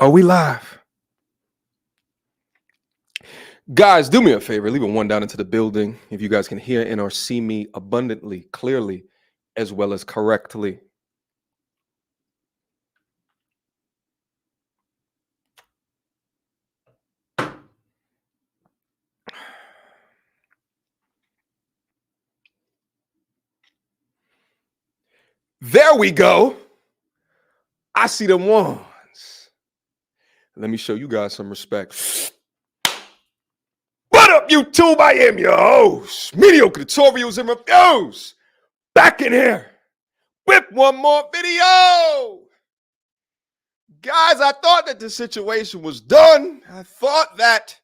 Are we live? Guys, do me a favor. Leave a one down into the building if you guys can hear and or see me abundantly, clearly, as well as correctly. There we go. I see them ones. Let me show you guys some respect. What up, YouTube? I am your host, Mediocre Tutorials and Reviews. Back in here with one more video. Guys, I thought that the situation was done. I thought that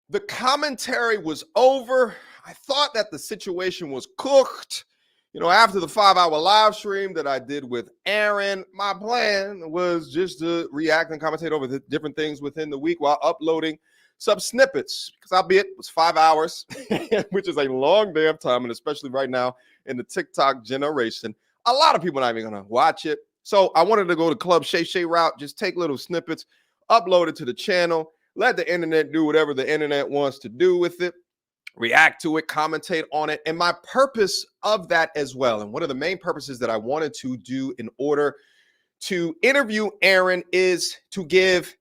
the commentary was over. I thought that the situation was cooked. You know, after the 5-hour live stream that I did with Aaron, my plan was just to react and commentate over the different things within the week while uploading some snippets, because albeit it was 5 hours, which is a long damn time, and especially right now in the TikTok generation, a lot of people are not even gonna watch it. So I wanted to go the Club Shay Shay route, just take little snippets, upload it to the channel, let the internet do whatever the internet wants to do with it, react to it, commentate on it. And my purpose of that as well, and one of the main purposes that I wanted to do in order to interview Aaron, is to give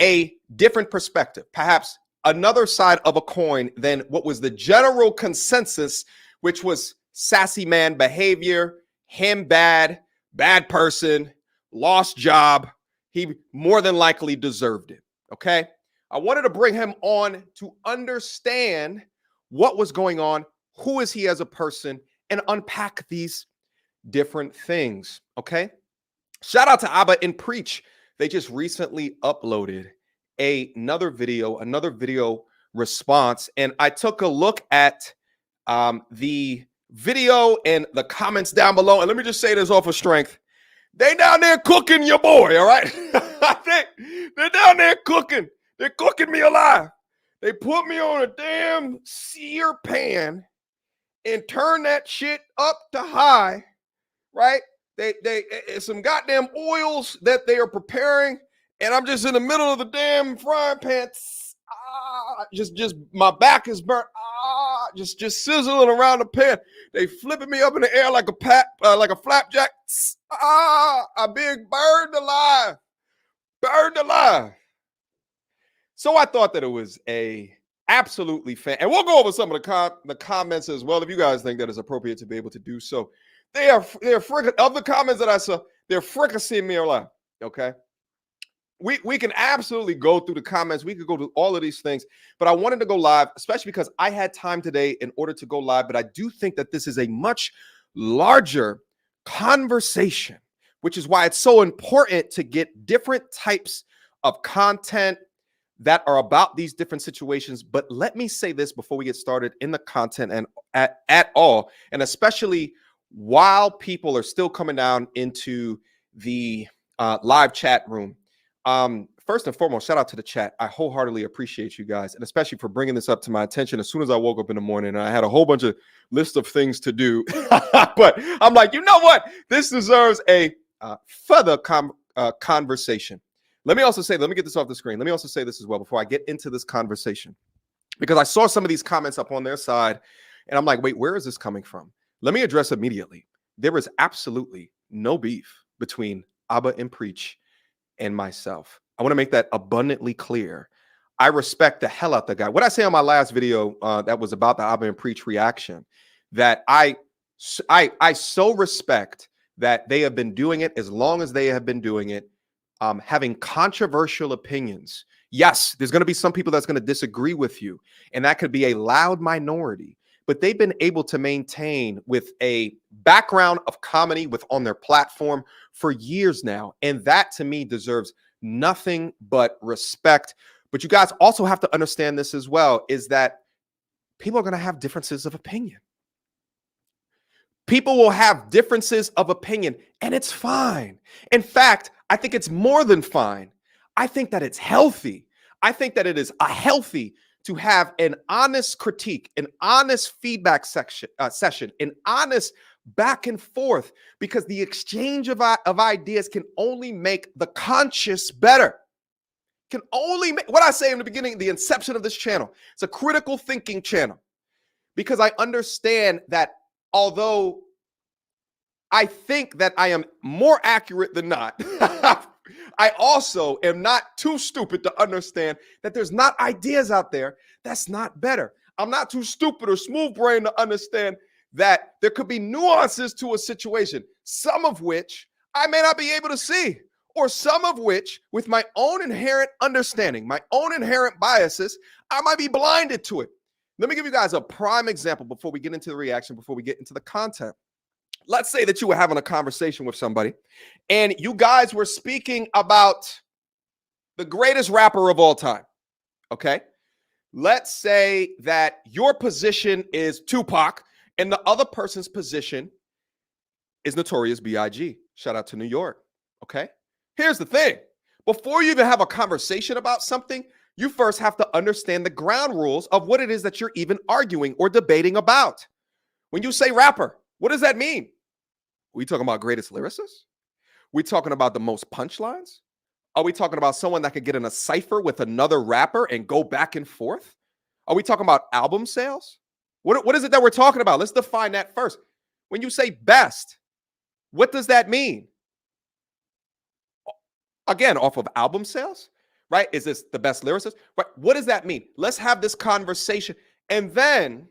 a different perspective, perhaps another side of a coin than what was the general consensus, which was sassy man behavior, him bad person, lost job. He more than likely deserved it. Okay. I wanted to bring him on to understand what was going on, who is he as a person, and unpack these different things. Okay. Shout out to Abba and Preach. They just recently uploaded another video response. And I took a look at the video and the comments down below. And let me just say this off of strength. They down there cooking your boy, all right? They're down there cooking. They're cooking me alive. They put me on a damn sear pan and turn that shit up to high, right? It's some goddamn oils that they are preparing, and I'm just in the middle of the damn frying pan. Just my back is burnt. Just sizzling around the pan. They flipping me up in the air like a flapjack. I'm being burned alive. Burned alive. So I thought that it was a absolutely and we'll go over some of the comments as well, if you guys think that it's appropriate to be able to do so. They're of the comments that I saw, they're fricasseeing me alive. Okay. We can absolutely go through the comments. We could go to all of these things, but I wanted to go live, especially because I had time today in order to go live. But I do think that this is a much larger conversation, which is why it's so important to get different types of content that are about these different situations. But let me say this before we get started in the content and at all, and especially while people are still coming down into the live chat room. First and foremost, shout out to the chat. I wholeheartedly appreciate you guys, and especially for bringing this up to my attention as soon as I woke up in the morning. And I had a whole bunch of list of things to do, but I'm like, you know what? This deserves a further conversation. Let me also say, let me get this off the screen. Let me also say this as well before I get into this conversation, because I saw some of these comments up on their side, and I'm like, wait, where is this coming from? Let me address immediately. There is absolutely no beef between Abba and Preach and myself. I want to make that abundantly clear. I respect the hell out the guy. What I say on my last video that was about the Abba and Preach reaction, that I so respect that they have been doing it as long as they have been doing it, having controversial opinions. Yes, there's going to be some people that's going to disagree with you, and that could be a loud minority, but they've been able to maintain with a background of comedy on their platform for years now. And that to me deserves nothing but respect. But you guys also have to understand this as well, is that people are going to have differences of opinion. People will have differences of opinion, and it's fine. In fact, I think it's more than fine. I think that it's healthy. I think that it is healthy to have an honest critique, an honest feedback session, an honest back and forth, because the exchange of ideas can only make the conscious better. can only make what I say in the beginning, the inception of this channel. It's a critical thinking channel because I understand that although I think that I am more accurate than not, I also am not too stupid to understand that there's not ideas out there that's not better. I'm not too stupid or smooth brained to understand that there could be nuances to a situation, some of which I may not be able to see, or some of which, with my own inherent understanding, my own inherent biases, I might be blinded to it. Let me give you guys a prime example before we get into the reaction, before we get into the content. Let's say that you were having a conversation with somebody and you guys were speaking about the greatest rapper of all time. Okay. Let's say that your position is Tupac and the other person's position is Notorious B.I.G. Shout out to New York. Okay. Here's the thing. Before you even have a conversation about something, you first have to understand the ground rules of what it is that you're even arguing or debating about. When you say rapper, what does that mean? Are we talking about greatest lyricists? We talking about the most punchlines? Are we talking about someone that could get in a cipher with another rapper and go back and forth? Are we talking about album sales? What is it that we're talking about? Let's define that first. When you say best, what does that mean? Again, off of album sales, right? Is this the best lyricist? Right? What does that mean? Let's have this conversation. And then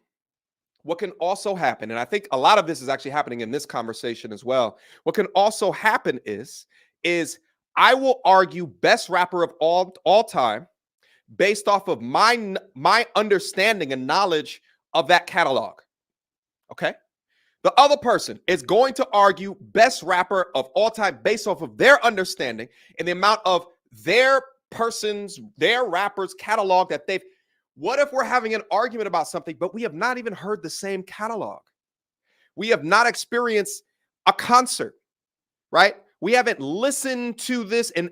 what can also happen, and I think a lot of this is actually happening in this conversation as well. What can also happen is I will argue best rapper of all time based off of my understanding and knowledge of that catalog. Okay? The other person is going to argue best rapper of all time based off of their understanding and the amount of their rappers catalog that they've. What if we're having an argument about something, but we have not even heard the same catalog? We have not experienced a concert, right? We haven't listened to this and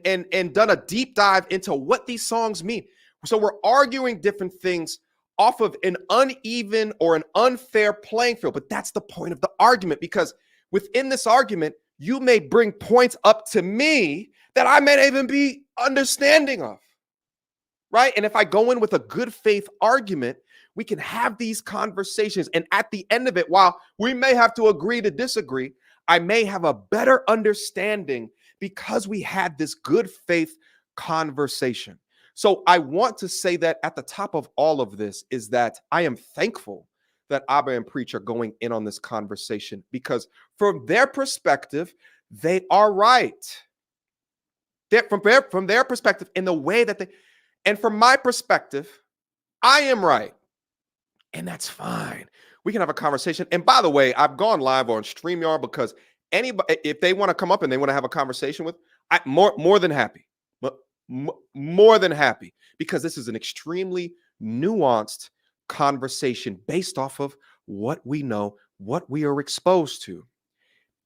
done a deep dive into what these songs mean. So we're arguing different things off of an uneven or an unfair playing field. But that's the point of the argument, because within this argument, you may bring points up to me that I may not even be understanding of. Right? And if I go in with a good faith argument, we can have these conversations. And at the end of it, while we may have to agree to disagree, I may have a better understanding because we had this good faith conversation. So I want to say that at the top of all of this is that I am thankful that Abba and Preach are going in on this conversation, because from their perspective, they are right. From their perspective, in the way that they. And from my perspective, I am right. And that's fine. We can have a conversation. And by the way, I've gone live on StreamYard because anybody, if they want to come up and they want to have a conversation with, more than happy. More than happy, because this is an extremely nuanced conversation based off of what we know, what we are exposed to.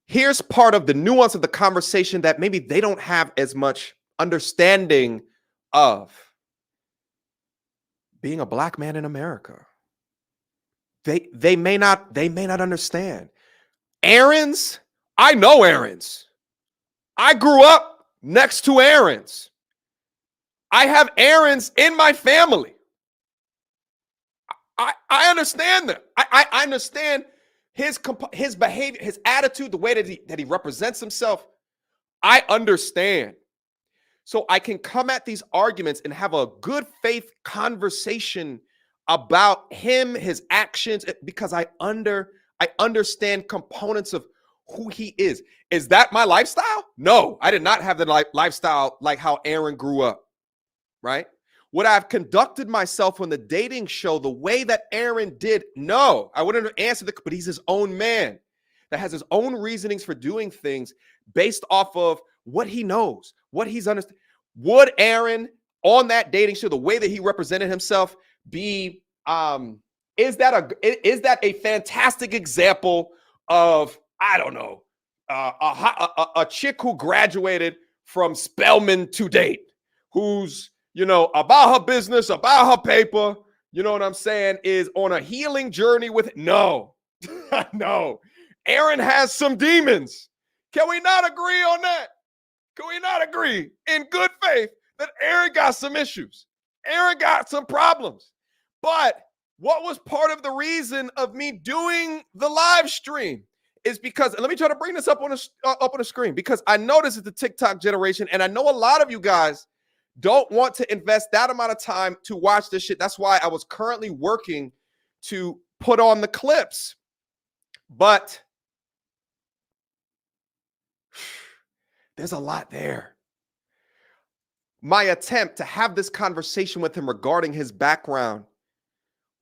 Here's part of the nuance of the conversation that maybe they don't have as much understanding of. Being a black man in America. They may not understand. Aaron's, I know Aaron's. I grew up next to Aaron's. I have Aaron's in my family. I understand that. I understand his behavior, his attitude, the way that he represents himself. I understand. So I can come at these arguments and have a good faith conversation about him, his actions, because I understand components of who he is. Is that my lifestyle? No, I did not have the lifestyle like how Aaron grew up, right? Would I have conducted myself on the dating show the way that Aaron did? No, I wouldn't have answered but he's his own man that has his own reasonings for doing things based off of what he knows, what he's understood. Would Aaron on that dating show, the way that he represented himself, be is that a fantastic example of, I don't know, a chick who graduated from Spelman to date, who's, about her business, about her paper, you know what I'm saying, is on a healing journey with, no, no. Aaron has some demons. Can we not agree on that? Can we not agree in good faith that Aaron got some issues. Aaron got some problems. But what was part of the reason of me doing the live stream is because, and let me try to bring this up on the screen, because I know this is the TikTok generation, and I know a lot of you guys don't want to invest that amount of time to watch this shit. That's why I was currently working to put on the clips. But there's a lot there. My attempt to have this conversation with him regarding his background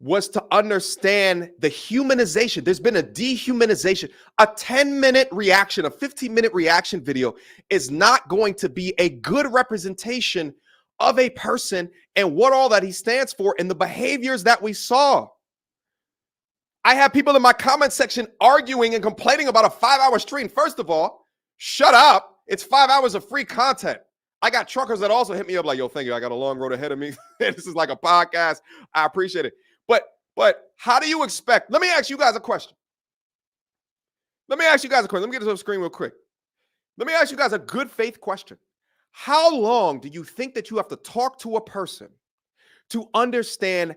was to understand the humanization. There's been a dehumanization. A 10-minute reaction, a 15-minute reaction video is not going to be a good representation of a person and what all that he stands for and the behaviors that we saw. I have people in my comment section arguing and complaining about a 5-hour stream. First of all, shut up. It's 5 hours of free content. I got truckers that also hit me up like, yo, thank you. I got a long road ahead of me. This is like a podcast. I appreciate it. But how do you expect? Let me ask you guys a question. Let me get this on the screen real quick. Let me ask you guys a good faith question. How long do you think that you have to talk to a person to understand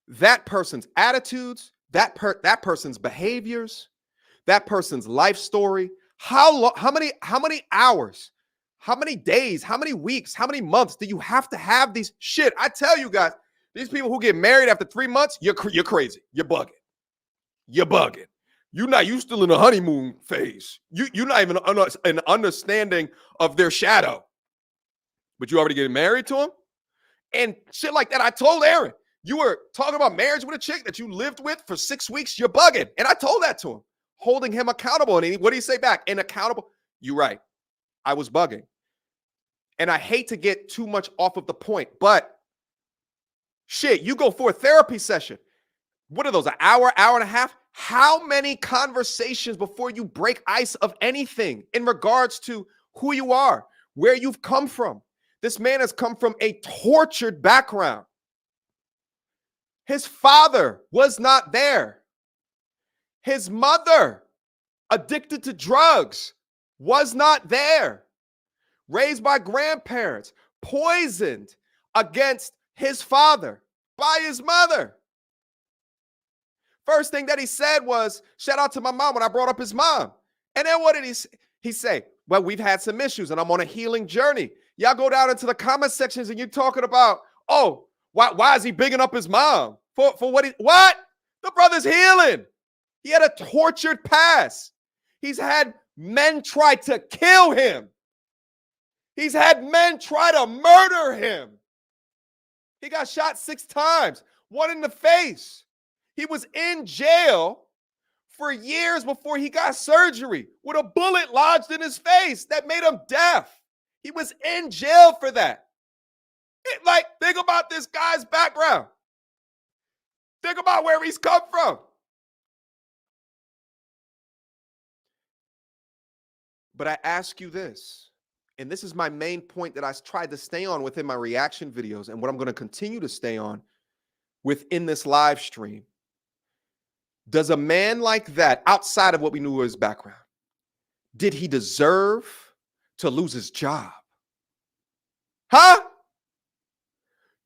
that person's attitudes, that person's behaviors, that person's life story? How many hours, how many days, how many weeks, how many months do you have to have these shit? I tell you guys, these people who get married after 3 months, you're crazy. You're bugging. You still in the honeymoon phase. You're not even an understanding of their shadow. But you already getting married to him? And shit like that. I told Aaron, you were talking about marriage with a chick that you lived with for 6 weeks. You're bugging. And I told that to him, holding him accountable. And what do you say back? And accountable. You're right. I was bugging. And I hate to get too much off of the point, but shit, you go for a therapy session. What are those, an hour, hour and a half? How many conversations before you break ice of anything in regards to who you are, where you've come from? This man has come from a tortured background. His father was not there. His mother, addicted to drugs, was not there. Raised by grandparents, poisoned against his father by his mother. First thing that he said was, shout out to my mom when I brought up his mom. And then what did he say? Well, we've had some issues and I'm on a healing journey. Y'all go down into the comment sections and you're talking about, oh, why is he bigging up his mom? For what? The brother's healing. He had a tortured past. He's had men try to kill him. He's had men try to murder him. He got shot 6 times, 1 in the face. He was in jail for years before he got surgery with a bullet lodged in his face that made him deaf. He was in jail for that. Think about this guy's background. Think about where he's come from. But I ask you this, and this is my main point that I tried to stay on within my reaction videos and what I'm going to continue to stay on within this live stream. Does a man like that, outside of what we knew was his background, did he deserve to lose his job? Huh?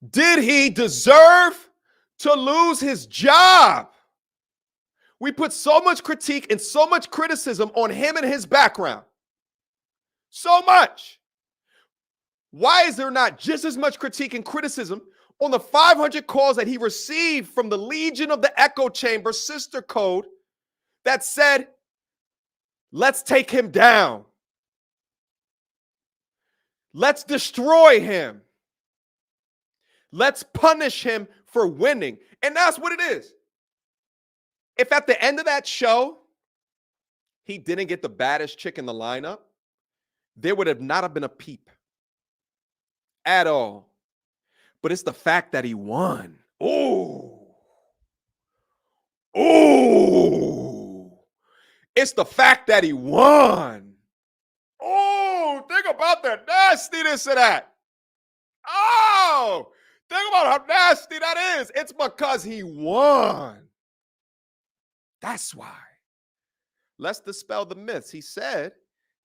Did he deserve to lose his job? We put so much critique and so much criticism on him and his background. So much. Why is there not just as much critique and criticism on the 500 calls that he received from the Legion of the Echo Chamber sister code that said, let's take him down. Let's destroy him. Let's punish him for winning. And that's what it is. If at the end of that show, he didn't get the baddest chick in the lineup, there would have not have been a peep at all. But it's the fact that he won. Ooh. It's the fact that he won. Oh, think about the nastiness of that. Oh, think about how nasty that is. It's because he won. That's why. Let's dispel the myths. He said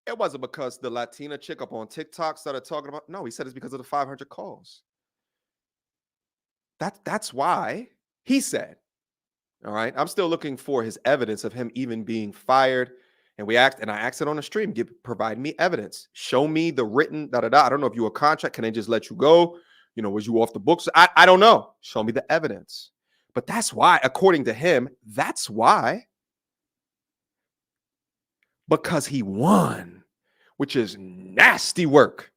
It wasn't because the Latina chick up on TikTok started talking about. No, he said it's because of the 500 calls. That's why he said. All right. I'm still looking for his evidence of him even being fired. And I asked it on the stream. Provide me evidence. Show me the written da da da. I don't know if you a contract. Can they just let you go? Was you off the books? I don't know. Show me the evidence. But that's why, according to him, that's why. Because he won, which is nasty work.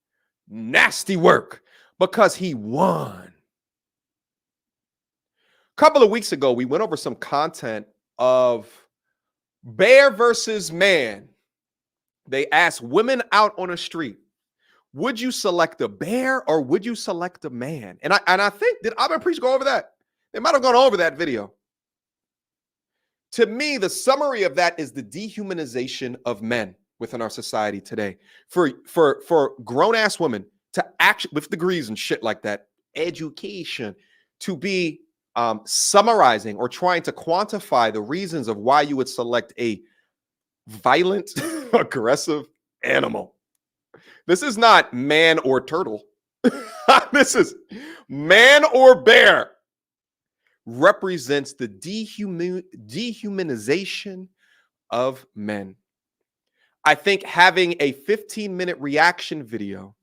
Nasty work. Because he won. A couple of weeks ago, we went over some content of bear versus man. They asked women out on the street, would you select a bear or would you select a man? And I think, did Abba Preach go over that? They might have gone over that video. To me, the summary of that is the dehumanization of men within our society today. For grown-ass women to act with degrees and shit like that, education, to be summarizing or trying to quantify the reasons of why you would select a violent, aggressive animal. This is not man or turtle. This is man or bear. Represents the dehumanization of men. I think having a 15-minute reaction video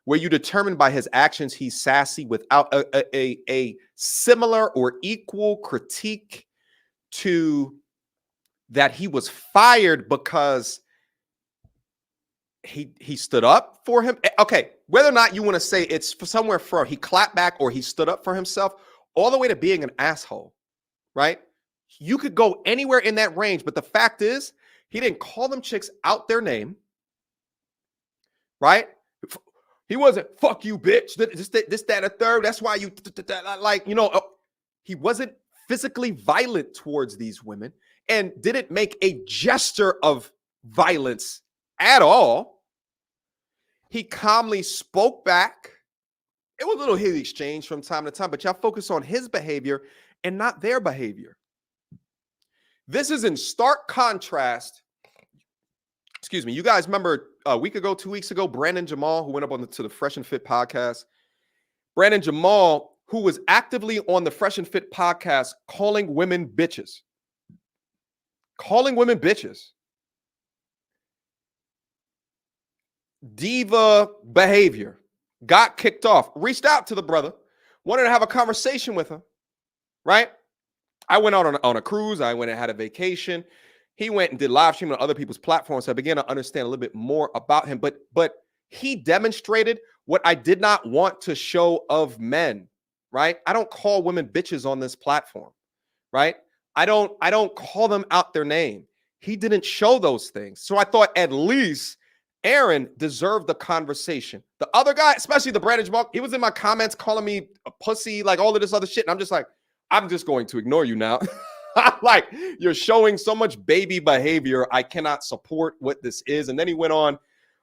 where you determine by his actions he's sassy without a similar or equal critique to that he was fired because he stood up for him. Okay, whether or not you want to say it's somewhere for he clapped back or he stood up for himself, all the way to being an asshole, right? You could go anywhere in that range, but the fact is he didn't call them chicks out their name, right? He wasn't, fuck you, bitch, this, that, a third. That's why you, he wasn't physically violent towards these women and didn't make a gesture of violence at all. He calmly spoke back. It was a little heated exchange from time to time, but y'all focus on his behavior and not their behavior. This is in stark contrast. Excuse me. You guys remember a week ago, 2 weeks ago, Brandon Jamal, who went up to the Fresh and Fit podcast. Brandon Jamal, who was actively on the Fresh and Fit podcast, calling women bitches. Calling women bitches. Diva behavior. Got kicked off. Reached out to the brother. Wanted to have a conversation with him. Right? I went out on a cruise. I went and had a vacation. He went and did live streaming on other people's platforms. So I began to understand a little bit more about him. But he demonstrated what I did not want to show of men. Right? I don't call women bitches on this platform. Right? I don't call them out their name. He didn't show those things. So I thought at least Aaron deserved the conversation. The other guy, especially the Brandon Jamal, he was in my comments calling me a pussy, like all of this other shit. And I'm just like, I'm just going to ignore you now. Like, you're showing so much baby behavior. I cannot support what this is. And then he went on,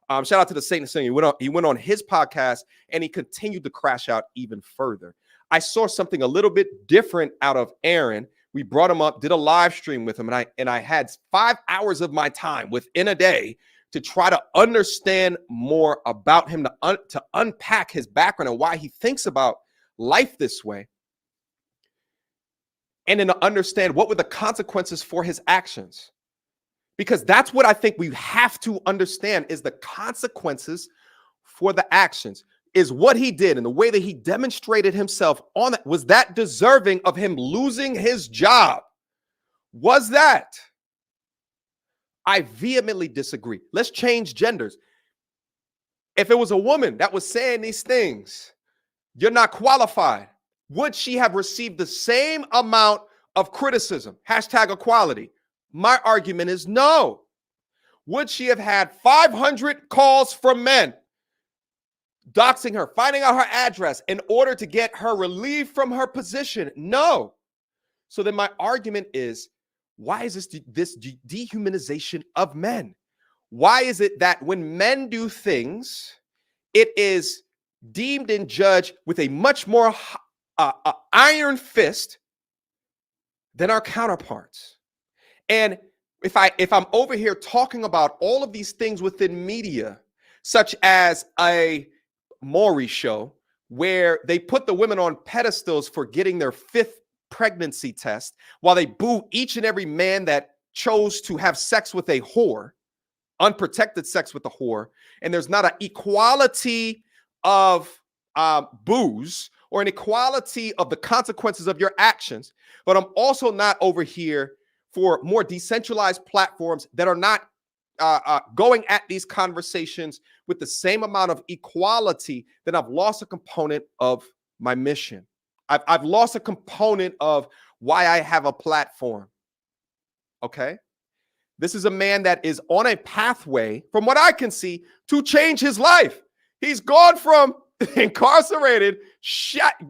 shout out to the Satan Singer. He went on his podcast and he continued to crash out even further. I saw something a little bit different out of Aaron. We brought him up, did a live stream with him, and I had 5 hours of my time within a day to try to understand more about him, to unpack his background and why he thinks about life this way. And then to understand what were the consequences for his actions. Because that's what I think we have to understand is the consequences for the actions. Is what he did and the way that he demonstrated himself on that, was that deserving of him losing his job? Was that? I vehemently disagree. Let's change genders. If it was a woman that was saying these things, you're not qualified. Would she have received the same amount of criticism? Hashtag equality. My argument is no. Would she have had 500 calls from men doxing her, finding out her address in order to get her relieved from her position? No. So then my argument is, why is this dehumanization of men? Why is it that when men do things, it is deemed and judged with a much more iron fist than our counterparts? And if I'm over here talking about all of these things within media, such as a Maury show where they put the women on pedestals for getting their 5th pregnancy test while they boo each and every man that chose to have sex with a whore, unprotected sex with a whore, and there's not an equality of boos or an equality of the consequences of your actions. But I'm also not over here for more decentralized platforms that are not going at these conversations with the same amount of equality. Then I've lost a component of my mission. I've lost a component of why I have a platform. Okay. This is a man that is on a pathway, from what I can see, to change his life. He's gone from incarcerated,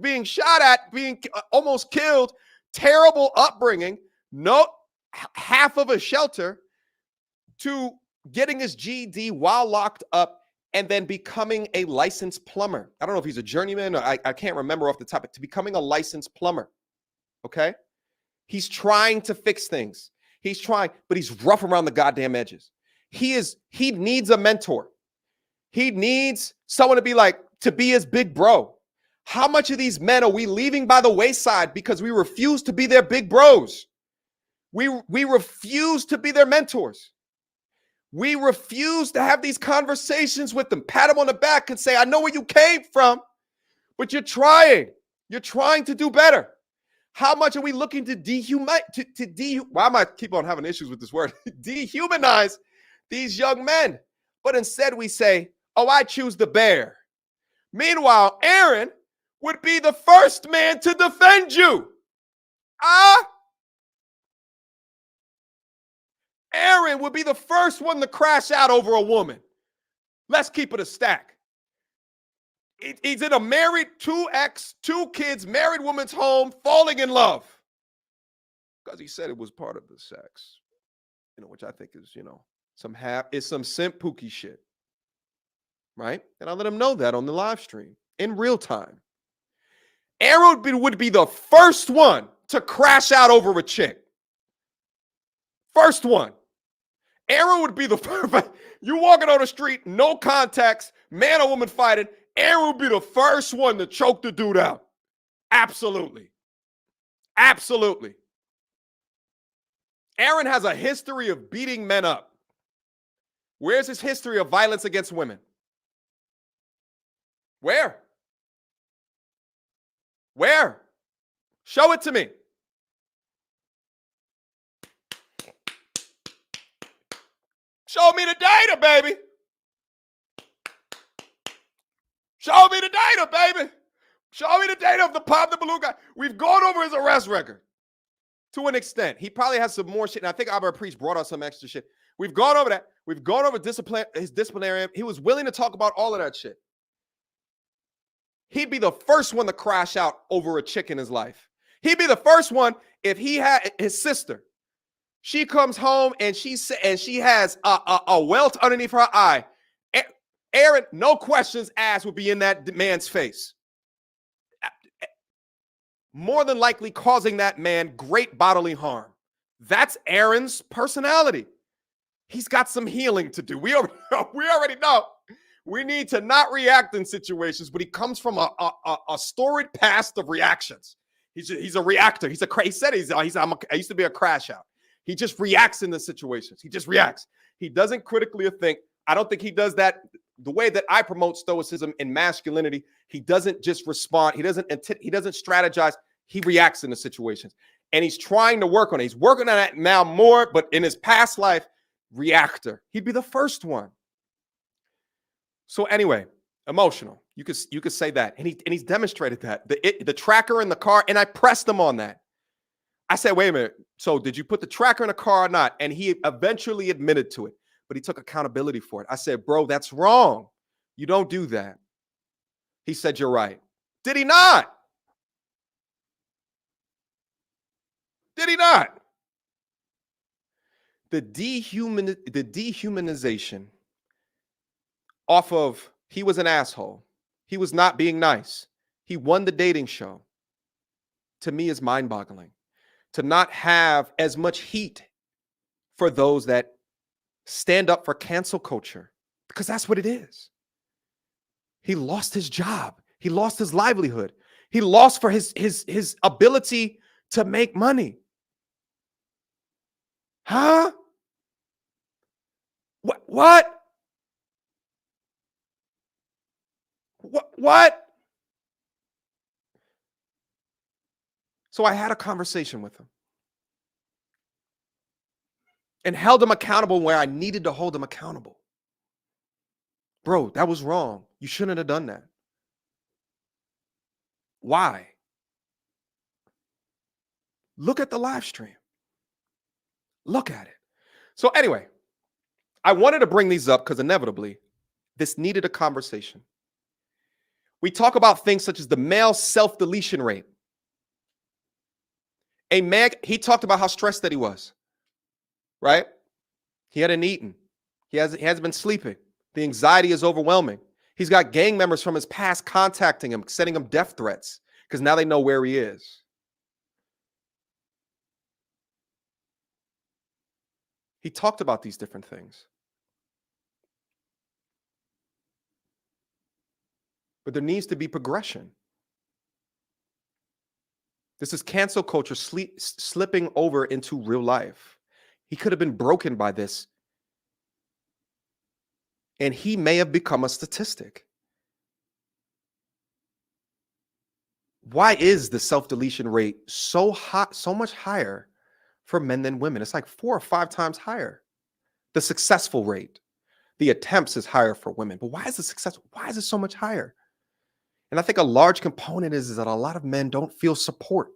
being shot at, being almost killed, terrible upbringing, no half of a shelter, to getting his GED while locked up and then becoming a licensed plumber. I don't know if he's a journeyman or I can't remember off the top, to becoming a licensed plumber. Okay. He's trying to fix things. He's trying, but he's rough around the goddamn edges. He needs a mentor. He needs someone to be his big bro. How much of these men are we leaving by the wayside because we refuse to be their big bros? We refuse to be their mentors. We refuse to have these conversations with them, pat them on the back and say, I know where you came from, but you're trying. You're trying to do better. How much are we looking to why am I keep on having issues with this word? Dehumanize these young men. But instead we say, oh, I choose the bear. Meanwhile, Aaron would be the first man to defend you. Aaron would be the first one to crash out over a woman. Let's keep it a stack. He's in a married 2 kids, married woman's home, falling in love. Because he said it was part of the sex. Which I think is, some simp pookie shit. Right? And I let him know that on the live stream in real time. Aaron would be the first one to crash out over a chick. First one. Aaron would be the first. You walking on the street, no context, man or woman fighting. Aaron would be the first one to choke the dude out. Absolutely. Absolutely. Aaron has a history of beating men up. Where's his history of violence against women? Where? Show it to me. Show me the data, baby. Show me the data, baby. Show me the data of the Pop the Balloon guy. We've gone over his arrest record to an extent. He probably has some more shit. And I think Albert Priest brought out some extra shit. We've gone over that. We've gone over his disciplinary. He was willing to talk about all of that shit. He'd be the first one to crash out over a chick in his life. He'd be the first one if he had his sister. She comes home and she has a welt underneath her eye. Aaron, no questions asked, would be in that man's face. More than likely causing that man great bodily harm. That's Aaron's personality. He's got some healing to do. We already know. We need to not react in situations, but he comes from a storied past of reactions. He's a reactor. He said I used to be a crash out. He just reacts in the situations. He just reacts. He doesn't critically think. I don't think he does that the way that I promote stoicism and masculinity. He doesn't just respond. He doesn't strategize. He reacts in the situations. And he's trying to work on it. He's working on that now more, but in his past life, reactor. He'd be the first one. So anyway, emotional. You could say that. And he's demonstrated that. The tracker in the car, and I pressed him on that. I said, wait a minute. So did you put the tracker in the car or not? And he eventually admitted to it, but he took accountability for it. I said, bro, that's wrong. You don't do that. He said, you're right. Did he not? Did he not? The dehumanization off of he was an asshole. He was not being nice. He won the dating show. To me is mind-boggling. To not have as much heat for those that stand up for cancel culture, because that's what it is. He lost his job. He lost his livelihood. He lost for his ability to make money. Huh? What? What? So I had a conversation with him and held him accountable where I needed to hold him accountable. Bro, that was wrong. You shouldn't have done that. Why? Look at the live stream. Look at it. So anyway, I wanted to bring these up because inevitably this needed a conversation. We talk about things such as the male self-deletion rate. A man, he talked about how stressed that he was, right? He hadn't eaten. He hasn't been sleeping. The anxiety is overwhelming. He's got gang members from his past contacting him, sending him death threats because now they know where he is. He talked about these different things. But there needs to be progression. This is cancel culture slipping over into real life. He could have been broken by this, and he may have become a statistic. Why is the self-deletion rate so hot, so much higher for men than women? It's like 4 or 5 times higher. The successful rate, the attempts is higher for women. But why is it so much higher? And I think a large component is that a lot of men don't feel support.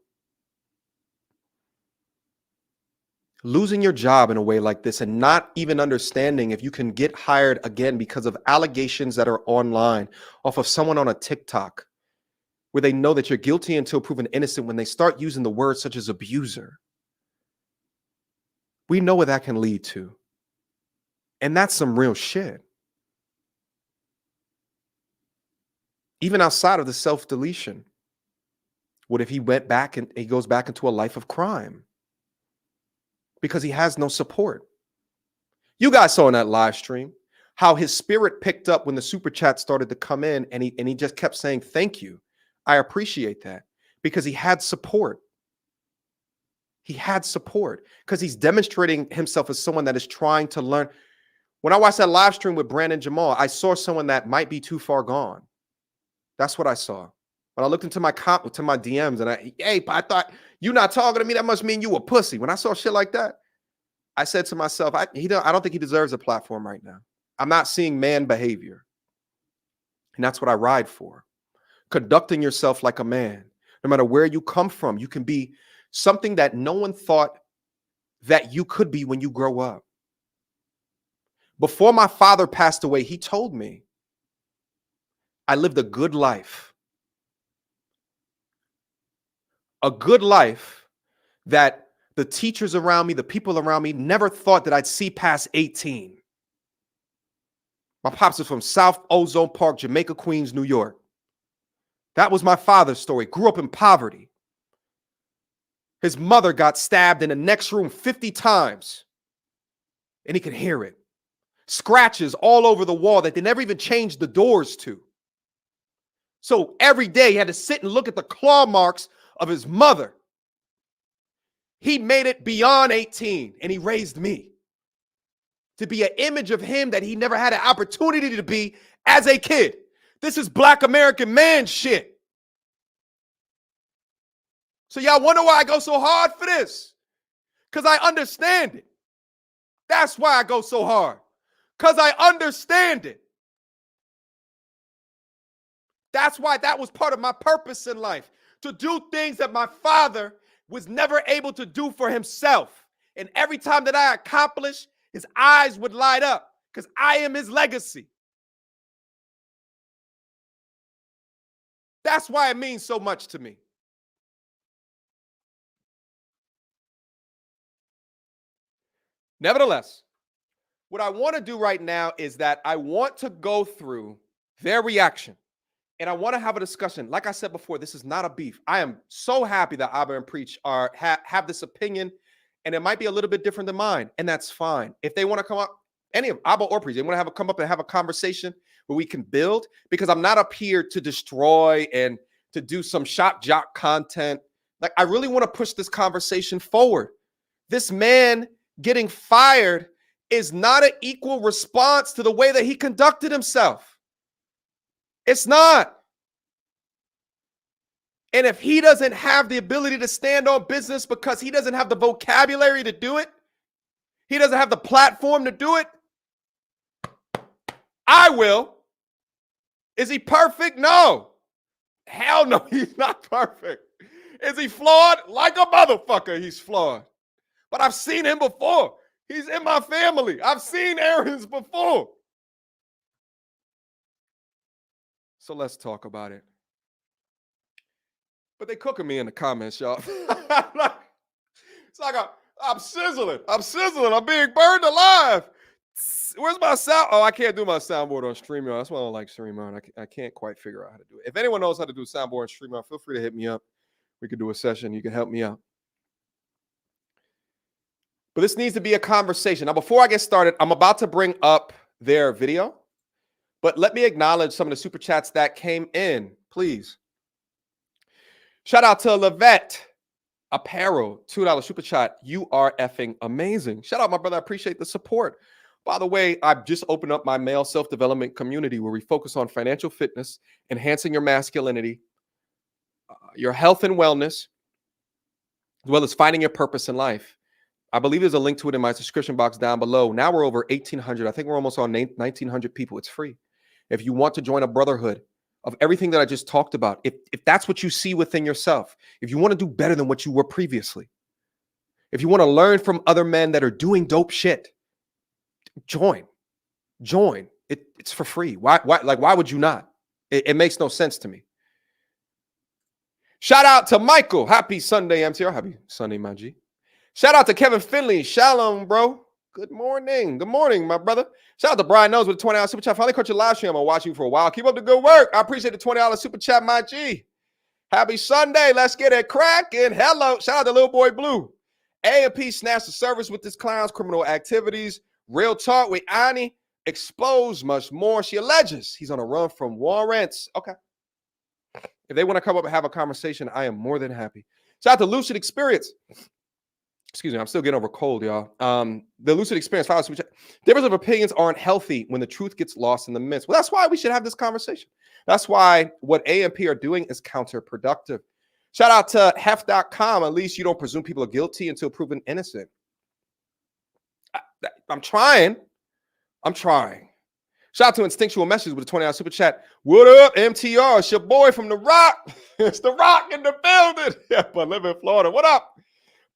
Losing your job in a way like this and not even understanding if you can get hired again because of allegations that are online off of someone on a TikTok where they know that you're guilty until proven innocent, when they start using the words such as abuser. We know what that can lead to. And that's some real shit. Even outside of the self-deletion, what if he went back and he goes back into a life of crime? Because he has no support. You guys saw in that live stream how his spirit picked up when the super chat started to come in, and he just kept saying, thank you. I appreciate that, because he had support. He had support because he's demonstrating himself as someone that is trying to learn. When I watched that live stream with Brandon Jamal, I saw someone that might be too far gone. That's what I saw. When I looked into my DMs and I thought, you not talking to me, that must mean you a pussy. When I saw shit like that, I said to myself, I don't think he deserves a platform right now. I'm not seeing man behavior. And that's what I ride for. Conducting yourself like a man. No matter where you come from, you can be something that no one thought that you could be when you grow up. Before my father passed away, he told me I lived a good life. A good life that the teachers around me, the people around me never thought that I'd see past 18. My pops is from South Ozone Park, Jamaica, Queens, New York. That was my father's story. Grew up in poverty. His mother got stabbed in the next room 50 times, and he could hear it. Scratches all over the wall that they never even changed the doors to. So every day he had to sit and look at the claw marks of his mother. He made it beyond 18, and he raised me to be an image of him that he never had an opportunity to be as a kid. This is Black American man shit. So y'all wonder why I go so hard for this? Because I understand it. That's why I go so hard. Because I understand it. That's why that was part of my purpose in life, to do things that my father was never able to do for himself. And every time that I accomplished, his eyes would light up because I am his legacy. That's why it means so much to me. Nevertheless, what I want to do right now is that I want to go through their reaction. And I want to have a discussion. Like I said before, this is not a beef. I am so happy that Abba and Preach have this opinion And it might be a little bit different than mine, and that's fine. If they want to come up, any of Abba or Priest, they want to come up and have a conversation where we can build, because I'm not up here to destroy and to do some shop jock content. Like, I really want to push this conversation forward. This man getting fired is not an equal response to the way that he conducted himself. It's not. And if he doesn't have the ability to stand on business because he doesn't have the vocabulary to do it, he doesn't have the platform to do it, I will. Is he perfect? No. Hell no, he's not perfect. Is he flawed? Like a motherfucker, he's flawed. But I've seen him before. He's in my family. I've seen Aaron's before. So let's talk about it. But they cooking me in the comments, y'all. It's like I'm sizzling. I'm sizzling. I'm being burned alive. Where's my sound? Oh, I can't do my soundboard on StreamYard. That's why I don't like StreamYard. I can't quite figure out how to do it. If anyone knows how to do soundboard on StreamYard, feel free to hit me up. We could do a session. You can help me out. But this needs to be a conversation. Now, before I get started, I'm about to bring up their video. But let me acknowledge some of the super chats that came in, please. Shout out to Levette Apparel, $2 super chat. You are effing amazing. Shout out, my brother. I appreciate the support. By the way, I've just opened up my male self-development community where we focus on financial fitness, enhancing your masculinity, your health and wellness, as well as finding your purpose in life. I believe there's a link to it in my description box down below. Now we're over 1,800. I think we're almost on 1,900 people. It's free. If you want to join a brotherhood of everything that I just talked about, if that's what you see within yourself, if you want to do better than what you were previously, if you want to learn from other men that are doing dope shit, join. It's for free. Why would you not? It makes no sense to me. Shout out to Michael. Happy Sunday, MTR. Happy Sunday, my G. Shout out to Kevin Finley. Shalom, bro. Good morning. Good morning, my brother. Shout out to Brian Knows with the $20 super chat. Finally caught your live stream. I'm watching you for a while. Keep up the good work. I appreciate the $20 super chat, my G. Happy Sunday. Let's get it cracking. Hello. Shout out to Little Boy Blue. A&P snatched the service with this clown's criminal activities. Real talk with Ani. Exposed much more. She alleges he's on a run from warrants. Okay. If they want to come up and have a conversation, I am more than happy. Shout out to Lucid Experience. Excuse me, I'm still getting over cold, y'all. The Lucid Experience. Difference of opinions aren't healthy when the truth gets lost in the midst. Well, that's why we should have this conversation. That's why what A&P are doing is counterproductive. Shout out to hef.com. At least you don't presume people are guilty until proven innocent. I'm trying. Shout out to Instinctual Messages with a $20 super chat. What up, MTR? It's your boy from The Rock. It's The Rock in the building. Yeah, but live in Florida. What up?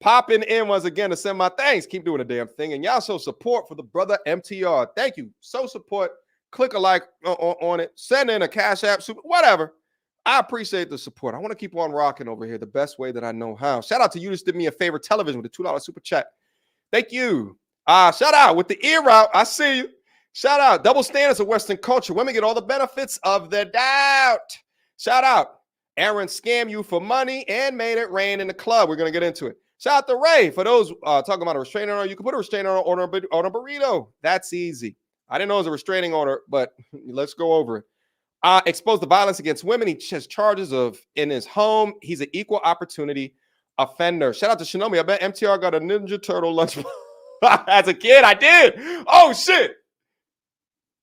Popping in once again to send my thanks. Keep doing the damn thing. And y'all show support for the brother MTR. Thank you. So support. Click a like on it. Send in a Cash App, super, whatever. I appreciate the support. I want to keep on rocking over here the best way that I know how. Shout out to you. Just did me a favor. Television with a $2 super chat. Thank you. Shout out with the ear out. I see you. Shout out. Double standards of Western culture. Women get all the benefits of the doubt. Shout out. Aaron scammed you for money and made it rain in the club. We're going to get into it. Shout out to Ray. For those talking about a restraining order, you can put a restraining order on a burrito. That's easy. I didn't know it was a restraining order, but let's go over it. Exposed to violence against women. He has charges of in his home. He's an equal opportunity offender. Shout out to Shinomi. I bet MTR got a Ninja Turtle lunch. As a kid, I did. Oh, shit.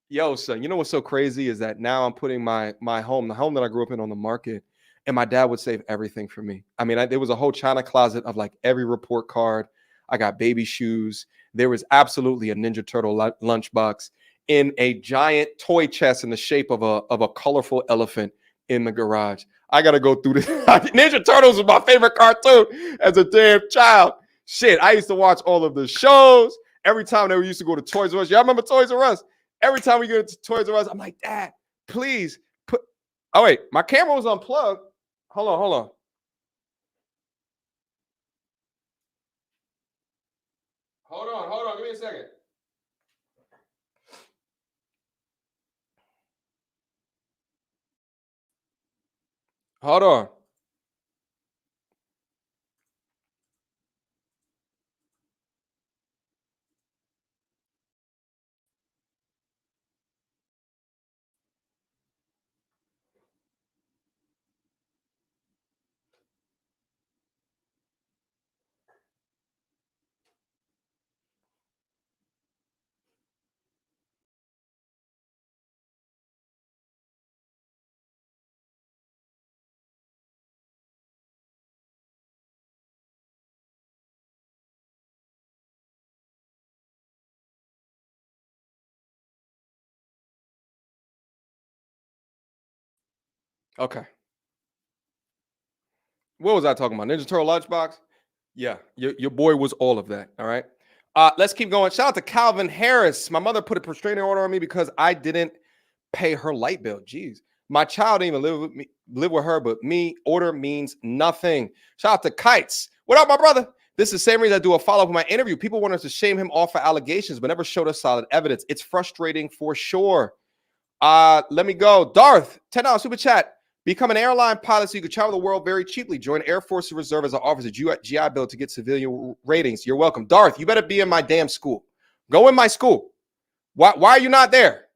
Yo, son, you know what's so crazy is that now I'm putting my home, the home that I grew up in, on the market, and my dad would save everything for me. I mean, there was a whole china closet of like every report card. I got baby shoes. There was absolutely a Ninja Turtle lunchbox in a giant toy chest in the shape of a colorful elephant in the garage. I got to go through this. Ninja Turtles was my favorite cartoon as a damn child. Shit, I used to watch all of the shows. Every time they used to go to Toys R Us. Y'all remember Toys R Us? Every time we go to Toys R Us, I'm like, Dad, please put. Oh, wait, my camera was unplugged. Hold on. Hold on. Give me a second. Hold on. Okay. What was I talking about? Ninja Turtle lunchbox? Yeah, your boy was all of that. All right. Let's keep going. Shout out to Calvin Harris. My mother put a restraining order on me because I didn't pay her light bill. Jeez. My child didn't even live with her, but me, order means nothing. Shout out to Kites. What up, my brother? This is the same reason I do a follow-up with my interview. People want us to shame him off for allegations, but never showed us solid evidence. It's frustrating for sure. Let me go. Darth, $10 super chat. Become an airline pilot so you can travel the world very cheaply. Join Air Force Reserve as an officer. GI Bill to get civilian ratings. You're welcome. Darth, you better be in my damn school. Go in my school. Why are you not there?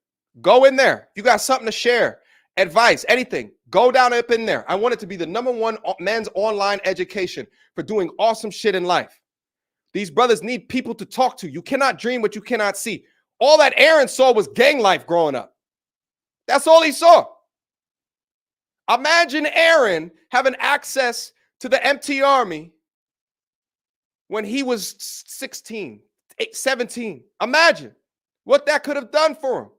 Go in there. If you got something to share, advice, anything, go down up in there. I want it to be the #1 men's online education for doing awesome shit in life. These brothers need people to talk to. You cannot dream what you cannot see. All that Aaron saw was gang life growing up. That's all he saw. Imagine Aaron having access to the MT Army when he was 16, 17. Imagine what that could have done for him.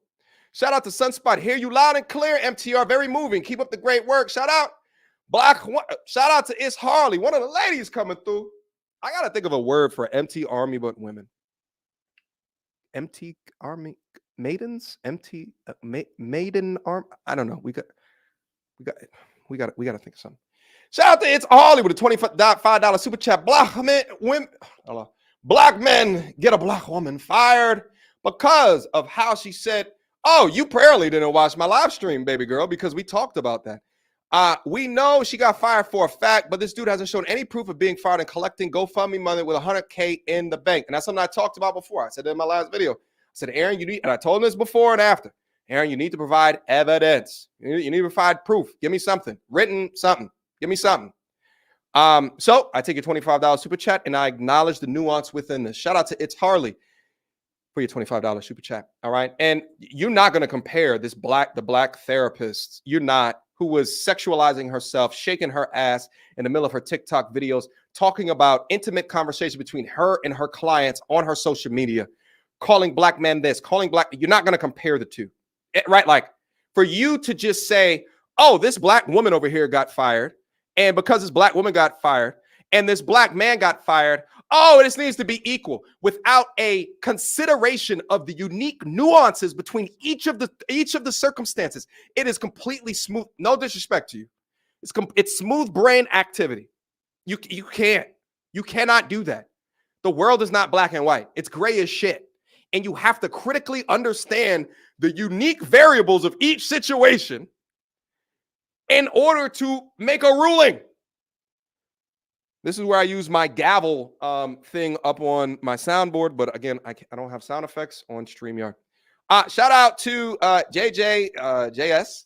Shout out to Sunspot. Hear you loud and clear, MTR. Very moving. Keep up the great work. Shout out Shout out to Is Harley, one of the ladies coming through. I got to think of a word for MT Army but women. MT Army maidens? MT maiden arm? I don't know. We got to think of something. Shout out to It's Harley with a $25 super chat. Black men get a black woman fired because of how she said, "Oh, you barely didn't watch my live stream, baby girl," because we talked about that. We know she got fired for a fact, but this dude hasn't shown any proof of being fired and collecting GoFundMe money with $100K in the bank. And that's something I talked about before. I said that in my last video. I said, Aaron, you need, and I told him this before and after. Aaron, you need to provide evidence. You need to provide proof. Give me something. Written something. Give me something. So I take your $25 super chat and I acknowledge the nuance within this. Shout out to It's Harley for your $25 super chat. All right. And you're not going to compare the black therapist. You're not, who was sexualizing herself, shaking her ass in the middle of her TikTok videos, talking about intimate conversation between her and her clients on her social media, calling black men this, calling black. You're not going to compare the two. Right? Like, for you to just say, oh, this black woman over here got fired, and because this black woman got fired, and this black man got fired, oh, this needs to be equal, without a consideration of the unique nuances between each of the circumstances. It is completely smooth. No disrespect to you. It's smooth brain activity. You cannot do that. The world is not black and white. It's gray as shit. And you have to critically understand the unique variables of each situation in order to make a ruling. This is where I use my gavel thing up on my soundboard. But again, I don't have sound effects on StreamYard. Shout out to JS.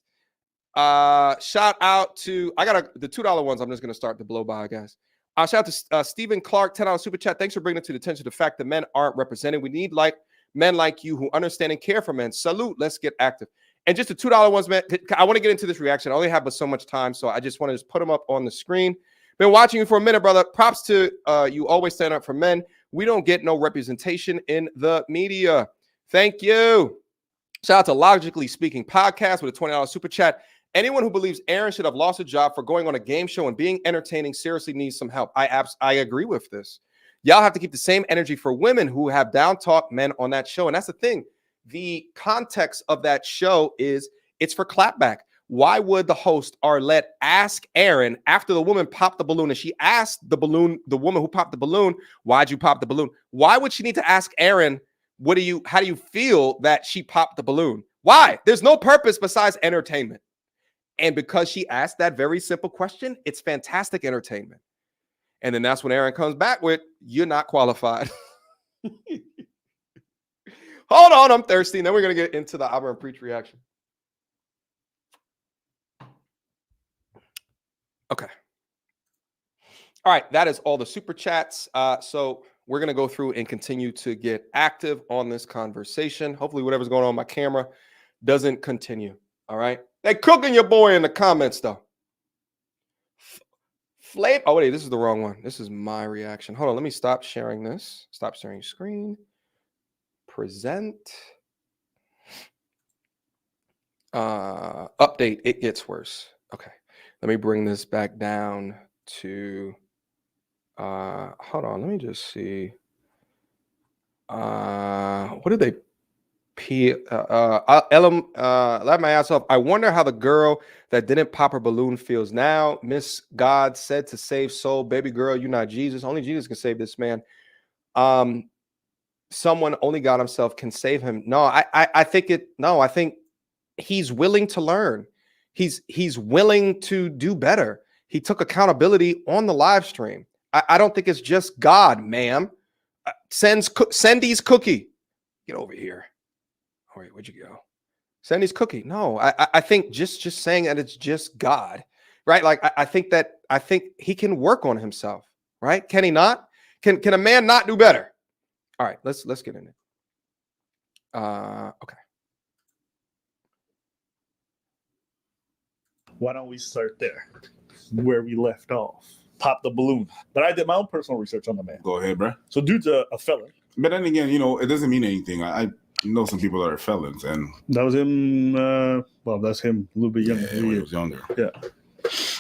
Shout out to, the $2 ones I'm just going to start to blow by, guys. Shout out to Stephen Clark, $10 super chat. Thanks for bringing it to the attention the fact that men aren't represented. We need men like you who understand and care for men. Salute. Let's get active. And just the $2 ones, man. I want to get into this reaction. I only have but so much time, so I just want to just put them up on the screen. Been watching you for a minute, brother. Props to you. Always stand up for men. We don't get no representation in the media. Thank you. Shout out to Logically Speaking Podcast with a $20 super chat. Anyone who believes Aaron should have lost a job for going on a game show and being entertaining seriously needs some help. I agree with this. Y'all have to keep the same energy for women who have down talk men on that show. And that's the thing. The context of that show is it's for clapback. Why would the host Arlette ask Aaron after the woman popped the balloon, and she asked the woman who popped the balloon, why'd you pop the balloon? Why would she need to ask Aaron, how do you feel that she popped the balloon? Why? There's no purpose besides entertainment. And because she asked that very simple question, it's fantastic entertainment. And then that's when Aaron comes back with, you're not qualified. Hold on, I'm thirsty. And then we're going to get into the Auburn Preach reaction. Okay. All right. That is all the super chats. So we're going to go through and continue to get active on this conversation. Hopefully whatever's going on with my camera doesn't continue. All right. They cooking your boy in the comments, though. Oh, wait, this is the wrong one. This is my reaction. Hold on. Let me stop sharing this. Stop sharing screen. Present. Update. It gets worse. Okay, let me bring this back down to, hold on, let me just see. What did they let my ass off. I wonder how the girl that didn't pop her balloon feels now. Miss God said to save soul. Baby girl, you're not Jesus. Only Jesus can save this man. Someone, only God himself can save him. No, I think I think he's willing to learn. He's willing to do better. He took accountability on the live stream. I don't think it's just God, ma'am. Sandy's cookie. Get over here. All right, where'd you go? Sandy's cookie. No, I think just saying that it's just God, right? Like I think he can work on himself, right? Can he not? Can a man not do better? All right, let's get in it. Okay. Why don't we start there, where we left off? Pop the balloon. But I did my own personal research on the man. Go ahead, bro. So dude's a felon. But then again, it doesn't mean anything. I know some people that are felons, and that was him. That's him a little bit younger. Yeah, he was younger. Yeah.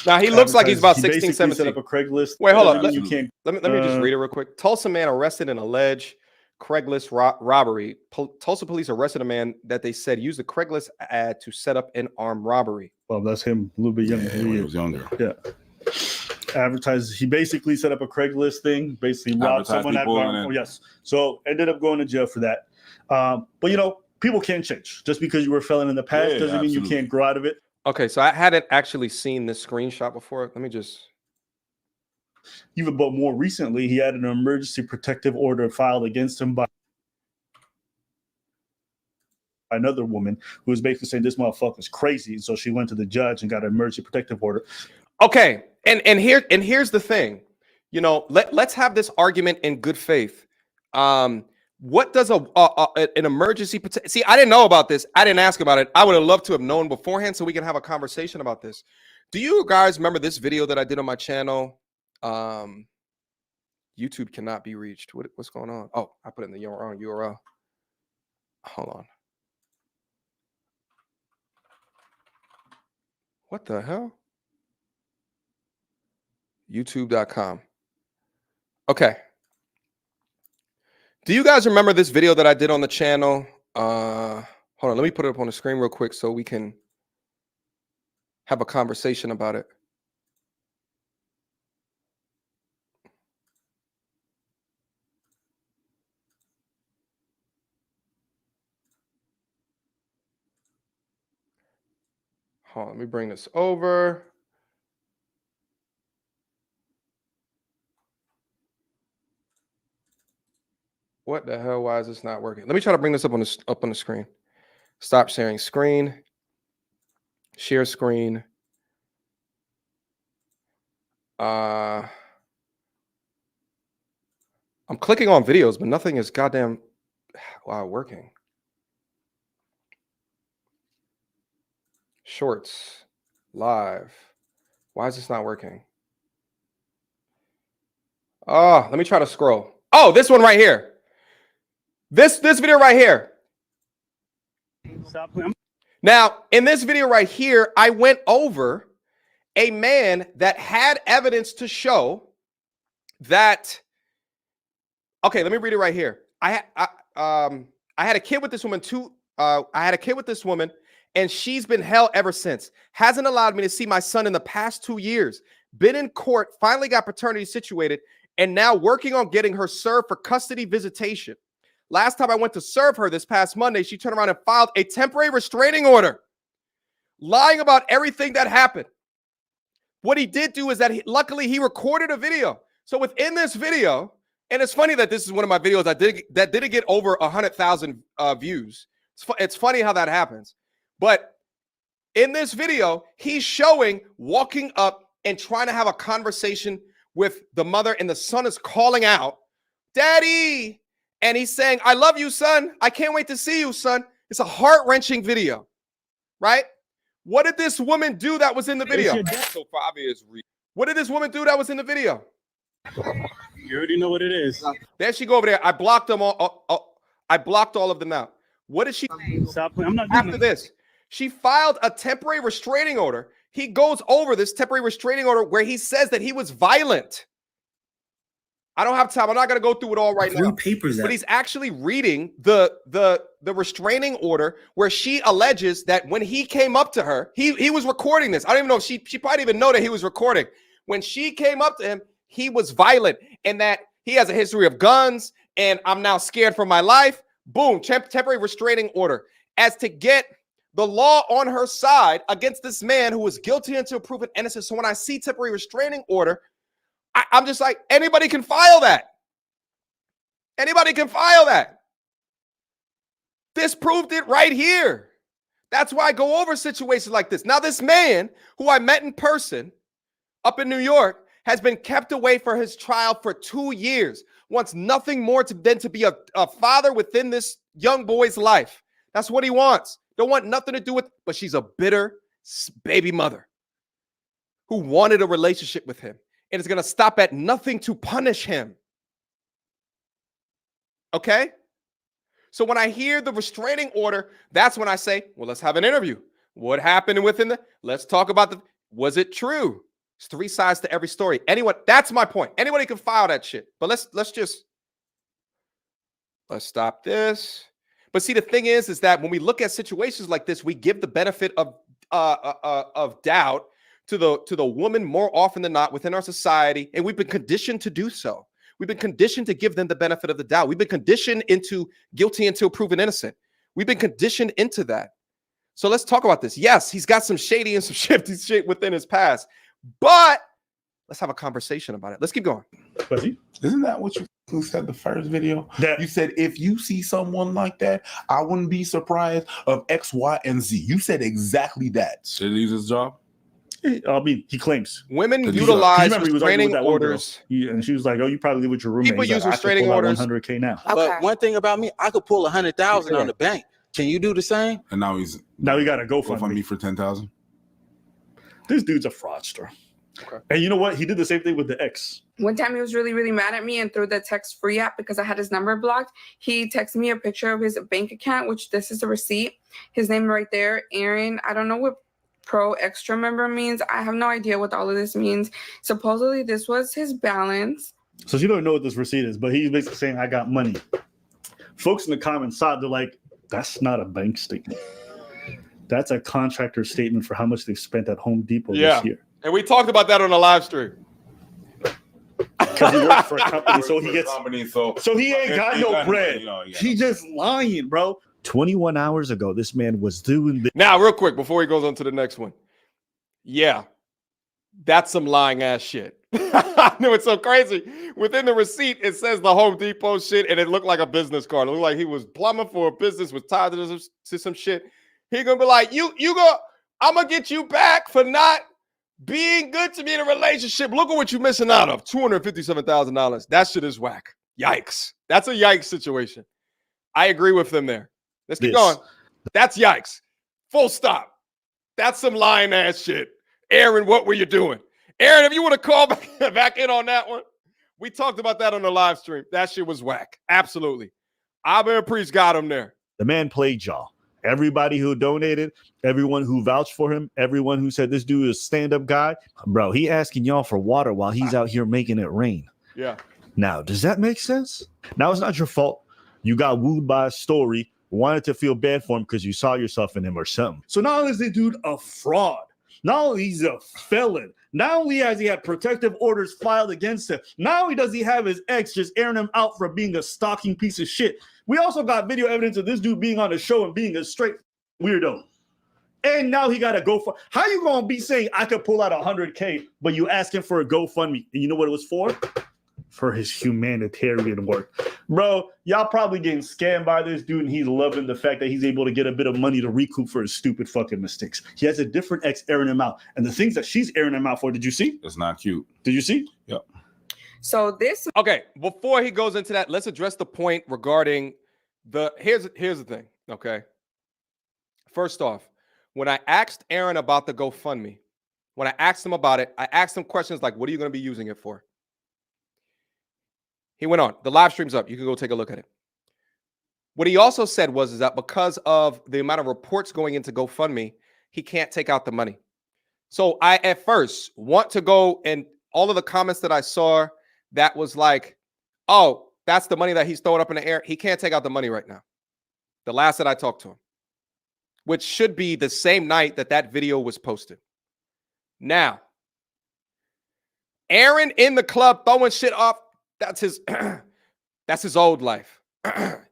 Now he looks like he's about 16, 17. Set up a Craigslist. Wait, hold on. Let me just read it real quick. Tulsa man arrested in alleged Craigslist robbery. Tulsa police arrested a man that they said used a Craigslist ad to set up an armed robbery. Well, that's him a little bit younger. Yeah, he was younger. Yeah. Advertised. He basically set up a Craigslist thing. Basically robbed someone. Yes. So ended up going to jail for that. But people can't change. Just because you were a felon in the past doesn't mean you can't grow out of it. Okay, so I hadn't actually seen this screenshot before. Let me just. Even but more recently, he had an emergency protective order filed against him by another woman who was basically saying this motherfucker's crazy. So she went to the judge and got an emergency protective order. Okay, and here's the thing. Let's have this argument in good faith. What does an emergency see? I didn't know about this. I didn't ask about it. I would have loved to have known beforehand so we can have a conversation about this. Do you guys remember this video that I did on my channel? YouTube cannot be reached. What's going on? Oh, I put it in the wrong URL. Hold on. What the hell? YouTube.com. Okay. Do you guys remember this video that I did on the channel? Hold on, let me put it up on the screen real quick so we can have a conversation about it. Hold on, let me bring this over. What the hell? Why is this not working? Let me try to bring this up on the screen. Stop sharing screen. Share screen. I'm clicking on videos, but nothing is goddamn working. Shorts, live. Why is this not working? Oh, let me try to scroll. Oh, this one right here. This video right here. Now, in this video right here, I went over a man that had evidence to show that. Okay, let me read it right here. I had a kid with this woman too. I had a kid with this woman, and she's been held ever since. Hasn't allowed me to see my son in the past 2 years. Been in court, finally got paternity situated, and now working on getting her served for custody visitation. Last time I went to serve her this past Monday, she turned around and filed a temporary restraining order, lying about everything that happened. What he did do is that luckily he recorded a video. So within this video, and it's funny that this is one of my videos that didn't get over 100,000 views. It's funny how that happens. But in this video, he's showing walking up and trying to have a conversation with the mother, and the son is calling out, "Daddy!" And he's saying, "I love you, son. I can't wait to see you, son." It's a heart-wrenching video, right? What did this woman do that was in the video? So for obvious reasons. What did this woman do that was in the video? You already know what it is. There she go over there. I blocked them all. I blocked all of them out. What did she? Stop. I'm not After this, She filed a temporary restraining order. He goes over this temporary restraining order where he says that he was violent. I don't have time. I'm not going to go through it all right now. 3 papers But he's actually reading the restraining order where she alleges that when he came up to her, he was recording this. I don't even know if she probably didn't even know that he was recording. When she came up to him, he was violent and that he has a history of guns and I'm now scared for my life. Boom, temporary restraining order. As to get the law on her side against this man who was guilty until proven innocent. So when I see temporary restraining order, I'm just like, anybody can file that. Anybody can file that. This proved it right here. That's why I go over situations like this. Now, this man who I met in person up in New York has been kept away for his trial for 2 years, wants nothing more than to be a father within this young boy's life. That's what he wants. Don't want nothing to do with, but she's a bitter baby mother who wanted a relationship with him and is going to stop at nothing to punish him. Okay? So when I hear the restraining order, that's when I say, well, let's have an interview. What happened within let's talk about was it true? It's 3 sides to every story. That's my point. Anybody can file that shit. But let's stop this. But see, the thing is that when we look at situations like this, we give the benefit of doubt to the woman more often than not within our society, and we've been conditioned to do so. We've been conditioned to give them the benefit of the doubt. We've been conditioned into guilty until proven innocent. We've been conditioned into that. So let's talk about this. Yes, he's got some shady and some shifty shit within his past, but let's have a conversation about it. Let's keep going. Isn't that what you said the first video? You said, if you see someone like that, I wouldn't be surprised of X, Y, and Z. You said exactly that. Did he lose his job? I mean, he claims women utilize restraining orders. And she was like, "Oh, you probably live with your roommate." People use restraining orders. 100K now. Okay. But one thing about me, I could pull 100,000 on the bank. Can you do the same? And now he got to go for me for 10,000. This dude's a fraudster. Okay. And you know what? He did the same thing with the ex. One time he was really, really mad at me and threw the text free app because I had his number blocked. He texted me a picture of his bank account, which this is the receipt. His name right there, Aaron. I don't know what pro extra member means. I have no idea what all of this means. Supposedly this was his balance. So you don't know what this receipt is, but he's basically saying, I got money. Folks in the comments side, they're like, that's not a bank statement. That's a contractor statement for how much they've spent at Home Depot this year. And we talked about that on the live stream. Because he works for a company, so he gets so he ain't got no bread. He just lying, bro. 21 hours ago, this man was doing this. Now, real quick, before he goes on to the next one. Yeah, that's some lying ass shit. I know it's so crazy. Within the receipt, it says the Home Depot shit, and it looked like a business card. It looked like he was plumbing for a business, was tied to some shit. He gonna be like, I'm gonna get you back for not being good to me in a relationship. Look at what you're missing out of. $257,000. That shit is whack. Yikes. That's a yikes situation. I agree with them there. Let's keep going. That's yikes. Full stop. That's some lying ass shit. Aaron, what were you doing? Aaron, if you want to call back in on that one, we talked about that on the live stream. That shit was whack. Absolutely. Abba Priest got him there. The man played y'all. Everybody who donated, everyone who vouched for him, everyone who said this dude is a stand-up guy, bro, he asking y'all for water while he's out here making it rain. Yeah. Now, does that make sense? Now, it's not your fault. You got wooed by a story, wanted to feel bad for him because you saw yourself in him or something. So not only is this dude a fraud, not only he's a felon, not only has he had protective orders filed against him, not only does he have his ex just airing him out for being a stalking piece of shit, we also got video evidence of this dude being on the show and being a straight weirdo. And now he got to go for. How you going to be saying I could pull out 100K, but you asking for a GoFundMe? And you know what it was for? For his humanitarian work. Bro, y'all probably getting scammed by this dude, and he's loving the fact that he's able to get a bit of money to recoup for his stupid fucking mistakes. He has a different ex airing him out. And the things that she's airing him out for, did you see? It's not cute. Did you see? Yep. So this. Okay, before he goes into that, let's address the point regarding here's the thing, okay? First off, when I asked Aaron about the GoFundMe, when I asked him about it, I asked him questions like, what are you going to be using it for? He went on. The live stream's up. You can go take a look at it. What he also said is that because of the amount of reports going into GoFundMe, he can't take out the money. So I, at first, want to go and all of the comments that I saw that was like, oh, that's the money that he's throwing up in the air. He can't take out the money right now. The last that I talked to him, which should be the same night that that video was posted. Now, Aaron in the club throwing shit off, that's his that's his old life.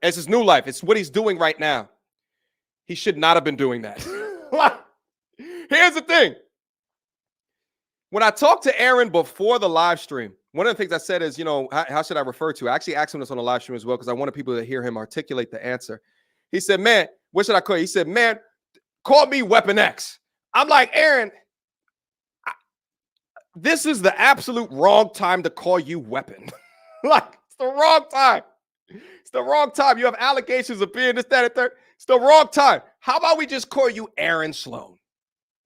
It's his new life. It's what he's doing right now. He should not have been doing that. Here's the thing. When I talked to Aaron before the live stream, one of the things I said is, how should I refer to? I actually asked him this on the live stream as well because I wanted people to hear him articulate the answer. He said, man, what should I call you? He said, man, call me Weapon X. I'm like, Aaron, this is the absolute wrong time to call you Weapon. Like, it's the wrong time. It's the wrong time. You have allegations of being this, that, and third. It's the wrong time. How about we just call you Aaron Sloan?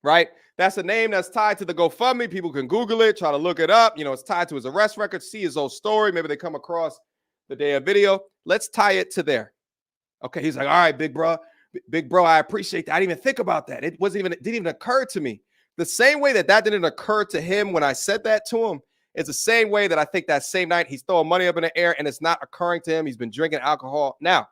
Right? That's a name that's tied to the GoFundMe. People can Google it, try to look it up. It's tied to his arrest record, see his old story. Maybe they come across the day of video. Let's tie it to there. Okay, he's like, all right, big bro. Big bro, I appreciate that. I didn't even think about that. It didn't even occur to me. The same way that didn't occur to him when I said that to him is the same way that I think that same night he's throwing money up in the air and it's not occurring to him. He's been drinking alcohol. Now,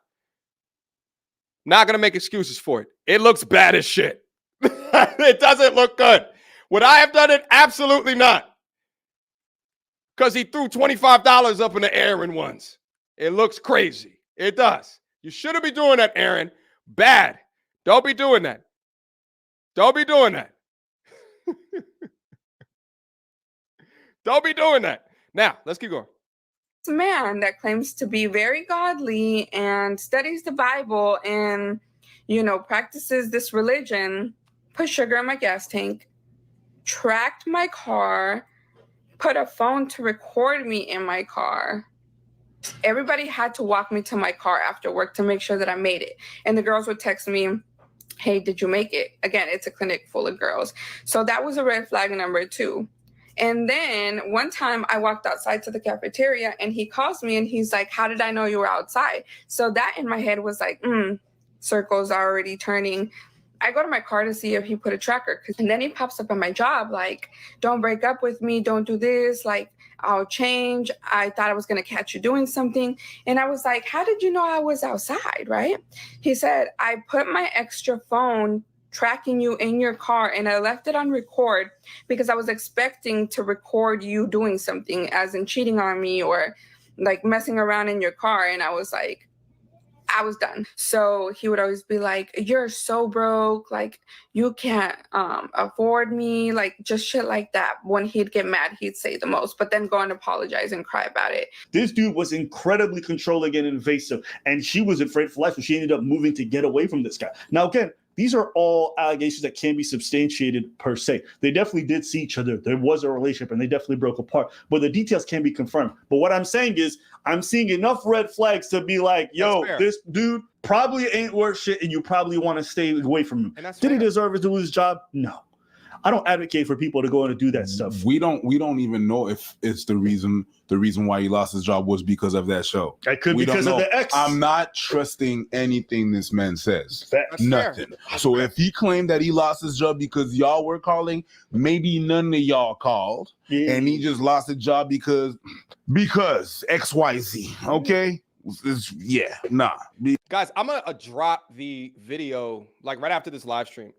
not going to make excuses for it. It looks bad as shit. It doesn't look good. Would I have done it? Absolutely not. Because he threw $25 up in the air in once. It looks crazy. It does. You shouldn't be doing that, Aaron. Bad. Don't be doing that. Don't be doing that. Don't be doing that. Now, let's keep going. This man that claims to be very godly and studies the Bible and, practices this religion, put sugar in my gas tank, tracked my car, put a phone to record me in my car. Everybody had to walk me to my car after work to make sure that I made it. And the girls would text me, hey, did you make it? Again, it's a clinic full of girls. So that was a red flag number 2. And then one time I walked outside to the cafeteria and he calls me and he's like, how did I know you were outside? So that in my head was like, circles are already turning. I go to my car to see if he put a tracker. And then he pops up on my job like, don't break up with me. Don't do this. Like, I'll change. I thought I was going to catch you doing something. And I was like, how did you know I was outside, right? He said, I put my extra phone tracking you in your car and I left it on record because I was expecting to record you doing something, as in cheating on me or like messing around in your car. And I was like, I was done. So he would always be like, you're so broke, like you can't afford me, like just shit like that. When he'd get mad, he'd say the most, but then go and apologize and cry about it. This dude was incredibly controlling and invasive, and she was afraid for life, so she ended up moving to get away from this guy. Now, again, these are all allegations that can be substantiated per se. They definitely did see each other. There was a relationship and they definitely broke apart, but the details can be confirmed. But what I'm saying is I'm seeing enough red flags to be like, yo, this dude probably ain't worth shit and you probably want to stay away from him. Did he deserve to lose his job? No. I don't advocate for people to go in and do that stuff. We don't even know if it's the reason why he lost his job was because of that show. It could be because of the ex. I'm not trusting anything this man says. That's nothing. Fair. So if he claimed that he lost his job because y'all were calling, maybe none of y'all called, and he just lost his job because XYZ. Okay. Guys, I'm gonna drop the video like right after this live stream.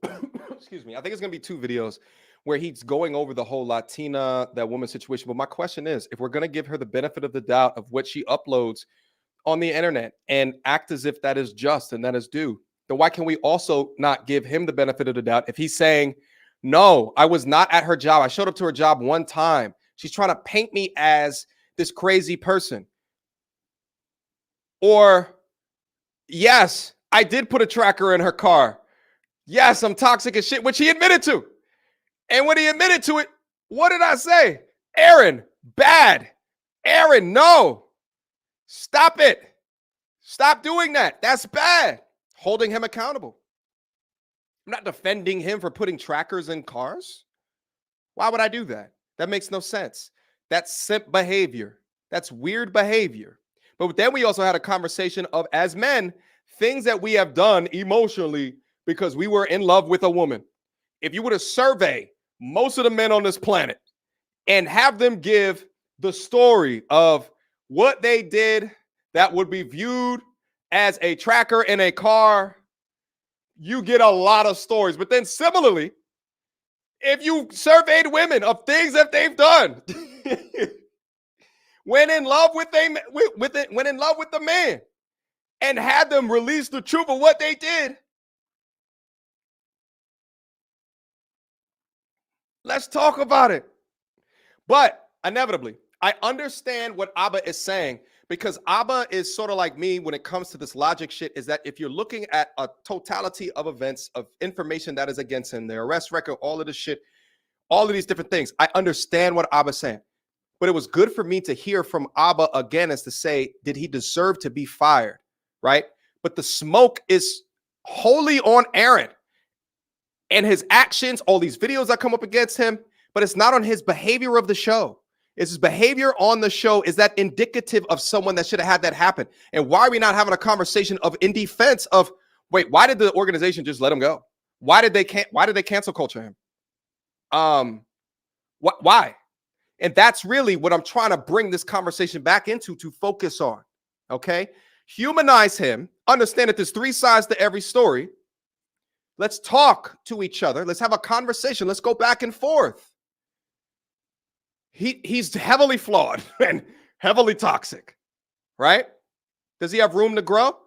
Excuse me. I think it's gonna be 2 videos where he's going over the whole Latina, that woman situation. But my question is, if we're gonna give her the benefit of the doubt of what she uploads on the internet and act as if that is just and that is due, then why can we also not give him the benefit of the doubt if he's saying, no, I was not at her job. I showed up to her job one time. She's trying to paint me as this crazy person. Or, yes, I did put a tracker in her car. Yes, I'm toxic as shit, which he admitted to. And when he admitted to it, what did I say? Aaron, bad. Aaron, no. Stop it. Stop doing that. That's bad. Holding him accountable. I'm not defending him for putting trackers in cars. Why would I do that? That makes no sense. That's simp behavior. That's weird behavior. But then we also had a conversation of, as men, things that we have done emotionally because we were in love with a woman. If you were to survey most of the men on this planet and have them give the story of what they did that would be viewed as a tracker in a car, you get a lot of stories. But then similarly, if you surveyed women of things that they've done when in love with the man and had them release the truth of what they did, let's talk about it. But inevitably, I understand what Abba is saying, because Abba is sort of like me when it comes to this logic shit, is that if you're looking at a totality of events, of information that is against him, their arrest record, all of this shit, all of these different things, I understand what Abba's saying. But it was good for me to hear from Abba again as to say, did he deserve to be fired, right? But the smoke is wholly on Aaron and his actions, all these videos that come up against him, but it's not on his behavior of the show. It's his behavior on the show. Is that indicative of someone that should have had that happen? And why are we not having a conversation of in defense of, wait, why did the organization just let him go? Why did they cancel culture him? Why? And that's really what I'm trying to bring this conversation back into, to focus on. Okay? Humanize him. Understand that there's three sides to every story. Let's talk to each other. Let's have a conversation. Let's go back and forth. He's heavily flawed and heavily toxic, right? Does he have room to grow?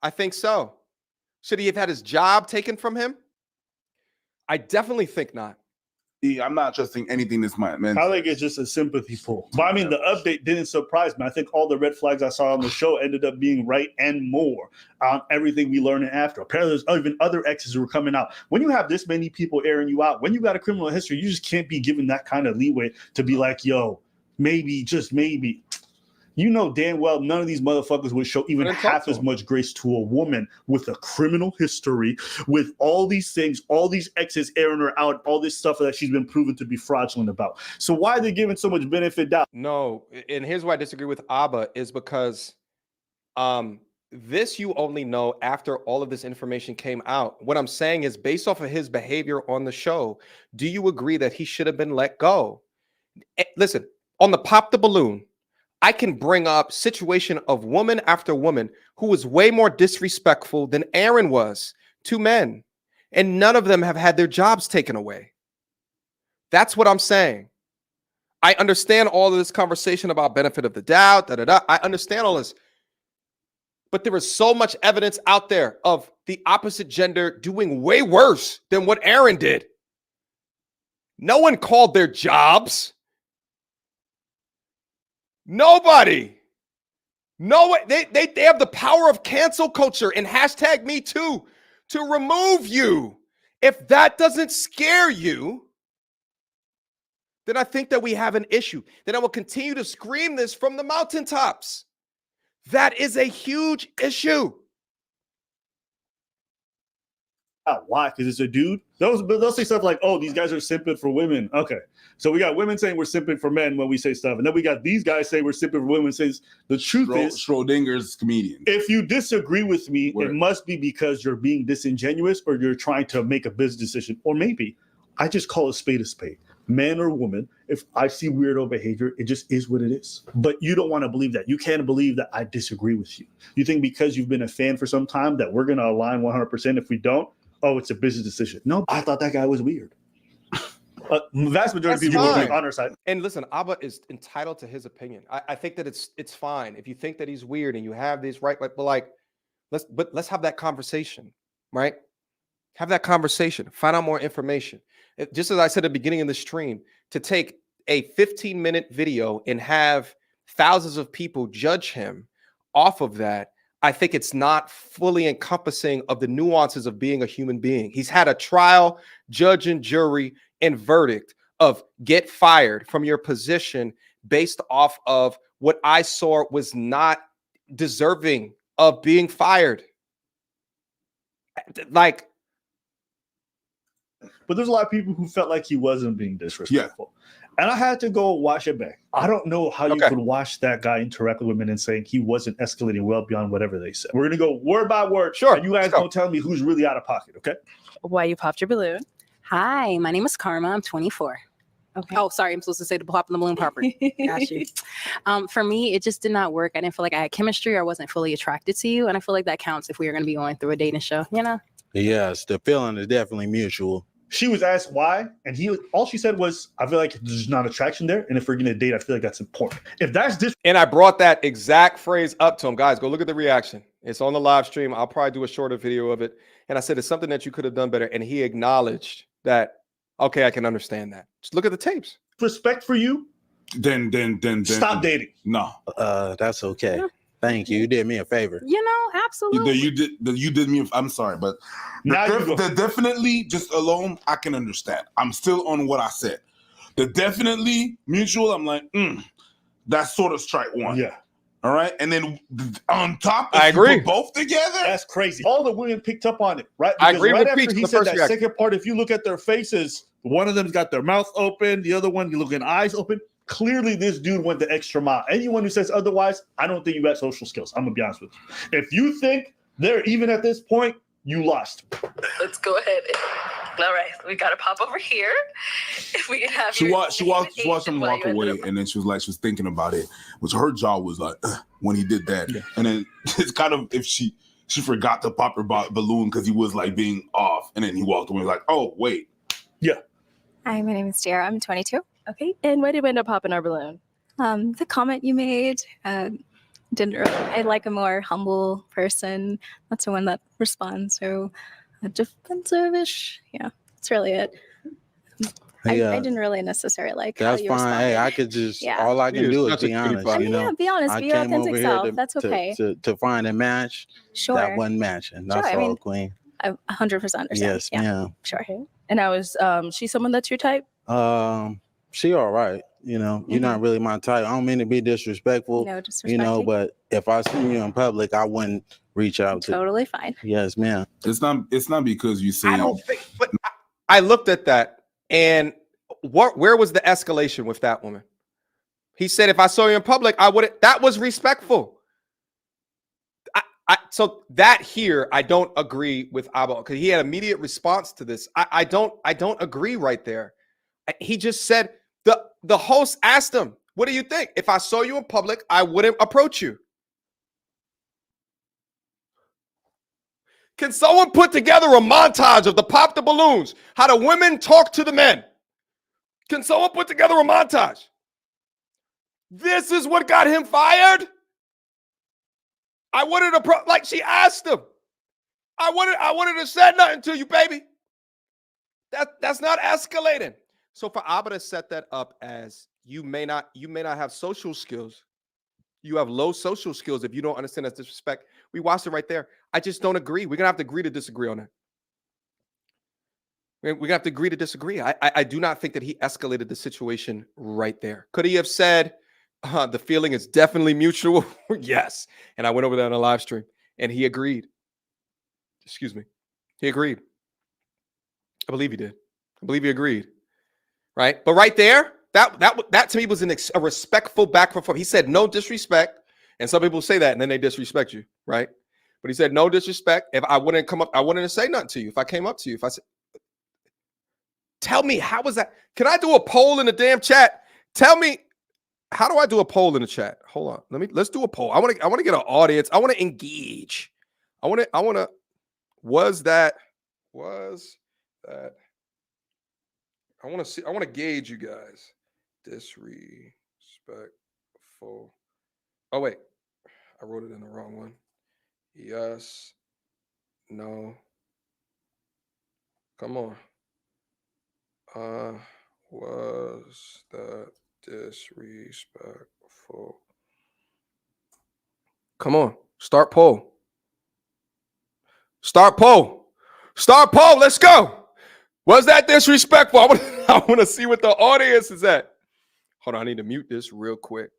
I think so. Should he have had his job taken from him? I definitely think not. I'm not trusting anything this man. I think it's just a sympathy pull. But I mean, the update didn't surprise me. I think all the red flags I saw on the show ended up being right and more on everything we learned after. Apparently, there's even other exes who were coming out. When you have this many people airing you out, when you got a criminal history, you just can't be given that kind of leeway to be like, yo, maybe, just maybe. You know damn well none of these motherfuckers would show even half as much grace to a woman with a criminal history, with all these things, all these exes airing her out, all this stuff that she's been proven to be fraudulent about. So why are they giving so much benefit doubt? No, and here's why I disagree with Abba, is because this you only know after all of this information came out. What I'm saying is, based off of his behavior on the show, do you agree that he should have been let go? Listen, on the Pop the Balloon, I can bring up situation of woman after woman who was way more disrespectful than Aaron was to men, and none of them have had their jobs taken away. That's what I'm saying. I understand all of this conversation about benefit of the doubt, I understand all this, but there is so much evidence out there of the opposite gender doing way worse than what Aaron did. No one called their jobs. Nobody. No, they have the power of cancel culture and hashtag me too to remove you. If that doesn't scare you, then I think that we have an issue. Then I will continue to scream this from the mountaintops. That is a huge issue. Why? Because it's a dude. They'll say stuff like, "Oh, these guys are simping for women." Okay, so we got women saying we're simping for men when we say stuff, and then we got these guys saying we're simping for women. Says the truth is, Schrodinger's comedian. If you disagree with me, it must be because you're being disingenuous or you're trying to make a business decision, or maybe I just call a spade, man or woman. If I see weirdo behavior, it just is what it is. But you don't want to believe that. You can't believe that I disagree with you. You think because you've been a fan for some time that we're going to align 100%. If we don't, oh, it's a business decision. No, I thought that guy was weird. Vast majority of people will be on our side. And listen, Abba is entitled to his opinion. I think that it's fine if you think that he's weird and you have these right, but let's have that conversation, right? Have that conversation. Find out more information. Just as I said at the beginning of the stream, to take a 15-minute video and have thousands of people judge him off of that, I think it's not fully encompassing of the nuances of being a human being. He's had a trial, judge and jury, and verdict of get fired from your position based off of what I saw was not deserving of being fired. Like, but there's a lot of people who felt like he wasn't being disrespectful. And I had to go watch it back. I don't know how you could watch that guy interact with women and saying he wasn't escalating well beyond whatever they said. We're going to go word by word. Sure. And you guys don't tell me who's really out of pocket, okay? Why you popped your balloon? Hi, my name is Karma. I'm 24. Okay. Oh, sorry. I'm supposed to say the pop in the balloon popper. Got you. For me, it just did not work. I didn't feel like I had chemistry or wasn't fully attracted to you. And I feel like that counts if we are going to be going through a dating show, you know? Yes, the feeling is definitely mutual. She was asked why, and all she said was, I feel like there's not attraction there. And if we're going to date, I feel like that's important. If that's this. And I brought that exact phrase up to him. Guys, go look at the reaction. It's on the live stream. I'll probably do a shorter video of it. And I said, it's something that you could have done better. And he acknowledged that, okay, I can understand that. Just look at the tapes. Respect for you. Then Stop dating. No. That's okay. Yeah. Thank you. You did me a favor. You know, absolutely. You did me. I'm sorry, but the definitely just alone, I can understand. I'm still on what I said. The definitely mutual, I'm like, that's sort of strike one. Yeah. All right. And then on top, I agree. You put both together. That's crazy. All the women picked up on it, right? I agree right with after Peach, he the said first that reaction. second part, if you look at their faces, one of them's got their mouth open, the other one, you look at eyes open. Clearly, this dude went the extra mile. Anyone who says otherwise, I don't think you got social skills. I'm going to be honest with you. If you think they're even at this point, you lost. Let's go ahead. All right, we got to pop over here. If we can have She watched him walk away, and then she was thinking about it. Which her jaw was like when he did that, and then it's kind of if she forgot to pop her balloon because he was like being off, and then he walked away like, oh wait, Hi, my name is Dara. I'm 22. Okay. And why did we end up popping our balloon? The comment you made didn't really. I like a more humble person, not someone that responds so defensive-ish. Yeah, that's really it. I didn't really necessarily like that's how you fine. responded. Hey, I could just all I can do is be honest. I mean, you know, be honest. I Be your came over authentic here self. That's okay. to find a match. Sure. That wasn't matching. That's Sure, I all, mean, Queen. I 100% understand. Yes, yeah. ma'am. Sure. Okay. And I was she someone that's your type? She all right. You know, you're not really my type. I don't mean to be disrespectful. No disrespect. You know, but if I see you in public, I wouldn't reach out to. Totally fine. Yes, ma'am. it's not because you say. I don't think, but I looked at that, and where was the escalation with that woman? He said, if I saw you in public, I would. That was respectful. So that here, I don't agree with Abba because he had immediate response to this. I don't agree right there. He just said the host asked him, "What do you think? If I saw you in public, I wouldn't approach you." Can someone put together a montage of the pop the balloons, how the women talk to the men? Can someone put together a montage? This is what got him fired. I wouldn't approach, like she asked him. I wouldn't have said nothing to you, baby. That's not escalating. So for Abba to set that up as you may not have social skills. You have low social skills if you don't understand that's disrespect. We watched it right there. I just don't agree. We're gonna have to agree to disagree on that. We're gonna have to agree to disagree. I do not think that he escalated the situation right there. Could he have said, the feeling is definitely mutual? Yes. And I went over that on a live stream and he agreed. Excuse me. He agreed. I believe he did. I believe he agreed. Right. But right there, that to me was a respectful back and forth. He said no disrespect. And some people say that and then they disrespect you. Right. But he said no disrespect. If I wouldn't come up, I wouldn't say nothing to you. If I came up to you, if I said, tell me, how was that? Can I do a poll in the damn chat? Tell me, how do I do a poll in the chat? Hold on. Let's do a poll. I want to get an audience. I want to engage. Was that I want to gauge you guys. Disrespectful. Oh wait. I wrote it in the wrong one. Yes. No. Come on. Was that disrespectful? Come on. Start poll. Start poll. Start poll. Let's go. Was that disrespectful? I want to see what the audience is at. Hold on. I need to mute this real quick.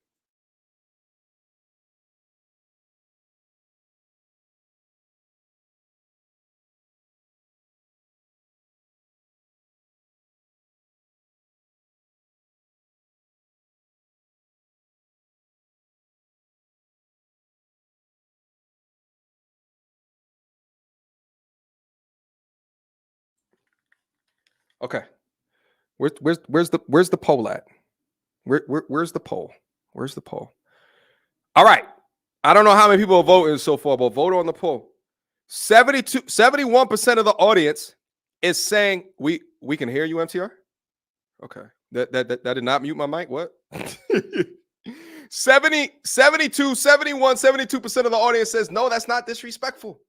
Okay. Where's the poll at? Where's the poll? Where's the poll? All right. I don't know how many people are voting so far, but vote on the poll. 71% of the audience is saying we can hear you, MTR. Okay. That did not mute my mic. What? 72, 71, 72% of the audience says no, that's not disrespectful.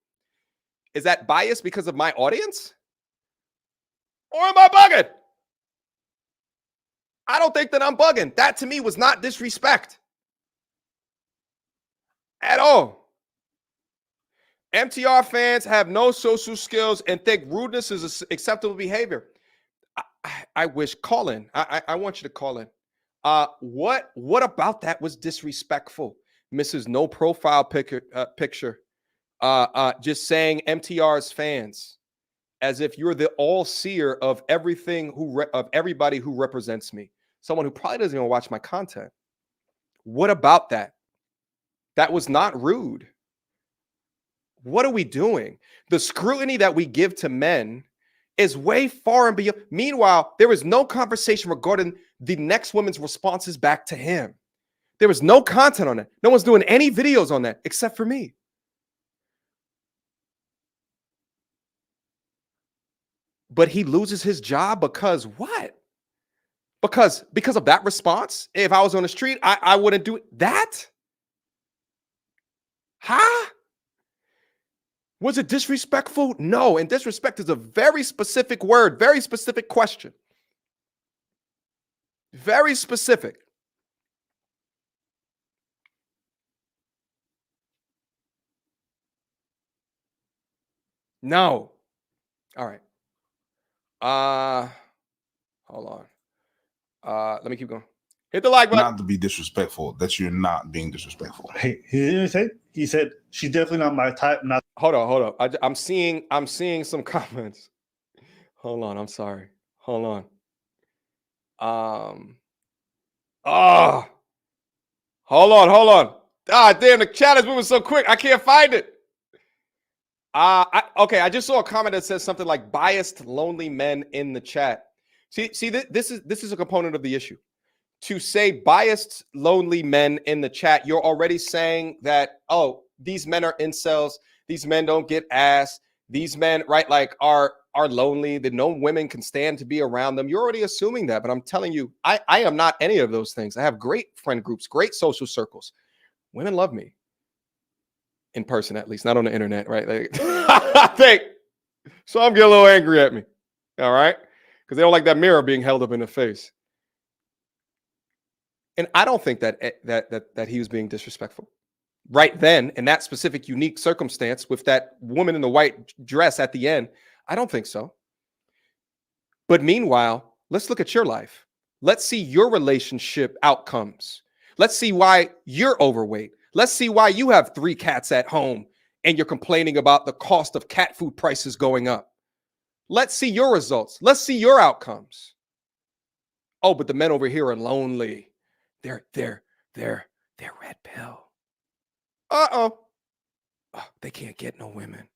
Is that biased because of my audience? Or am I bugging? I don't think that I'm bugging. That to me was not disrespect at all. MTR fans have no social skills and think rudeness is acceptable behavior. I wish, call in. I want you to call in. What about that was disrespectful? Mrs. No profile picture. Just saying MTR's fans as if you're the all-seer of everything of everybody who represents me. Someone who probably doesn't even watch my content. What about that? That was not rude. What are we doing? The scrutiny that we give to men is way far and beyond. Meanwhile, there was no conversation regarding the next woman's responses back to him. There was no content on it. No one's doing any videos on that except for me. But he loses his job because what? Because of that response? If I was on the street, I wouldn't do that? Huh? Was it disrespectful? No. And disrespect is a very specific word, very specific question. Very specific. No. All right. Hold on. Let me keep going. Hit the like button. Not to be disrespectful, that you're not being disrespectful. Hey, he didn't say. He said she's definitely not my type. Not. Hold on. I'm seeing some comments. Hold on. I'm sorry. Hold on. Hold on. Ah, damn, the chat is moving so quick. I can't find it. Okay, I just saw a comment that says something like biased, lonely men in the chat. See, this is a component of the issue. To say biased, lonely men in the chat, you're already saying that, oh, these men are incels. These men don't get ass. These men, right, like are lonely, that no women can stand to be around them. You're already assuming that, but I'm telling you, I am not any of those things. I have great friend groups, great social circles. Women love me. In person, at least, not on the internet, right? Like, I think. So I'm getting a little angry at me. All right? Because they don't like that mirror being held up in the face. And I don't think that he was being disrespectful. Right then, in that specific unique circumstance with that woman in the white dress at the end, I don't think so. But meanwhile, let's look at your life. Let's see your relationship outcomes. Let's see why you're overweight. Let's see why you have 3 cats at home and you're complaining about the cost of cat food prices going up. Let's see your results. Let's see your outcomes. Oh, but the men over here are lonely. They're red pill. Oh, they can't get no women.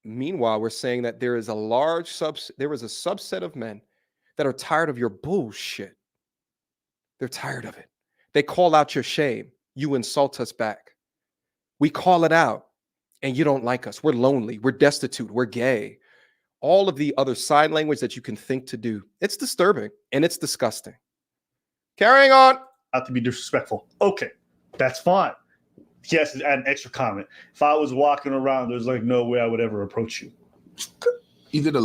Meanwhile, we're saying that there is a subset of men that are tired of your bullshit. They're tired of it. They call out your shame. You insult us back. We call it out, and you don't like us. We're lonely. We're destitute. We're gay. All of the other sign language that you can think to do. It's disturbing, and it's disgusting. Carrying on. Not to be disrespectful. Okay, that's fine. Yes, add an extra comment. If I was walking around, there's like no way I would ever approach you. He did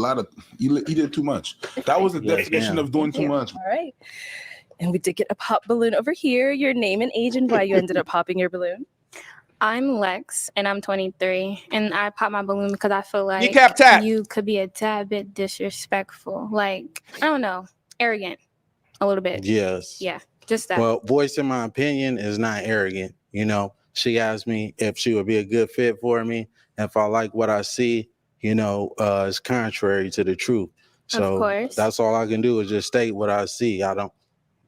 he did too much. That was the definition of doing too much. All right. And we did get a pop balloon over here. Your name and age and why you ended up popping your balloon. I'm Lex, and I'm 23, and I popped my balloon because I feel like you could be a tad bit disrespectful. Like, I don't know, arrogant a little bit. Yes. Yeah, just that. Well, voicing my opinion is not arrogant. You know, she asked me if she would be a good fit for me. If I like what I see, it's contrary to the truth. So of course. That's all I can do is just state what I see.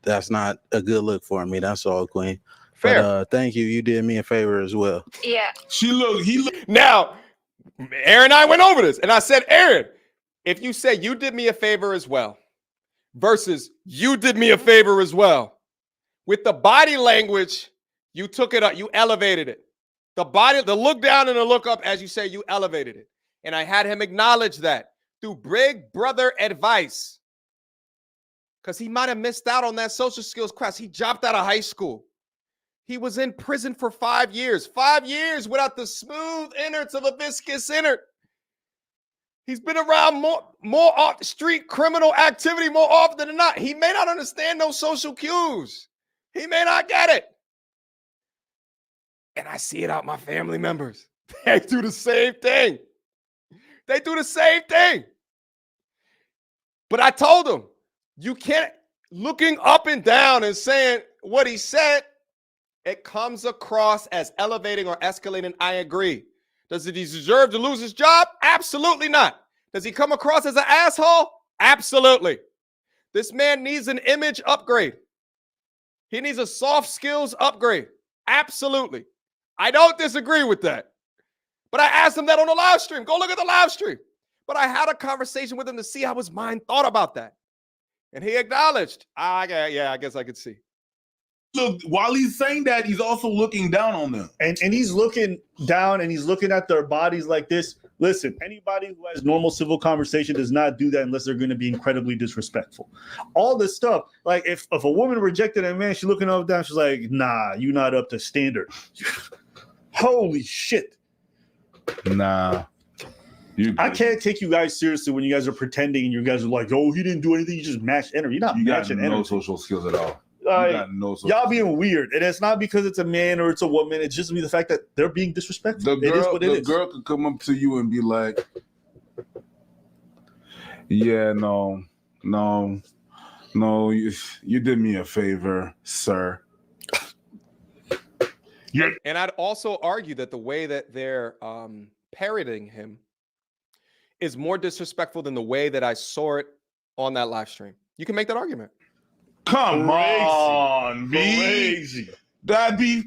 That's not a good look for me. That's all, Queen. Fair. But thank you. You did me a favor as well. Yeah. He looked. Now, Aaron and I went over this, and I said, Aaron, if you say you did me a favor as well versus you did me a favor as well, with the body language, you took it up, you elevated it. The look down and the look up, as you say, you elevated it. And I had him acknowledge that through big brother advice. Because he might have missed out on that social skills class. He dropped out of high school. He was in prison for 5 years. 5 years without the smooth innards of a viscous innard. He's been around more off the street criminal activity more often than not. He may not understand those social cues. He may not get it. And I see it out my family members. They do the same thing. They do the same thing. But I told him, you can't, looking up and down and saying what he said, it comes across as elevating or escalating. I agree. Does he deserve to lose his job? Absolutely not. Does he come across as an asshole? Absolutely. This man needs an image upgrade. He needs a soft skills upgrade. Absolutely. I don't disagree with that. But I asked him that on the live stream. Go look at the live stream. But I had a conversation with him to see how his mind thought about that. And he acknowledged, I guess I could see. Look, while he's saying that, he's also looking down on them. And he's looking down and he's looking at their bodies like this. Listen, anybody who has normal civil conversation does not do that unless they're going to be incredibly disrespectful. All this stuff, like if a woman rejected a man, she's looking up down, she's like, nah, you're not up to standard. Holy shit. Nah. I can't take you guys seriously when you guys are pretending and you guys are like, oh, he didn't do anything. You just matched energy. You're not matching energy. No social skills at all. Y'all being weird. And it's not because it's a man or it's a woman. It's just the fact that they're being disrespectful. The girl could come up to you and be like, yeah, no, you did me a favor, sir. Yeah. And I'd also argue that the way that they're parroting him is more disrespectful than the way that I saw it on that live stream. You can make that argument. Come on, crazy. That'd be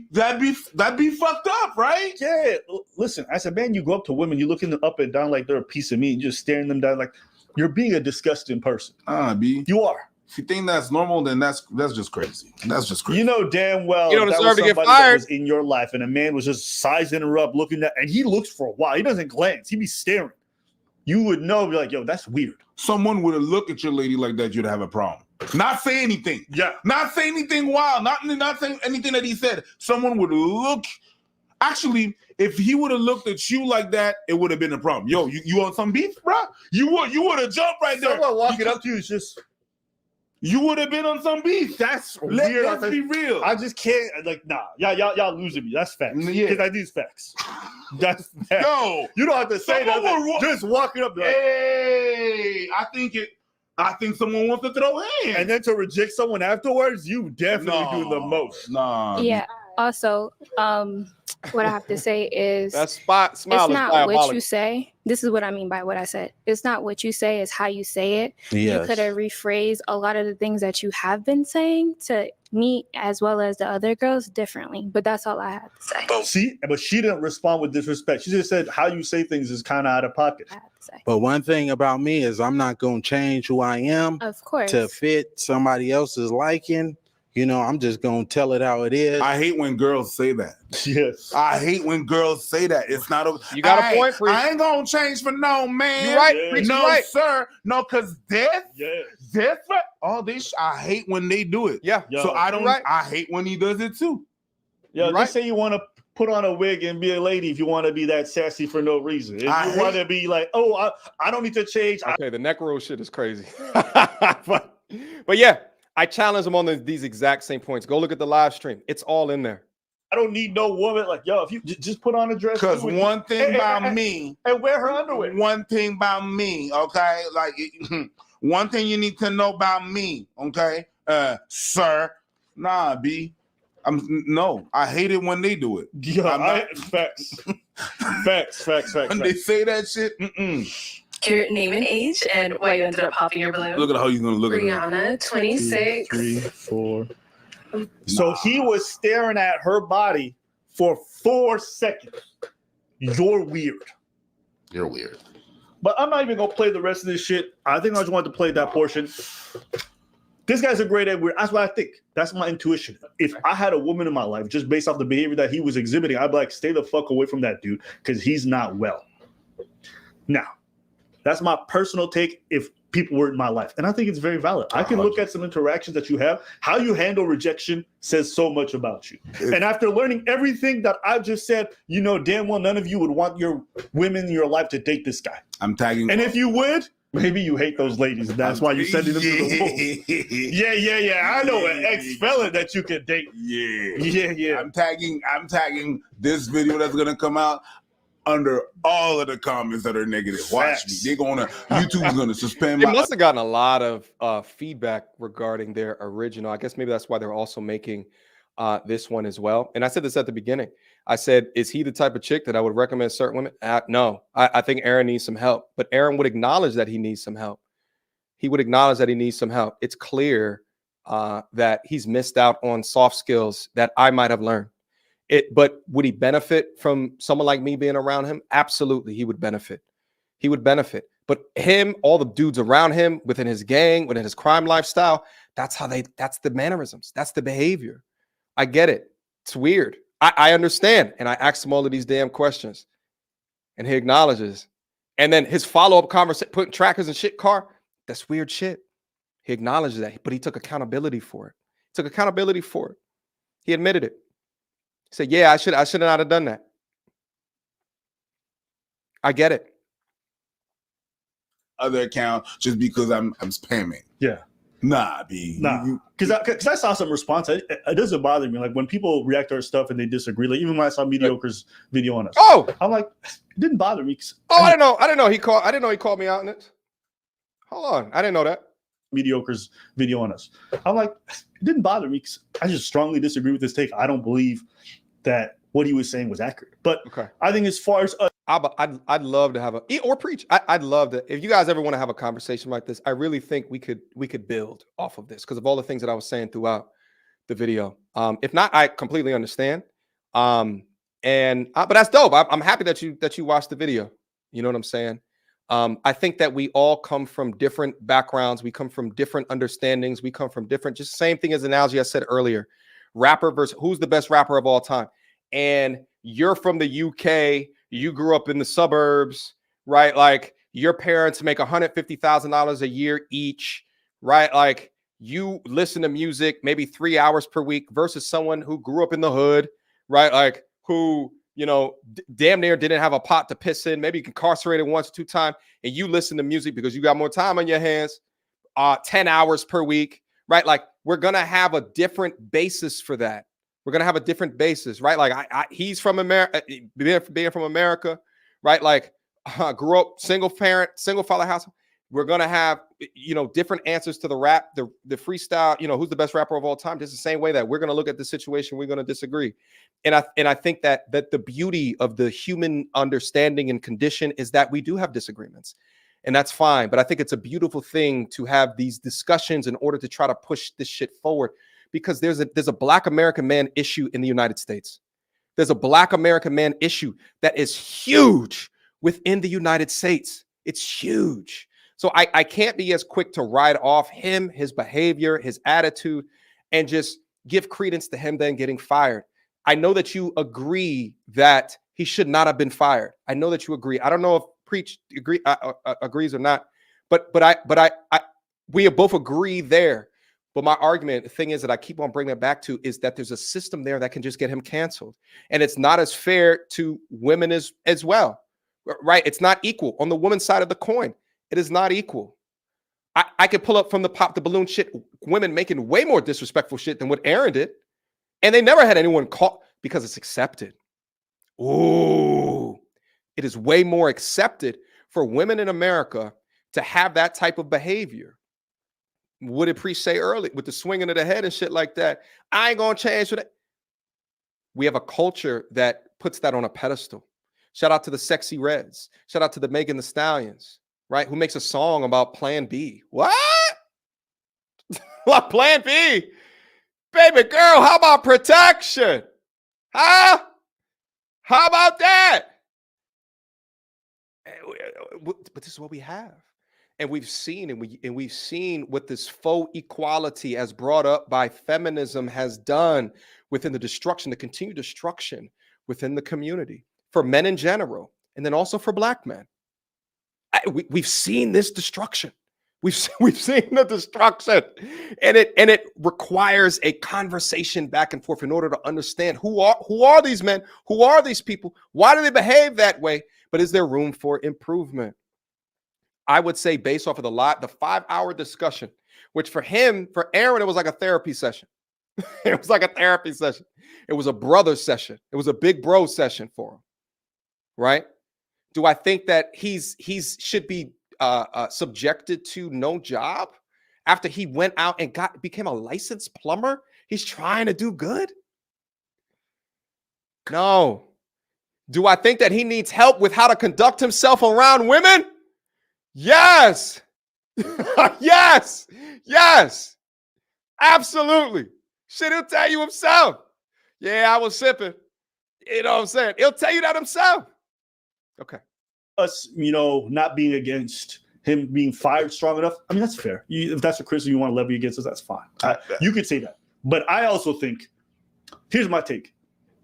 fucked up, right? Yeah. Listen, as a man, you go up to women, you looking them up and down like they're a piece of meat, you're just staring them down like you're being a disgusting person. B. You are. If you think that's normal, then that's just crazy. That's just crazy. You know damn well you don't that deserve was to get somebody that fired was in your life, and a man was just sizing her up, looking at, and he looks for a while. He doesn't glance. He be staring. You would know, be like, yo, that's weird. Someone would have looked at your lady like that, you'd have a problem. Not say anything. Yeah. Not say anything wild. Not saying anything that he said. Someone would look. Actually, if he would have looked at you like that, it would have been a problem. Yo, you on some beef, bro? You would have jumped right there. Someone walking up to you is just. You would have been on some beef. That's weird. Let's be real. I just can't. Like, nah. Y'all losing me. That's facts. Yeah. Because I need facts. That's facts. No. You don't have to say that. Just walking up there. Hey, I think someone wants to throw hands. And then to reject someone afterwards, you definitely do the most. Nah. Yeah. Also, what I have to say is that smile it's is not diabolical. what you say. This is what I mean by what I said. It's not what you say, it's how you say it. Yes. You could have rephrased a lot of the things that you have been saying to me as well as the other girls differently. But that's all I have to say. But she didn't respond with disrespect. She just said how you say things is kind of out of pocket. I have to say. But one thing about me is I'm not going to change who I am Of course. to fit somebody else's liking. You know, I'm just going to tell it how it is. I hate when girls say that. Yes. I hate when girls say that. It's not a. You got a point, Preach. I ain't going to change for no man. You're right. Yeah. Preach, No, you're right. sir. No, because death. Yes. Death. All this. I hate when they do it. Yeah. Yo, So I don't. right. I hate when he does it too. Yo, You're just right. say you want to put on a wig and be a lady if you want to be that sassy for no reason. If you want to be like, oh, I don't need to change. Okay, the neck roll shit is crazy. but yeah, I challenge them on these exact same points. Go look at the live stream. It's all in there. I don't need no woman. Like, yo, if you just put on a dress. Because one thing about me. And wear her underwear. One thing about me, okay? Like, one thing you need to know about me, okay? Sir. Nah, B. No, I hate it when they do it. Yeah, facts. Facts. When they say that shit, Your name and age and why you ended up popping your balloon. Look at how he's gonna look at her. Brianna, 26. 2, 3, 4. So he was staring at her body for 4 seconds. You're weird. You're weird. But I'm not even gonna play the rest of this shit. I think I just wanted to play that portion. This guy's a great Edward. That's what I think. That's my intuition. If I had a woman in my life, just based off the behavior that he was exhibiting, I'd be like, stay the fuck away from that dude because he's not well. Now, that's my personal take if people were in my life. And I think it's very valid. I can look at some interactions that you have. How you handle rejection says so much about you. And after learning everything that I've just said, you know damn well none of you would want your women in your life to date this guy. I'm tagging. And if you would, maybe you hate those ladies. And that's why you're sending them to the wolves. Yeah. I know an ex-fella that you could date. Yeah. I'm tagging this video that's gonna come out under all of the comments that are negative. Watch me. YouTube's gonna suspend They must have gotten a lot of feedback regarding their original. I guess maybe that's why they're also making this one as well. And I said this at the beginning. I said, is he the type of chick that I would recommend certain women? No, I think Aaron needs some help. But Aaron would acknowledge that he needs some help. He would acknowledge that he needs some help. It's clear that he's missed out on soft skills that I might have learned. But would he benefit from someone like me being around him? Absolutely, he would benefit. He would benefit. But him, all the dudes around him, within his gang, within his crime lifestyle, that's the mannerisms. That's the behavior. I get it. It's weird. I understand. And I asked him all of these damn questions. And he acknowledges. And then his follow-up conversation, putting trackers and shit car, that's weird shit. He acknowledges that, but he took accountability for it. He admitted it. He said, yeah, I should not have done that. I get it. Other account just because I'm spamming. Yeah. Nah, B. Nah. Because I saw some response. It doesn't bother me. Like when people react to our stuff and they disagree. Like even when I saw Mediocre's video on us. Oh, I'm like, it didn't bother me. I didn't know he called me out in it. Hold on. I didn't know that. Mediocre's video on us. I'm like, it didn't bother me because I just strongly disagree with this take. I don't believe that what he was saying was accurate. But okay. I think as far as I'd love to have or preach. I'd love to. If you guys ever want to have a conversation like this, I really think we could build off of this because of all the things that I was saying throughout the video. If not, I completely understand. But that's dope. I'm happy that you watched the video. You know what I'm saying? I think that we all come from different backgrounds. We come from different understandings. We come from different, just same thing as the analogy I said earlier. Rapper versus who's the best rapper of all time. And you're from the UK. You grew up in the suburbs, right? Like your parents make $150,000 a year each, right? Like you listen to music maybe 3 hours per week versus someone who grew up in the hood, right? Like who, you know, damn near didn't have a pot to piss in, maybe incarcerated once or two times, and you listen to music because you got more time on your hands, 10 hours per week, right? Like we're going to have a different basis for that. We're going to have a different basis, right? Like he's from America, being from America, right? Like grew up single parent, single father household. We're going to have, you know, different answers to the rap, the freestyle, you know, who's the best rapper of all time. Just the same way that we're going to look at the situation, we're going to disagree. And I think that the beauty of the human understanding and condition is that we do have disagreements. And that's fine. But I think it's a beautiful thing to have these discussions in order to try to push this shit forward. Because there's a Black American man issue in the United States. There's a Black American man issue that is huge within the United States. It's huge. So I can't be as quick to write off him, his behavior, his attitude, and just give credence to him then getting fired. I know that you agree that he should not have been fired. I know that you agree. I don't know if Preach agrees or not, but we both agree there. But my argument, the thing is that I keep on bringing it back to is that there's a system there that can just get him canceled. And it's not as fair to women as well, right? It's not equal. On the woman's side of the coin, it is not equal. I could pull up from the pop the balloon shit, women making way more disrespectful shit than what Aaron did. And they never had anyone caught because it's accepted. Ooh, it is way more accepted for women in America to have that type of behavior. What did Priest say early with the swinging of the head and shit like that? I ain't gonna change for that. We have a culture that puts that on a pedestal. Shout out to the Sexy Reds. Shout out to the Megan Thee Stallions, right? Who makes a song about Plan B. What? What Plan B? Baby girl, how about protection? Huh? How about that? But this is what we have. And we've seen what this faux equality as brought up by feminism has done within the continued destruction within the community for men in general, and then also for Black men. We've seen this destruction. We've seen the destruction, and it requires a conversation back and forth in order to understand who are these men, who are these people, why do they behave that way, but is there room for improvement? I would say, based off of the 5-hour discussion, which for Aaron, it was like a therapy session. It was like a therapy session. It was a brother session. It was a big bro session for him, right? Do I think that he's should be subjected to no job after he went out and became a licensed plumber? He's trying to do good. No. Do I think that he needs help with how to conduct himself around women? Yes. Yes. Absolutely. Shit, he'll tell you himself. Yeah, I was sipping. You know what I'm saying? He'll tell you that himself. Okay. Us, not being against him being fired strong enough. I mean, that's fair. If that's a criticism you want to levy against us, that's fine. You could say that. But I also think, here's my take.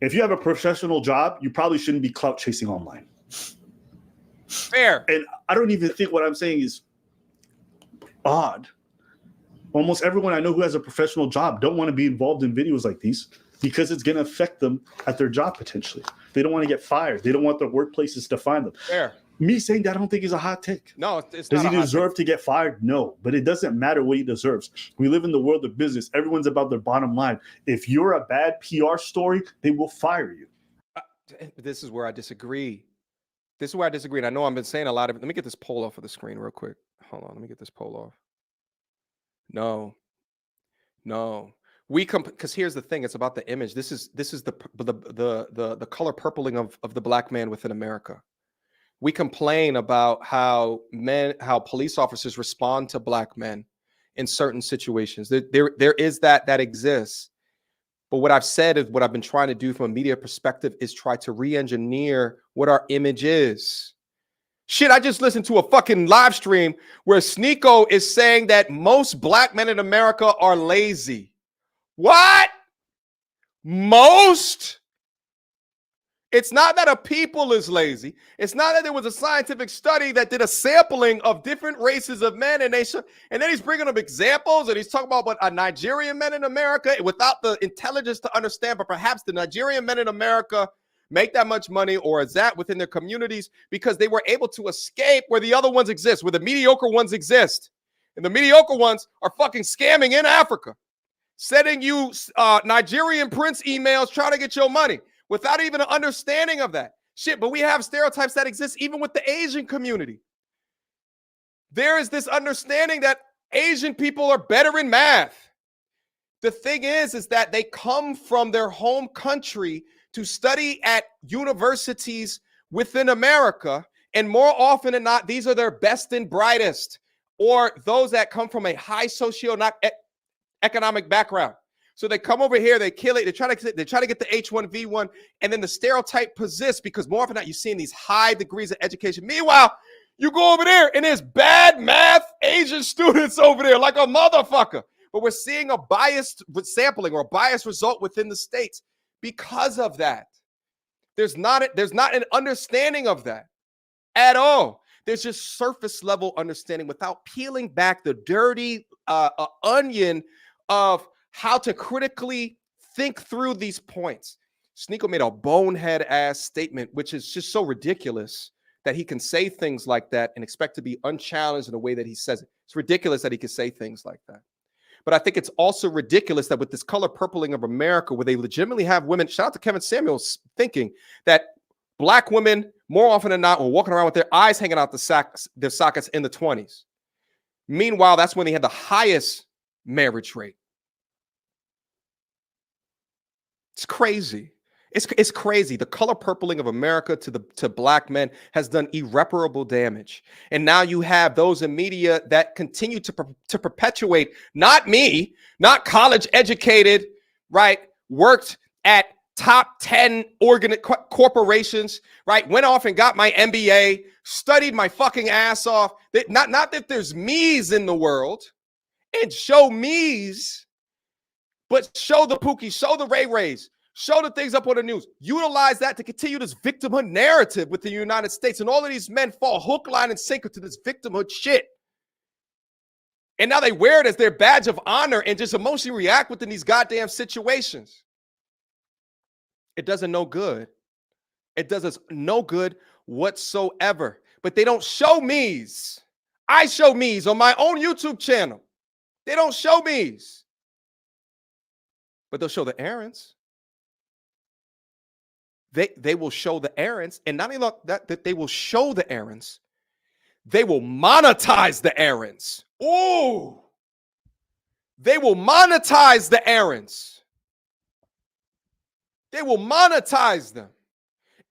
If you have a professional job, you probably shouldn't be clout chasing online. Fair. And I don't even think what I'm saying is odd. Almost everyone I know who has a professional job don't want to be involved in videos like these because it's going to affect them at their job potentially. They don't want to get fired. They don't want their workplaces to find them. Fair. Me saying that I don't think is a hot take. No, it's Does not. He deserve to get fired? No, but it doesn't matter what he deserves. We live in the world of business. Everyone's about their bottom line. If you're a bad PR story, they will fire you. This is where I disagree. And I know I've been saying a lot of it. Let me get this poll off of the screen real quick. Hold on. Let me get this poll off. No. Because here's the thing. It's about the image. This is the color purpling of the Black man within America. We complain about how police officers respond to Black men in certain situations. There is that exists. But what I've said is what I've been trying to do from a media perspective is try to re-engineer what our image is. Shit, I just listened to a fucking live stream where Sneeko is saying that most Black men in America are lazy. What? Most? It's not that a people is lazy. It's not that there was a scientific study that did a sampling of different races of men, and then he's bringing up examples, and he's talking about what a Nigerian men in America without the intelligence to understand, but perhaps the Nigerian men in America make that much money, or is that within their communities because they were able to escape where the other ones exist, where the mediocre ones exist, and the mediocre ones are fucking scamming in Africa, sending you Nigerian prince emails trying to get your money. Without even an understanding of that shit. But we have stereotypes that exist even with the Asian community. There is this understanding that Asian people are better in math. The thing is that they come from their home country to study at universities within America. And more often than not, these are their best and brightest, or those that come from a high economic background. So they come over here, they kill it, they try to get the H1V1, and then the stereotype persists because more often than not, you're seeing these high degrees of education. Meanwhile, you go over there and there's bad math Asian students over there like a motherfucker. But we're seeing a biased sampling or a biased result within the states because of that. There's not an understanding of that at all. There's just surface level understanding without peeling back the dirty onion of how to critically think through these points. Sneeko made a bonehead ass statement, which is just so ridiculous that he can say things like that and expect to be unchallenged in the way that he says it. It's ridiculous that he can say things like that. But I think it's also ridiculous that with this color purpling of America, where they legitimately have women, shout out to Kevin Samuels, thinking that Black women, more often than not, were walking around with their eyes hanging out their sockets in the 20s. Meanwhile, that's when they had the highest marriage rate. It's crazy. It's crazy. The color purpling of America to Black men has done irreparable damage. And now you have those in media that continue to perpetuate, not me, not college educated, right? Worked at top 10 corporations, right? Went off and got my MBA, studied my fucking ass off. That not that there's me's in the world, and show me's, but show the Pookie, show the Ray Rays, show the things up on the news. Utilize that to continue this victimhood narrative with the United States. And all of these men fall hook, line, and sinker to this victimhood shit. And now they wear it as their badge of honor and just emotionally react within these goddamn situations. It does us no good. It does us no good whatsoever. But they don't show me's. I show me's on my own YouTube channel. They don't show me's. But they'll show the errands. They will show the errands. And not only that they will show the errands, they will monetize the errands. Ooh. They will monetize the errands. They will monetize them.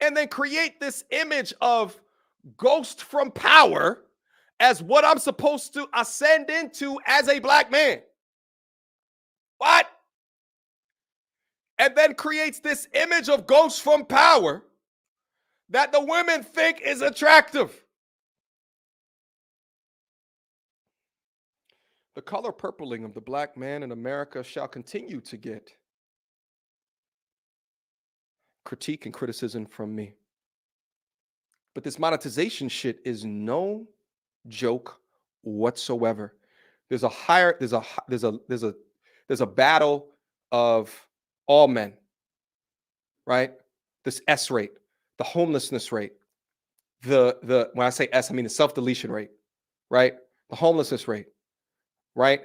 And then create this image of ghost from power as what I'm supposed to ascend into as a black man. What? And then creates this image of ghost from power that the women think is attractive. The color purpling of the black man in America shall continue to get critique and criticism from me. But this monetization shit is no joke whatsoever. There's a battle of all men, right? This S rate, the homelessness rate, the when I say S, I mean the self-deletion rate, right? The homelessness rate, right?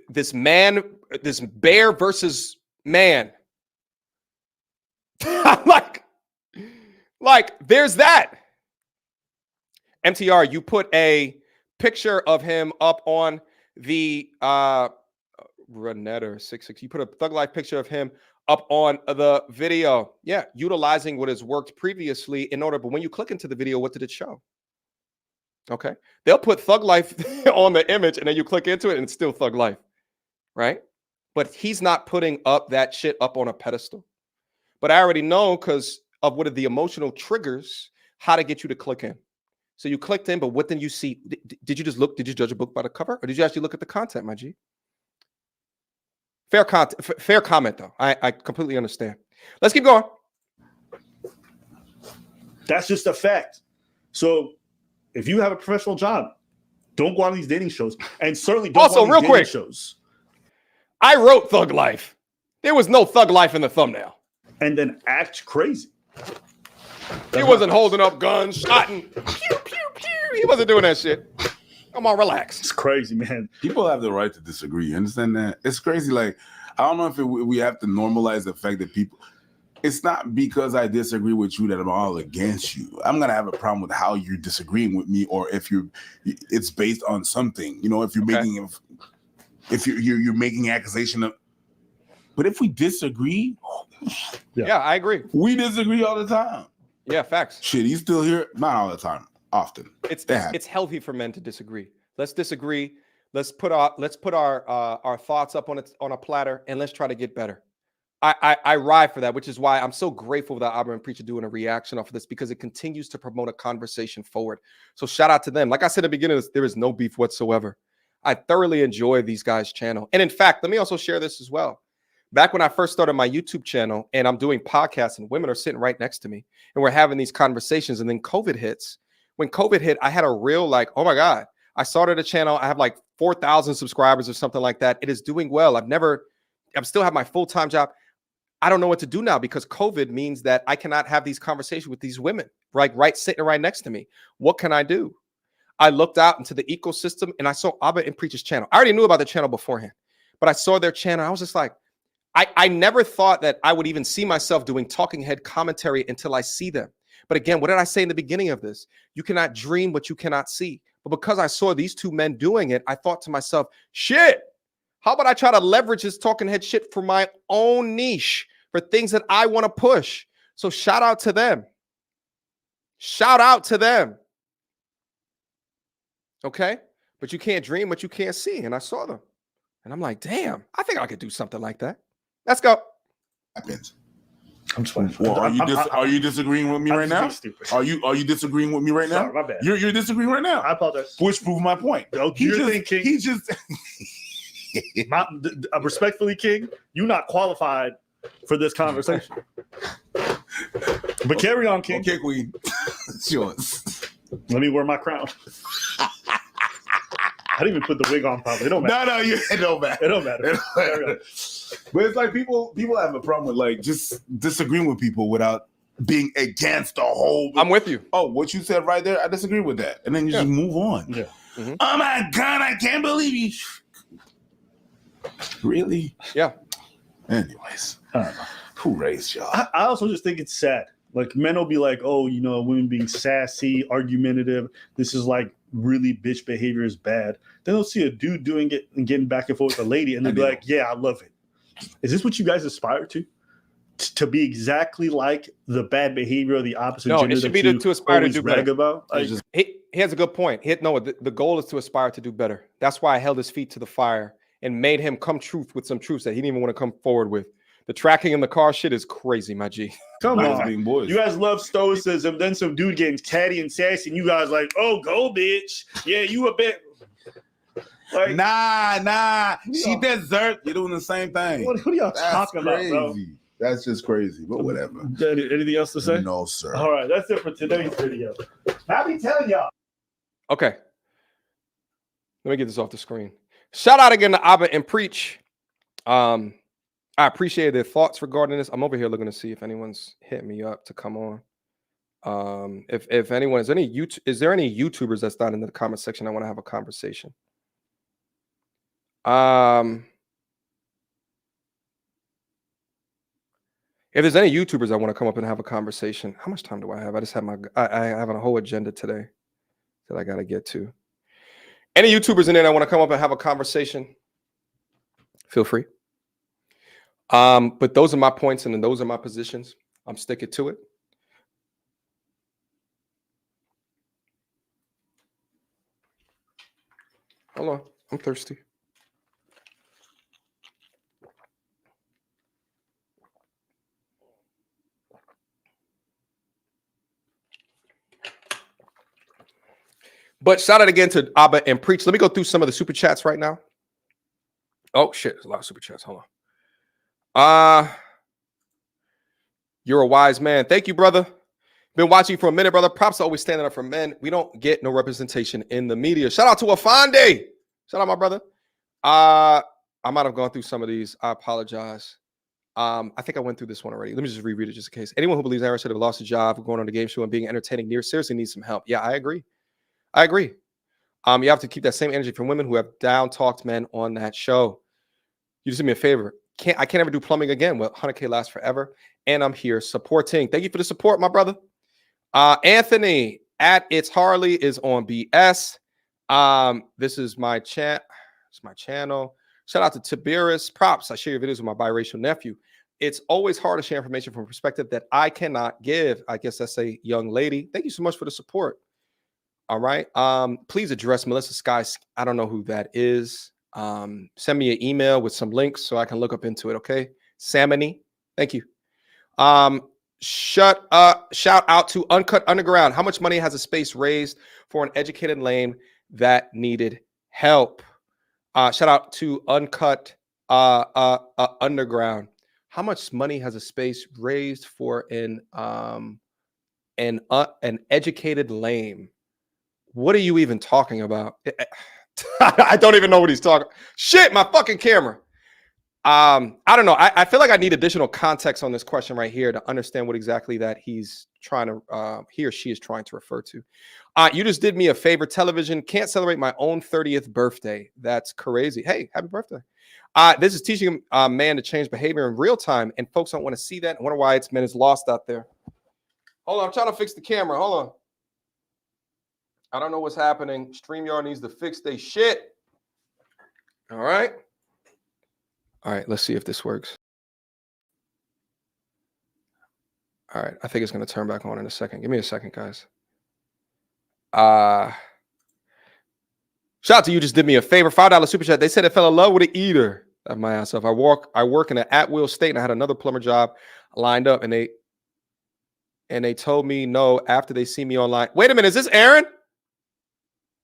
This bear versus man. like there's that. MTR, you put a picture of him up on the Renetter 66. You put a Thug Life picture of him up on the video. Yeah, utilizing what has worked previously in order. But when you click into the video, what did it show? Okay. They'll put Thug Life on the image and then you click into it and it's still Thug Life. Right? But he's not putting up that shit up on a pedestal. But I already know because of what are the emotional triggers, how to get you to click in. So you clicked in, but what did you see? Did you just look? Did you judge a book by the cover? Or did you actually look at the content, my G? Fair comment, though. I completely understand. Let's keep going. That's just a fact. So if you have a professional job, don't go on these dating shows. And certainly don't go on these dating shows. I wrote Thug Life. There was no Thug Life in the thumbnail. And then act crazy. He wasn't holding up guns, shotting. Pew, pew, pew. He wasn't doing that shit. Come on, relax. It's crazy, man. People have the right to disagree. You understand that? It's crazy. Like, I don't know if we have to normalize the fact that people, it's not because I disagree with you that I'm all against you. I'm going to have a problem with how you're disagreeing with me, or if it's based on something, you know, if you're making, if you're making accusation of, but if we disagree. Yeah, I agree. We disagree all the time. Yeah, facts. Shit, he's still here. Not all the time. Often. It's healthy for men to disagree. Let's disagree. Let's put our thoughts up on a platter and let's try to get better. I ride for that, which is why I'm so grateful that Abba and Preacher doing a reaction off of this, because it continues to promote a conversation forward. So shout out to them. Like I said at the beginning, there is no beef whatsoever. I thoroughly enjoy these guys' channel. And in fact, let me also share this as well. Back when I first started my YouTube channel and I'm doing podcasts and women are sitting right next to me and we're having these conversations, and then COVID hits. When COVID hit, I had a real like, oh my God, I started a channel. I have like 4,000 subscribers or something like that. It is doing well. I'm still have my full-time job. I don't know what to do now because COVID means that I cannot have these conversations with these women, right sitting right next to me. What can I do? I looked out into the ecosystem and I saw Abba and Preacher's channel. I already knew about the channel beforehand, but I saw their channel. I was just like, I never thought that I would even see myself doing talking head commentary until I see them. But again, what did I say in the beginning of this? You cannot dream what you cannot see. But because I saw these two men doing it, I thought to myself, shit, how about I try to leverage this talking head shit for my own niche, for things that I want to push? So shout out to them. Shout out to them. Okay? But you can't dream what you can't see. And I saw them. And I'm like, damn, I think I could do something like that. Let's go. Happens. I'm just playing. Well, are you disagreeing with me right now? Are you disagreeing with me right now? Sorry, my bad. You're disagreeing right now. I apologize. Which proved my point. He just respectfully, King, you're not qualified for this conversation. But carry on, King. Okay, Queen. It's yours. Let me wear my crown. I didn't even put the wig on properly. It don't matter. No, it don't matter. It don't matter. But it's like people have a problem with like just disagreeing with people without being against the whole. I'm with you. Oh, what you said right there, I disagree with that, and then you just move on. Yeah. Mm-hmm. Oh my God, I can't believe you. Really? Yeah. Anyways, I don't know. who raised y'all? I also just think it's sad. Like men will be like, oh, women being sassy, argumentative. This is like really bitch behavior is bad. Then they'll see a dude doing it and getting back and forth with a lady, and they'll be like, yeah, I love it. Is this what you guys aspire to? To be exactly like the bad behavior or the opposite gender? No, it should be to aspire to do better. About? Like, he has a good point. The goal is to aspire to do better. That's why I held his feet to the fire and made him come truth with some truths that he didn't even want to come forward with. The tracking in the car shit is crazy, my G. Come on. Being boys. You guys love stoicism, then some dude getting catty and sassy, and you guys like, oh, go, bitch. Yeah, you a bit. Like, Nah. She deserves. You're doing the same thing. What are y'all talking about, bro? That's just crazy, but whatever. Anything else to say? No, sir. All right, that's it for today's video. I be telling y'all. Okay. Let me get this off the screen. Shout out again to Abba and Preach. I appreciate their thoughts regarding this. I'm over here looking to see if anyone's hit me up to come on. If anyone is there any YouTubers that's not in the comment section? I want to have a conversation. If there's any YouTubers I want to come up and have a conversation, how much time do I have? I have a whole agenda today that I got to get to. Any YouTubers in there that want to come up and have a conversation, feel free. But those are my points and then those are my positions. I'm sticking to it. Hold on, I'm thirsty. But shout out again to Abba and Preach. Let me go through some of the super chats right now. Oh shit, there's a lot of super chats. Hold on. You're a wise man. Thank you, brother. Been watching for a minute, brother. Props to always standing up for men. We don't get no representation in the media. Shout out to Afande. Shout out, my brother. I might have gone through some of these. I apologize. I think I went through this one already. Let me just reread it just in case. Anyone who believes Aaron should have lost a job for going on the game show and being entertaining seriously needs some help. Yeah, I agree. You have to keep that same energy from women who have down-talked men on that show. You just do me a favor. I can't ever do plumbing again. Well, 100K lasts forever. And I'm here supporting. Thank you for the support, my brother. Anthony at It's Harley is on BS. This is my chat. It's my channel. Shout out to Tiberius. Props. I share your videos with my biracial nephew. It's always hard to share information from a perspective that I cannot give. I guess that's a young lady. Thank you so much for the support. All right. Please address Melissa Sky. I don't know who that is. Send me an email with some links so I can look up into it. Okay. Samony. Thank you. Shout out to Uncut Underground. How much money has a space raised for an educated lame that needed help? Shout out to Uncut Underground. How much money has a space raised for an educated lame? What are you even talking about? I don't even know what he's talking. Shit, my fucking camera. I don't know. I feel like I need additional context on this question right here to understand what exactly that he's trying to, he or she is trying to refer to. You just did me a favor. Television can't celebrate my own 30th birthday. That's crazy. Hey, happy birthday. This is teaching a man to change behavior in real time, and folks don't want to see that. I wonder why it's men is lost out there. Hold on, I'm trying to fix the camera. Hold on. I don't know what's happening. StreamYard needs to fix their shit. All right. All right, let's see if this works. All right, I think it's going to turn back on in a second. Give me a second, guys. Shout out to you, just did me a favor. $5 super chat. They said I fell in love with an eater. Of my ass off. I work in an at-will state, and I had another plumber job. lined up, and they told me no after they see me online. Wait a minute, is this Aaron?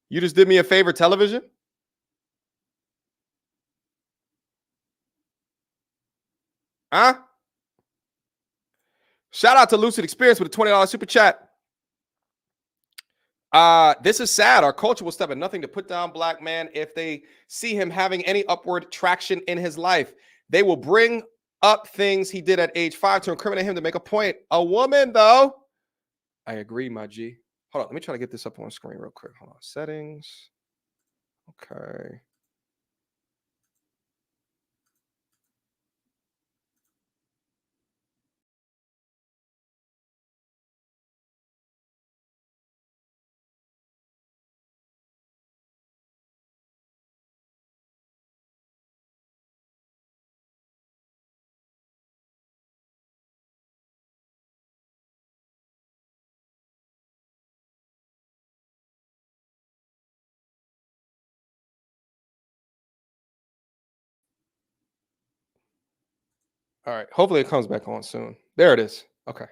You just did me a favor, television? Huh? Shout out to Lucid Experience with a $20 super chat. This is sad. Our culture will step at nothing to put down black man if they see him having any upward traction in his life. They will bring up things he did at age 5 to incriminate him to make a point. A woman, though. I agree, my G. Hold on. Let me try to get this up on screen real quick. Hold on. Settings. Okay. All right. Hopefully it comes back on soon. There it is. Okay.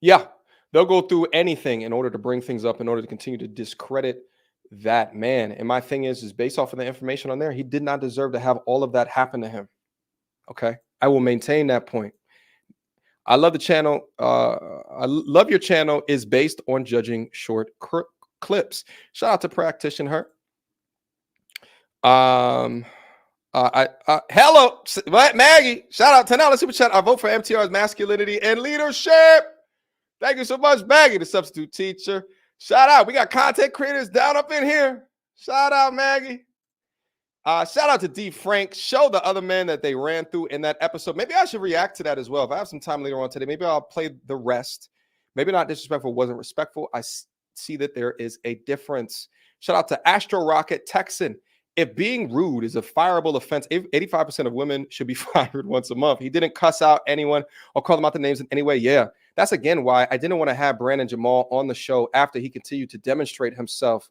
Yeah, they'll go through anything in order to bring things up, in order to continue to discredit that man. And my thing is based off of the information on there, he did not deserve to have all of that happen to him. Okay. I will maintain that point. I love the channel. I love your channel is based on judging short clips. Shout out to Practitioner. Hello, what, Maggie? Shout out $10 super chat. I vote for MTR's masculinity and leadership. Thank you so much, Maggie, the substitute teacher. Shout out. We got content creators down up in here. Shout out, Maggie. Shout out to D. Frank. Show the other men that they ran through in that episode. Maybe I should react to that as well. If I have some time later on today, maybe I'll play the rest. Maybe not disrespectful, wasn't respectful. I see that there is a difference. Shout out to Astro Rocket Texan. If being rude is a fireable offense, 85% of women should be fired once a month. He didn't cuss out anyone or call them out the names in any way. Yeah, that's again why I didn't want to have Brandon Jamal on the show after he continued to demonstrate himself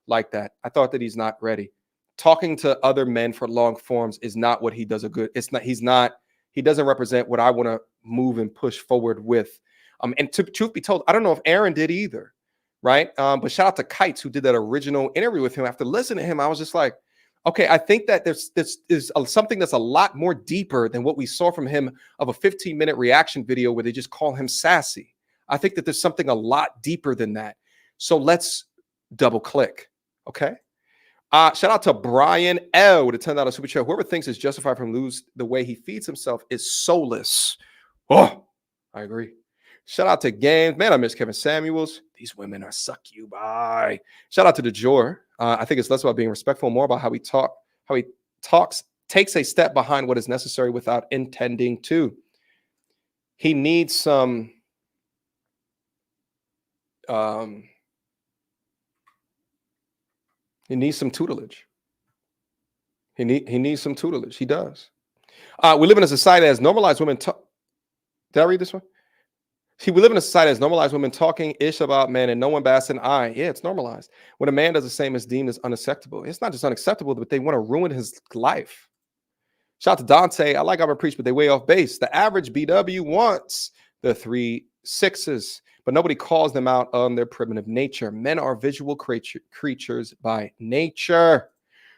like that. I thought that he's not ready. Talking to other men for long forms is not what he does a good. It's not. He doesn't represent what I want to move and push forward with. And truth be told, I don't know if Aaron did either, right? But shout out to Kites who did that original interview with him. After listening to him, I was just like, okay, I think that there's something that's a lot more deeper than what we saw from him of a 15-minute reaction video where they just call him sassy. I think that there's something a lot deeper than that. So let's double click, okay? Shout out to Brian L with a $10 super chat. Whoever thinks it's justified from lose the way he feeds himself is soulless. Oh, I agree. Shout out to Games. Man, I miss Kevin Samuels. These women are succubi. Shout out to DeJour. I think it's less about being respectful, more about how he talks, takes a step behind what is necessary without intending to. He needs some tutelage. He needs some tutelage. He does. We live in a society that has normalized women. Did I read this one? See, we live in a society that's normalized women talking ish about men and no one bats an eye. Yeah, it's normalized. When a man does the same, it's deemed as unacceptable. It's not just unacceptable, but they want to ruin his life. Shout out to Dante. I like I'm preach, but they way off base. The average BW wants the 3 6s, but nobody calls them out on their primitive nature. Men are visual creatures by nature.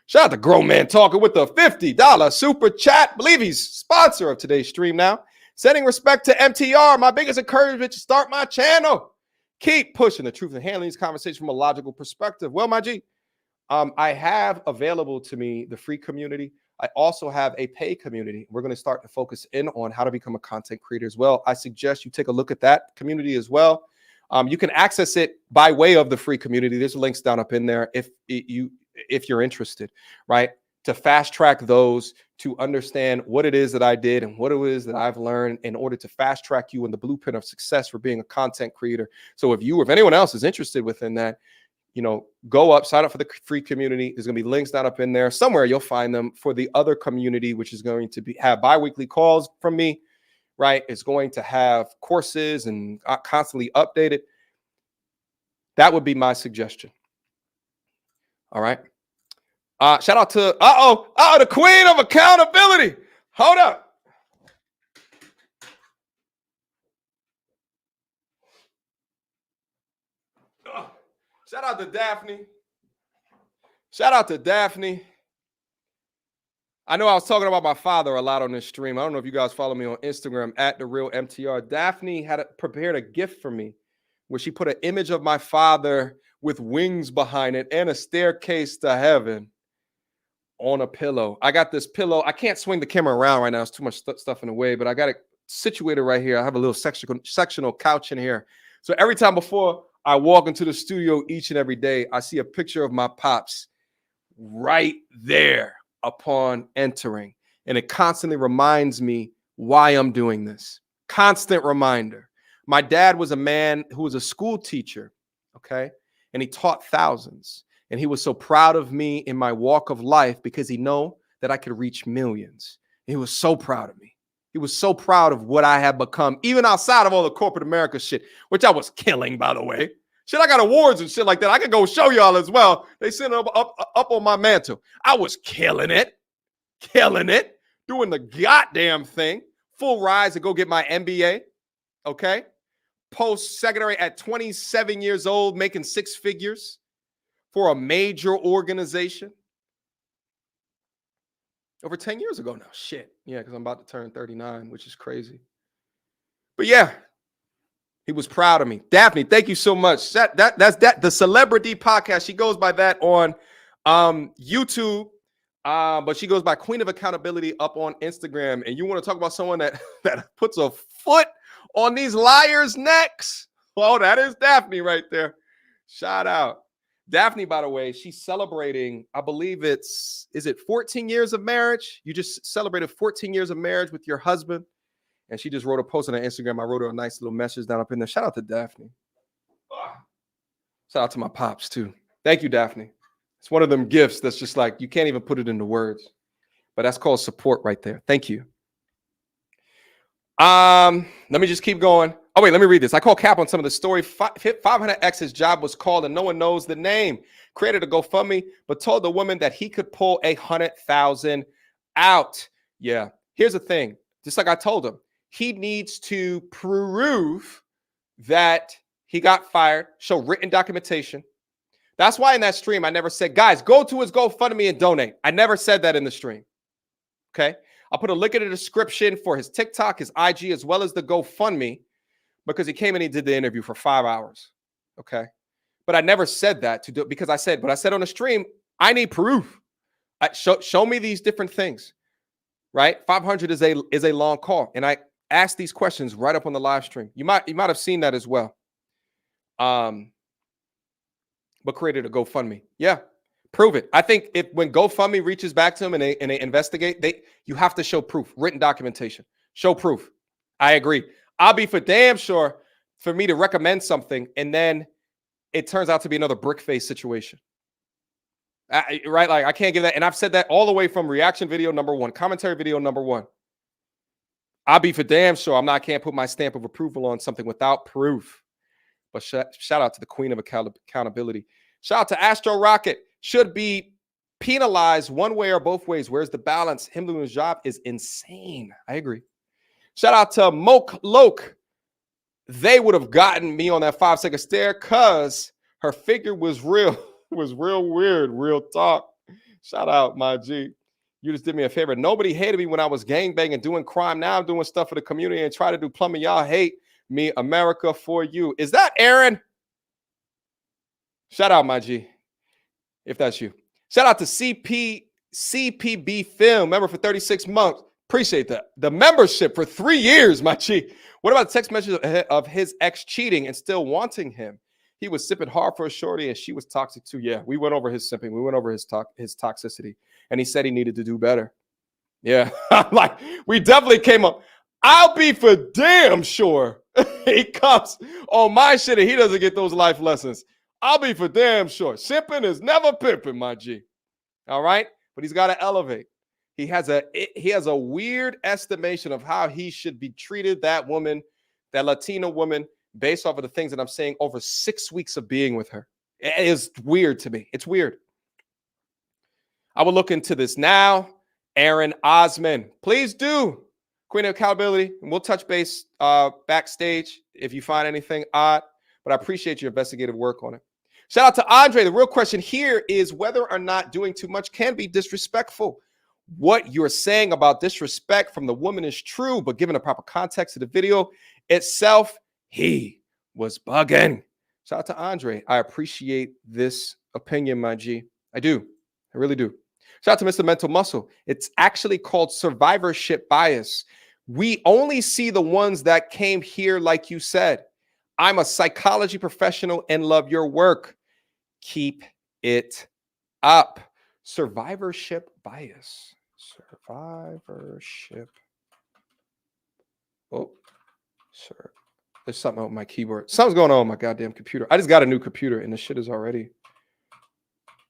Shout out to Grown Man Talking with the $50 super chat. Believe he's sponsor of today's stream now. Sending respect to MTR, my biggest encouragement to start my channel. Keep pushing the truth and handling these conversations from a logical perspective. Well, my G, I have available to me the free community. I also have a paid community. We're going to start to focus in on how to become a content creator as well. I suggest you take a look at that community as well. You can access it by way of the free community. There's links down up in there if you're interested, right? To fast track those, to understand what it is that I did and what it is that I've learned in order to fast track you in the blueprint of success for being a content creator. So if you or if anyone else is interested within that, go up, sign up for the free community. There's going to be links down up in there. Somewhere you'll find them for the other community, which is going to have bi-weekly calls from me, right? It's going to have courses and constantly updated. That would be my suggestion. All right. Shout out to the queen of accountability. Hold up. Shout out to Daphne. Shout out to Daphne. I know I was talking about my father a lot on this stream. I don't know if you guys follow me on Instagram at @TheRealMTR. Daphne had prepared a gift for me where she put an image of my father with wings behind it and a staircase to heaven on a pillow. I got this pillow. I can't swing the camera around right now. It's too much stuff in the way, but I got it situated right here. I have a little sectional couch in here. So every time before I walk into the studio each and every day, I see a picture of my pops right there upon entering. And it constantly reminds me why I'm doing this. Constant reminder. My dad was a man who was a school teacher, okay? And he taught thousands. And he was so proud of me in my walk of life because he knew that I could reach millions. And he was so proud of me. He was so proud of what I had become, even outside of all the corporate America shit, which I was killing, by the way. Shit, I got awards and shit like that. I could go show y'all as well. They sent them up on my mantle. I was killing it, doing the goddamn thing. Full rise to go get my MBA, okay? Post-secondary at 27 years old, making six figures for a major organization. Over 10 years ago now. Shit. Yeah, because I'm about to turn 39, which is crazy. But yeah, he was proud of me. Daphne, thank you so much. That's the Celebrity Podcast. She goes by that on YouTube, but she goes by Queen of Accountability up on Instagram. And you want to talk about someone that puts a foot on these liars' necks? Well, that is Daphne right there. Shout out. Daphne, by the way, she's celebrating, I believe is it 14 years of marriage? You just celebrated 14 years of marriage with your husband. And she just wrote a post on her Instagram. I wrote her a nice little message down up in there. Shout out to Daphne. Shout out to my pops, too. Thank you, Daphne. It's one of them gifts that's just like, you can't even put it into words. But that's called support right there. Thank you. Let me just keep going. Oh, wait, let me read this. I call cap on some of the story. 500X, his job was called and no one knows the name. Created a GoFundMe, but told the woman that he could pull 100,000 out. Yeah. Here's the thing. Just like I told him, he needs to prove that he got fired, show written documentation. That's why in that stream, I never said, guys, go to his GoFundMe and donate. I never said that in the stream. Okay. I'll put a link in the description for his TikTok, his IG, as well as the GoFundMe, because he came and he did the interview for 5 hours. Okay. But I never said that to do it because I said on the stream, I need proof. Show me these different things. Right. 500 is a long call. And I asked these questions right up on the live stream. You might have seen that as well. But created a GoFundMe. Yeah. Prove it. I think when GoFundMe reaches back to him and they investigate, you have to show proof, written documentation. Show proof. I agree. I'll be for damn sure for me to recommend something and then it turns out to be another brick face situation. Right? Like I can't give that. And I've said that all the way from reaction video number 1, commentary video number 1. I'll be for damn sure can't put my stamp of approval on something without proof. But shout out to the Queen of Accountability. Shout out to Astro Rocket. Should be penalized one way or both ways. Where's the balance? Him doing his job is insane. I agree. Shout out to Moke Loke. They would have gotten me on that 5-second stare because her figure was real weird, real talk. Shout out, my G. You just did me a favor. Nobody hated me when I was gangbanging, doing crime. Now I'm doing stuff for the community and try to do plumbing. Y'all hate me. America for you. Is that Aaron? Shout out, my G. If that's you. Shout out to CPB Film. Member for 36 months. Appreciate that. The membership for 3 years, my G. What about the text message of his ex cheating and still wanting him? He was sipping hard for a shorty and she was toxic too. Yeah, we went over his sipping. We went over his toxicity. And he said he needed to do better. Yeah, like we definitely came up. I'll be for damn sure he comes on my shit and he doesn't get those life lessons. I'll be for damn sure. Simping is never pimping, my G. All right? But he's got to elevate. He has a weird estimation of how he should be treated, that woman, that Latina woman, based off of the things that I'm saying over 6 weeks of being with her. It is weird to me. It's weird. I will look into this now. Aaron Osman, please do. Queen of Accountability. And we'll touch base backstage if you find anything odd. But I appreciate your investigative work on it. Shout out to Andre. The real question here is whether or not doing too much can be disrespectful. What you're saying about disrespect from the woman is true, but given the proper context of the video itself, he was bugging. Shout out to Andre. I appreciate this opinion, my G. I do. I really do. Shout out to Mr. Mental Muscle. It's actually called survivorship bias. We only see the ones that came here, like you said. I'm a psychology professional and love your work. Keep it up. Survivorship bias. Survivorship. Oh, sir. There's something on my keyboard. Something's going on with my goddamn computer. I just got a new computer and the shit is already.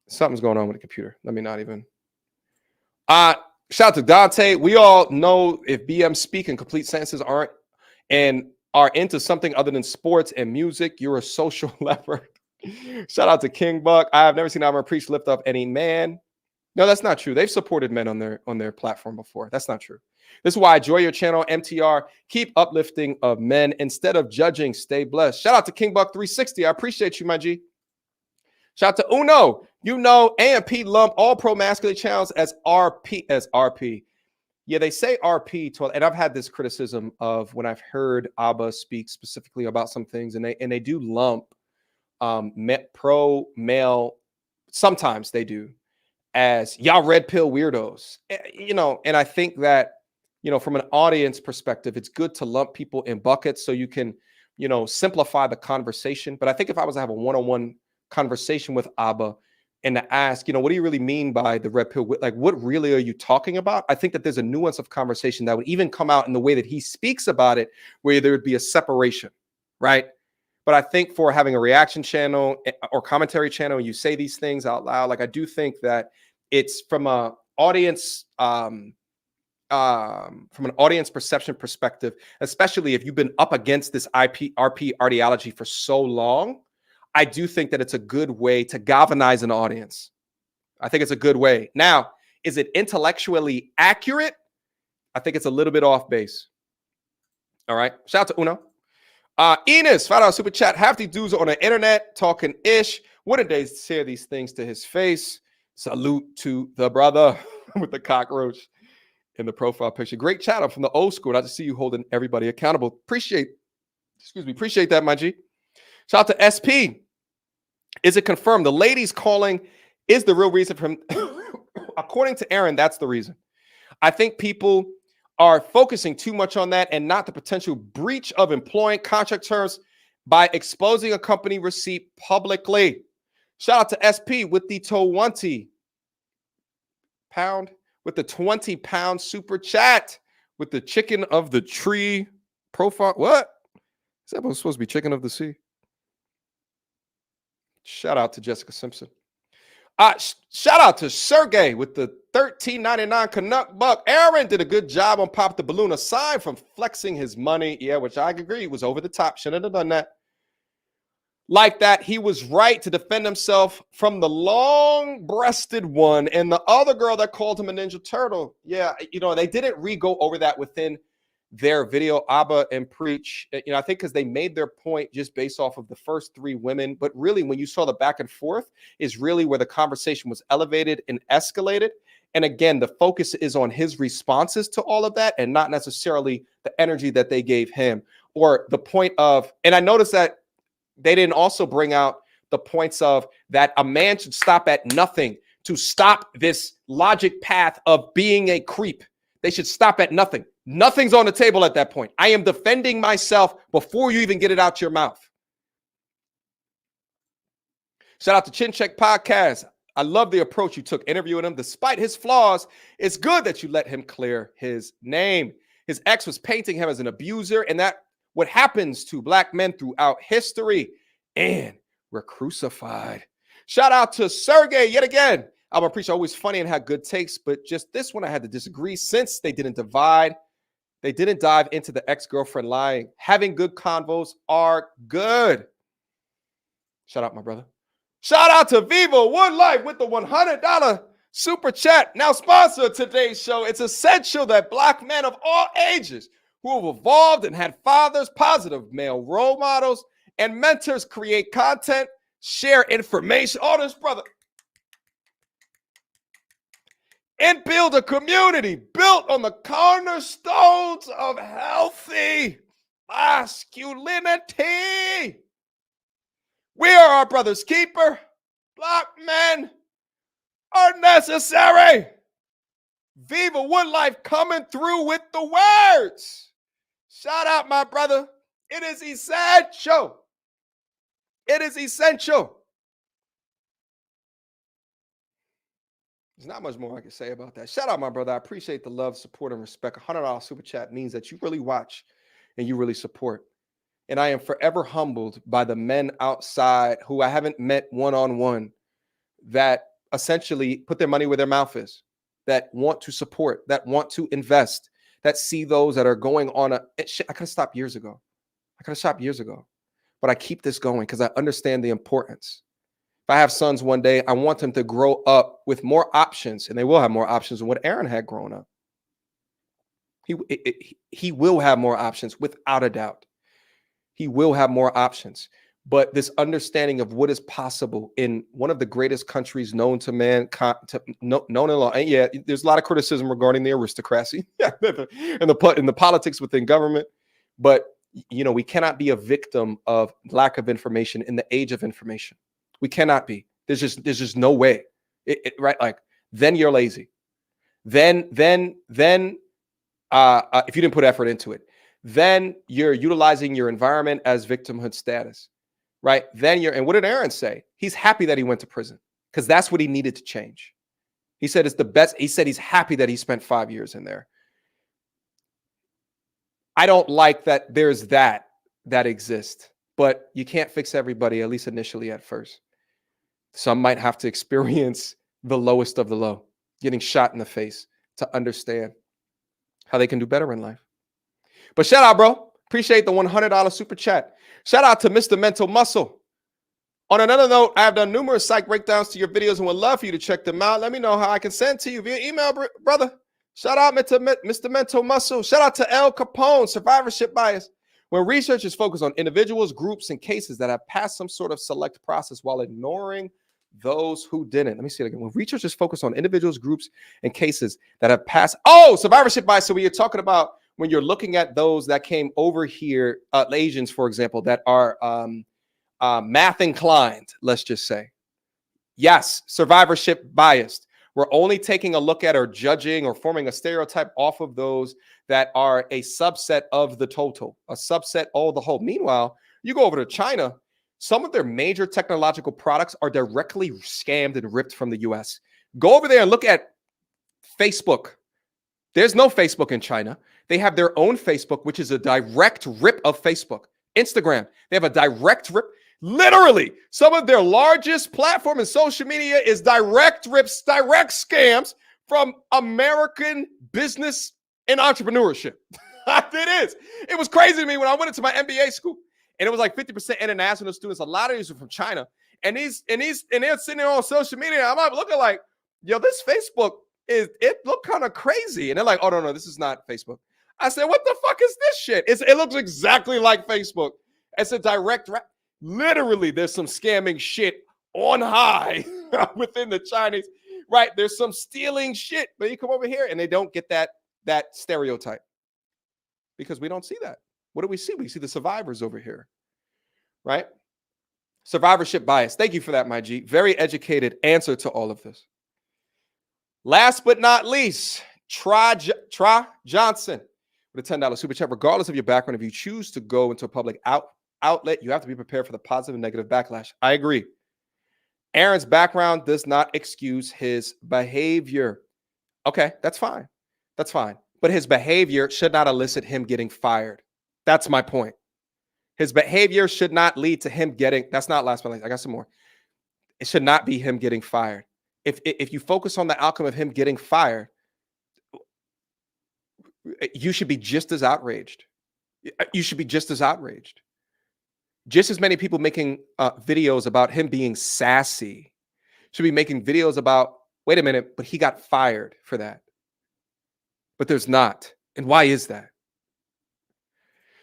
Something's going on with the computer. Let me not even. Shout out to Dante. We all know if BM speak and complete sentences aren't and are into something other than sports and music, you're a social leper. Shout out to King Buck. I have never seen Alvin Priest lift up any man. No, that's not true. They've supported men on their platform before. That's not true. This is why I enjoy your channel, MTR. Keep uplifting of men instead of judging. Stay blessed. Shout out to King Buck 360. I appreciate you, my G. Shout out to Uno. You know, AMP lump all pro masculine channels as RP. Yeah, they say RP, and I've had this criticism of when I've heard Abba speak specifically about some things, and they do lump pro male. Sometimes they do as y'all red pill weirdos, you know. And I think that, you know, from an audience perspective, it's good to lump people in buckets so you can, you know, simplify the conversation. But I think if I was to have a one-on-one conversation with Abba and to ask, you know, what do you really mean by the red pill? Like, what really are you talking about? I think that there's a nuance of conversation that would even come out in the way that he speaks about it, where there would be a separation, right? But I think for having a reaction channel or commentary channel, and you say these things out loud, like I do think that it's from an audience perception perspective, especially if you've been up against this RP ideology for so long. I do think that it's a good way to galvanize an audience. I think it's a good way. Now, is it intellectually accurate? I think it's a little bit off base. All right. Shout out to Uno. Enos, $5 super chat. Half these dudes are on the internet talking ish. Wouldn't they say these things to his face? Salute to the brother with the cockroach in the profile picture. Great chat up from the old school. Nice to see you holding everybody accountable. Appreciate that, my G. Shout out to SP. Is it confirmed the ladies calling is the real reason for him? According to Aaron, that's the reason. I think people are focusing too much on that and not the potential breach of employment contract terms by exposing a company receipt publicly. Shout out to SP with the 20 pound, with the 20-pound super chat, with the chicken of the tree profile. What? Is that supposed to be chicken of the sea? Shout out to Jessica Simpson. Shout out to Sergey with the $13.99 Canuck buck. Aaron did a good job on Pop the Balloon, aside from flexing his money. Yeah, which I agree was over the top. Shouldn't have done that. Like that, he was right to defend himself from the long-breasted one and the other girl that called him a Ninja Turtle. Yeah, you know, they didn't re-go over that within their video, Abba and Preach. You know, I think because they made their point just based off of the first three women. But really, when you saw the back and forth is really where the conversation was elevated and escalated. And again, the focus is on his responses to all of that and not necessarily the energy that they gave him or the point of, and I noticed that they didn't also bring out the points of that a man should stop at nothing to stop this logic path of being a creep. They should stop at nothing. Nothing's on the table at that point. I am defending myself before you even get it out your mouth. Shout out to Chin Check Podcast. I love the approach you took interviewing him. Despite his flaws, it's good that you let him clear his name. His ex was painting him as an abuser, and that what happens to black men throughout history, and we're crucified. Shout out to Sergey yet again. I'm Preacher, always funny and had good takes, but just this one I had to disagree since they didn't dive into the ex-girlfriend lying. Having good convos are good. Shout out, my brother. Shout out to Viva One Life with the $100 super chat. Now sponsor of today's show. It's essential that black men of all ages who have evolved and had fathers, positive male role models, and mentors create content share information, all this, brother. And build a community built on the cornerstones of healthy masculinity. We are our brother's keeper. Black men are necessary. Viva Woodlife coming through with the words. Shout out, my brother. It is essential. It is essential. There's not much more I can say about that. Shout out, my brother. I appreciate the love, support, and respect. $100 super chat means that you really watch and you really support. And I am forever humbled by the men outside who I haven't met one-on-one that essentially put their money where their mouth is, that want to support, that want to invest, that see those that are going on I could have stopped years ago. But I keep this going because I understand the importance. If I have sons one day, I want them to grow up with more options, and they will have more options than what Aaron had grown up. He will have more options without a doubt. He will have more options. But this understanding of what is possible in one of the greatest countries known to mankind, known in law, and yeah, there's a lot of criticism regarding the aristocracy and the politics within government. But you know, we cannot be a victim of lack of information in the age of information. We cannot be. There's just no way. Right? Like then you're lazy. Then if you didn't put effort into it, then you're utilizing your environment as victimhood status. Right? Then and what did Aaron say? He's happy that he went to prison because that's what he needed to change. He said it's the best. He said he's happy that he spent 5 years in there. I don't like that there's that exists, but you can't fix everybody, at least initially at first. Some might have to experience the lowest of the low, getting shot in the face to understand how they can do better in life. But shout out, bro. Appreciate the $100 super chat. Shout out to Mr. Mental Muscle. On another note, I have done numerous psych breakdowns to your videos and would love for you to check them out. Let me know how I can send to you via email, brother. Shout out Mr. Mental Muscle. Shout out to El Capone, survivorship bias. When research is focused on individuals, groups, and cases that have passed some sort of select process while ignoring those who didn't. Let me see it again. When research is focused on individuals, groups, and cases that have passed. Oh, survivorship bias. So when you're talking about when you're looking at those that came over here, Asians, for example, that are math inclined, let's just say. Yes, survivorship biased. We're only taking a look at or judging or forming a stereotype off of those that are a subset of the total, a subset of the whole. Meanwhile, you go over to China, some of their major technological products are directly scammed and ripped from the US. Go over there and look at Facebook. There's no Facebook in China. They have their own Facebook, which is a direct rip of Facebook. Instagram, they have a direct rip. Literally, some of their largest platform in social media is direct rips, direct scams from American business and entrepreneurship. It is. It was crazy to me when I went into my MBA school, and it was like 50% international students. A lot of these are from China, and they're sitting there on social media. I'm looking like, yo, this Facebook it looked kind of crazy, and they're like, oh no, this is not Facebook. I said, what the fuck is this shit? It looks exactly like Facebook. It's a direct rap. Literally, there's some scamming shit on high within the Chinese, right? There's some stealing shit, but you come over here and they don't get that stereotype because we don't see that. What do we see? We see the survivors over here, right? Survivorship bias. Thank you for that, my G. Very educated answer to all of this. Last but not least, Try Johnson with a $10 super chat. Regardless of your background, if you choose to go into a public outlet, you have to be prepared for the positive and negative backlash. I agree. Aaron's background does not excuse his behavior. Okay, that's fine. That's fine. But his behavior should not elicit him getting fired. That's my point. His behavior should not lead to him getting, that's not last but not least. I got some more. It should not be him getting fired. If you focus on the outcome of him getting fired, you should be just as outraged. You should be just as outraged. Just as many people making videos about him being sassy should be making videos about, wait a minute, but he got fired for that. But there's not. And why is that?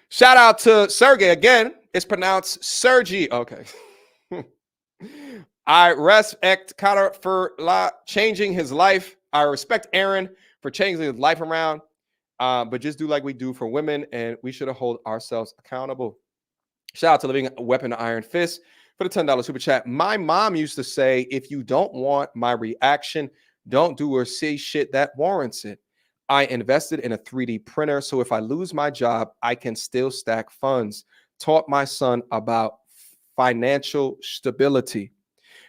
Shout out to Sergey again. It's pronounced Sergi. Okay. I respect Connor for changing his life. I respect Aaron for changing his life around. But just do like we do for women, and we should hold ourselves accountable. Shout out to Living Weapon Iron Fist for the $10 super chat. My mom used to say, if you don't want my reaction, don't do or say shit that warrants it. I invested in a 3D printer, so if I lose my job, I can still stack funds. Taught my son about financial stability.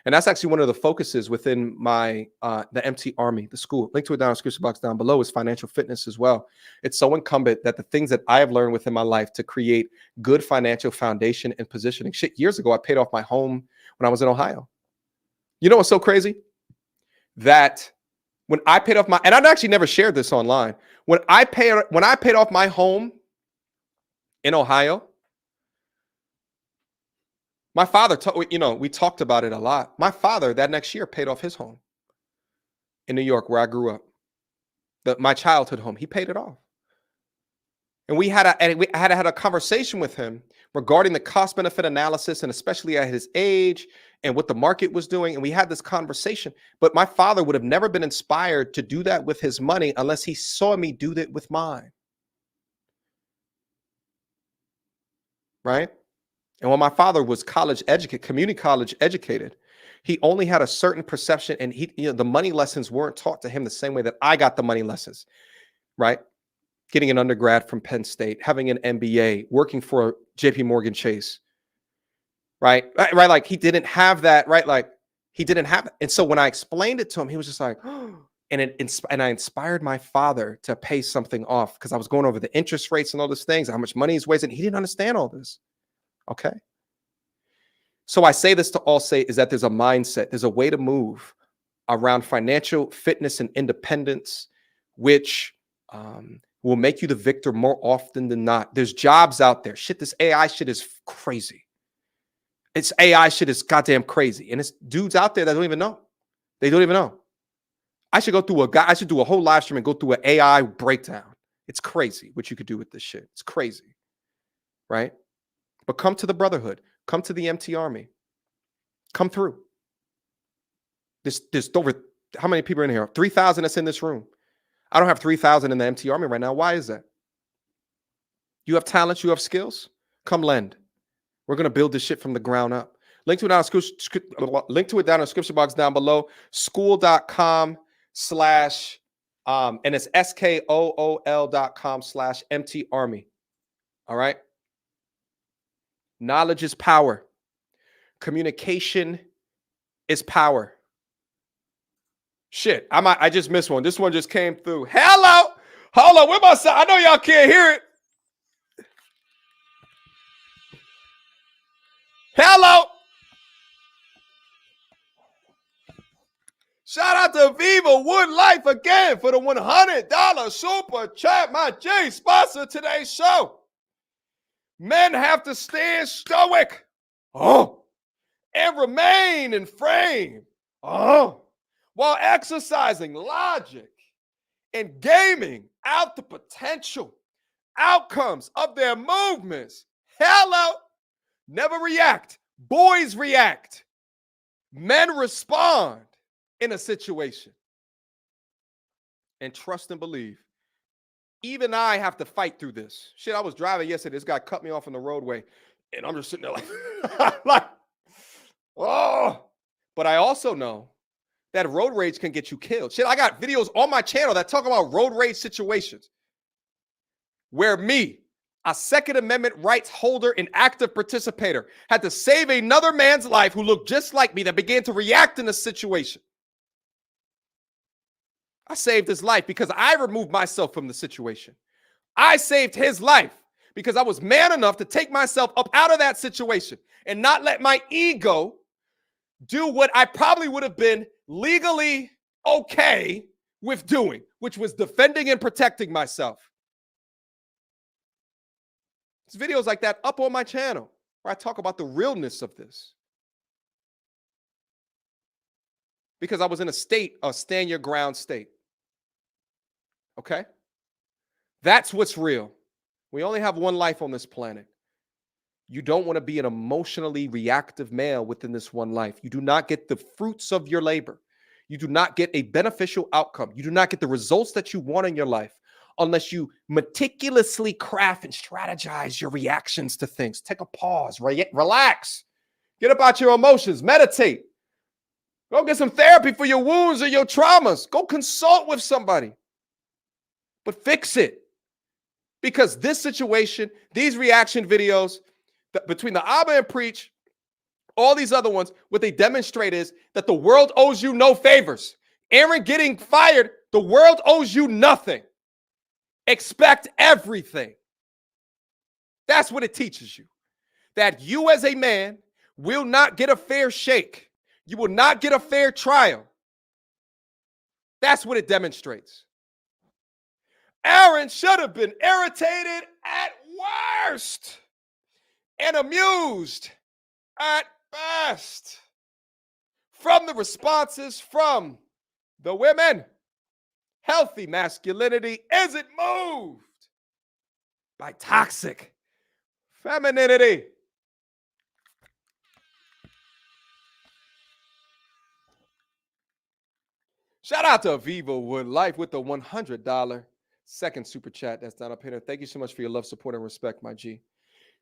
And that's actually one of the focuses within my the MT Army, the school. Link to it down in the description box down below is financial fitness as well. It's so incumbent that the things that I have learned within my life to create good financial foundation and positioning. Shit, years ago, I paid off my home when I was in Ohio. You know what's so crazy? That when I paid off my, and I've actually never shared this online. When I paid off my home in Ohio, my father, we talked about it a lot. My father that next year paid off his home in New York where I grew up. My childhood home, he paid it off. And I had a conversation with him regarding the cost benefit analysis, and especially at his age and what the market was doing. And we had this conversation, but my father would have never been inspired to do that with his money unless he saw me do that with mine. Right? And when my father was community college educated, he only had a certain perception, and the money lessons weren't taught to him the same way that I got the money lessons, right? Getting an undergrad from Penn State, having an MBA, working for JP Morgan Chase, right? Right. Like he didn't have that, right? Like he didn't have it. And so when I explained it to him, he was just like, oh, and I inspired my father to pay something off because I was going over the interest rates and all these things, how much money he's wasting. He didn't understand all this. Okay. So I say this to all say is that there's a mindset, there's a way to move around financial fitness and independence, which will make you the victor more often than not. There's jobs out there. Shit, this AI shit is crazy. It's AI shit is goddamn crazy. And it's dudes out there that don't even know. They don't even know. I should do a whole live stream and go through an AI breakdown. It's crazy what you could do with this shit. It's crazy. Right? But come to the brotherhood. Come to the MT Army. Come through. There's over, how many people are in here? 3,000 that's in this room. I don't have 3,000 in the MT Army right now. Why is that? You have talents, you have skills. Come lend. We're going to build this shit from the ground up. Link to it down in the description box down below. School.com/ and it's SKOOL.com/MT Army. All right. Knowledge is power. Communication is power. Shit, I just missed one. This one just came through. Hello. Hold on. Where my son? I know y'all can't hear it. Hello. Shout out to Viva Wood Life again for the $100 super chat. My G sponsor today's show. Men have to stand stoic. And remain in frame. While exercising logic and gaming out the potential outcomes of their movements. Hello. Never react. Boys react. Men respond in a situation. And trust and believe. Even I have to fight through this. Shit, I was driving yesterday. This guy cut me off on the roadway. And I'm just sitting there like, oh. But I also know that road rage can get you killed. Shit, I got videos on my channel that talk about road rage situations where me, a Second Amendment rights holder and active participator, had to save another man's life who looked just like me that began to react in a situation. I saved his life because I removed myself from the situation. I saved his life because I was man enough to take myself up out of that situation and not let my ego do what I probably would have been legally okay with doing, which was defending and protecting myself. There's videos like that up on my channel where I talk about the realness of this. Because I was in a state, a stand your ground state. Okay? That's what's real. We only have one life on this planet. You don't want to be an emotionally reactive male within this one life. You do not get the fruits of your labor. You do not get a beneficial outcome. You do not get the results that you want in your life unless you meticulously craft and strategize your reactions to things. Take a pause, relax, get about your emotions, meditate. Go get some therapy for your wounds or your traumas. Go consult with somebody, but fix it. Because this situation, these reaction videos, between the Abba and Preach, all these other ones, what they demonstrate is that the world owes you no favors. Aaron getting fired, the world owes you nothing. Expect everything. That's what it teaches you. That you as a man will not get a fair shake. You will not get a fair trial. That's what it demonstrates. Aaron should have been irritated at worst and amused at best from the responses from the women. Healthy masculinity isn't moved by toxic femininity. Shout out to Aviva Wood Life with the $100 second super chat that's down up here. Thank you so much for your love, support, and respect, my G.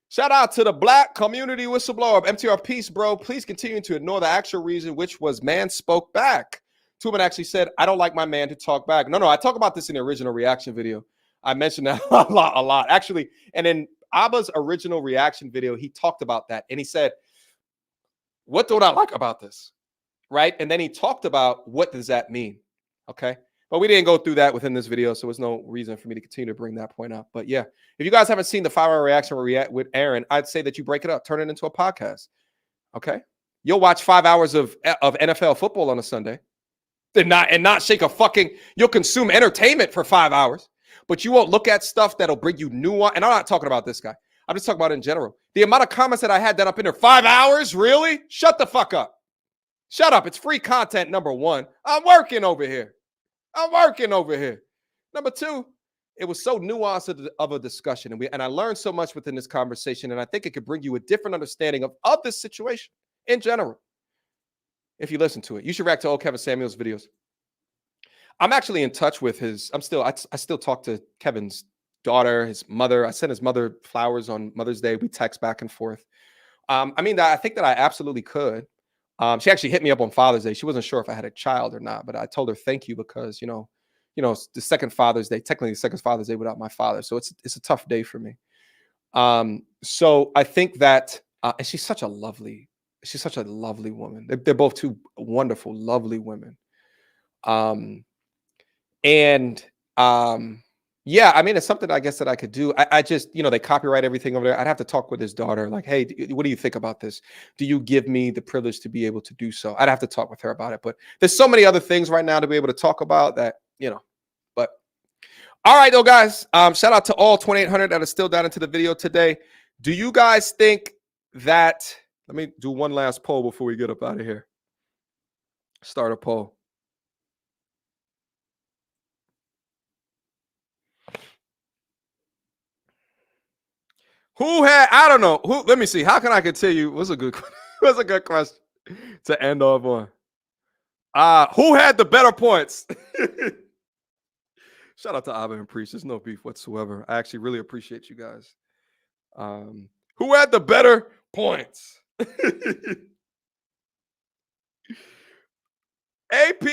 Shout out to the Black Community Whistleblower of MTR Peace, bro. Please continue to ignore the actual reason, which was man spoke back. Tuman actually said, I don't like my man to talk back. No, I talk about this in the original reaction video. I mentioned that a lot. Actually, and in Abba's original reaction video, he talked about that. And he said, what don't I like about this? Right? And then he talked about what does that mean? Okay. But we didn't go through that within this video, so there's no reason for me to continue to bring that point up. But yeah, if you guys haven't seen the 5-hour reaction with Aaron, I'd say that you break it up, turn it into a podcast. Okay. You'll watch 5 hours of NFL football on a Sunday and not shake a fucking, you'll consume entertainment for 5 hours, but you won't look at stuff that'll bring you nuance. And I'm not talking about this guy. I'm just talking about it in general. The amount of comments that I had that up in there, 5 hours, really? Shut the fuck up. Shut up. It's free content, number one. I'm working over here. Number two, it was so nuanced of a discussion. And I learned so much within this conversation. And I think it could bring you a different understanding of this situation in general. If you listen to it, you should react to old Kevin Samuels videos. I'm actually in touch with I still talk to Kevin's daughter, his mother. I sent his mother flowers on Mother's Day. We text back and forth. I think that I absolutely could. She actually hit me up on Father's Day. She wasn't sure if I had a child or not, but I told her thank you because, it's the second Father's Day, technically the second Father's Day without my father. So it's a tough day for me. So I think that, and she's such a lovely woman. They're both two wonderful, lovely women. Yeah, it's something I guess that I could do. I just, they copyright everything over there. I'd have to talk with his daughter. Like, hey, what do you think about this? Do you give me the privilege to be able to do so? I'd have to talk with her about it. But there's so many other things right now to be able to talk about that, but all right, though, guys, shout out to all 2,800 that are still down into the video today. Do you guys think that, let me do one last poll before we get up out of here. Start a poll. I don't know. Let me see. How can I continue? What's a good question to end off on? Who had the better points? Shout out to Abba and Priest. There's no beef whatsoever. I actually really appreciate you guys. Who had the better points? AP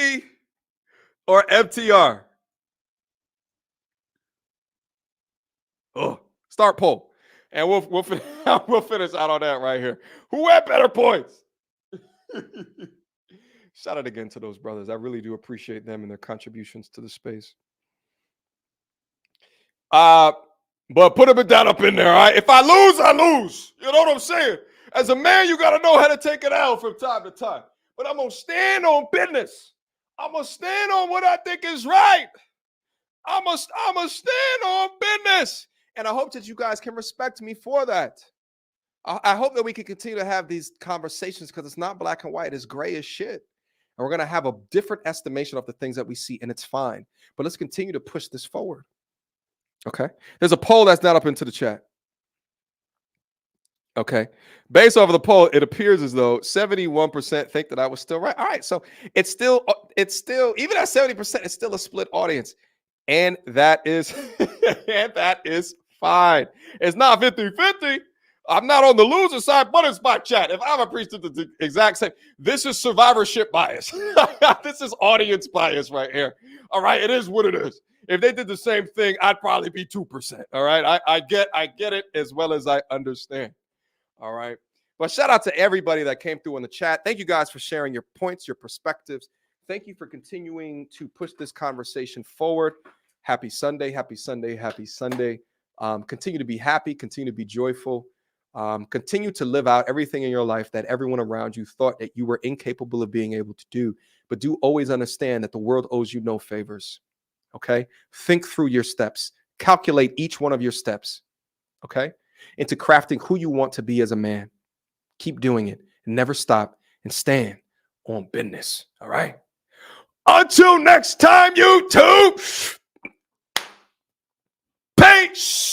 or FTR? Oh, start poll. And we'll finish out on that right here. Who had better points? Shout out again to those brothers. I really do appreciate them and their contributions to the space. But put them down up in there, all right? If I lose, I lose. You know what I'm saying? As a man, you got to know how to take it out from time to time. But I'm going to stand on business. I'm going to stand on what I think is right. I'm going to stand on business. And I hope that you guys can respect me for that. I hope that we can continue to have these conversations because it's not black and white. It's gray as shit. And we're going to have a different estimation of the things that we see, and it's fine. But let's continue to push this forward. Okay? There's a poll that's not up into the chat. Okay. Based off of the poll, it appears as though 71% think that I was still right. All right. So it's still, even at 70%, it's still a split audience. And that is, and that is fine. It's not 50-50. I'm not on the loser side, but it's my chat. If I'm a priest of the exact same, this is survivorship bias. This is audience bias right here. All right. It is what it is. If they did the same thing, I'd probably be 2%. All right. I get it as well as I understand. All right. But shout out to everybody that came through in the chat. Thank you guys for sharing your points, your perspectives. Thank you for continuing to push this conversation forward. Happy Sunday. Happy Sunday. Happy Sunday. Continue to be happy. Continue to be joyful. Continue to live out everything in your life that everyone around you thought that you were incapable of being able to do. But do always understand that the world owes you no favors. Okay? Think through your steps. Calculate each one of your steps. Okay? Into crafting who you want to be as a man. Keep doing it and never stop and stand on business. All right. Until next time, YouTube. Peace.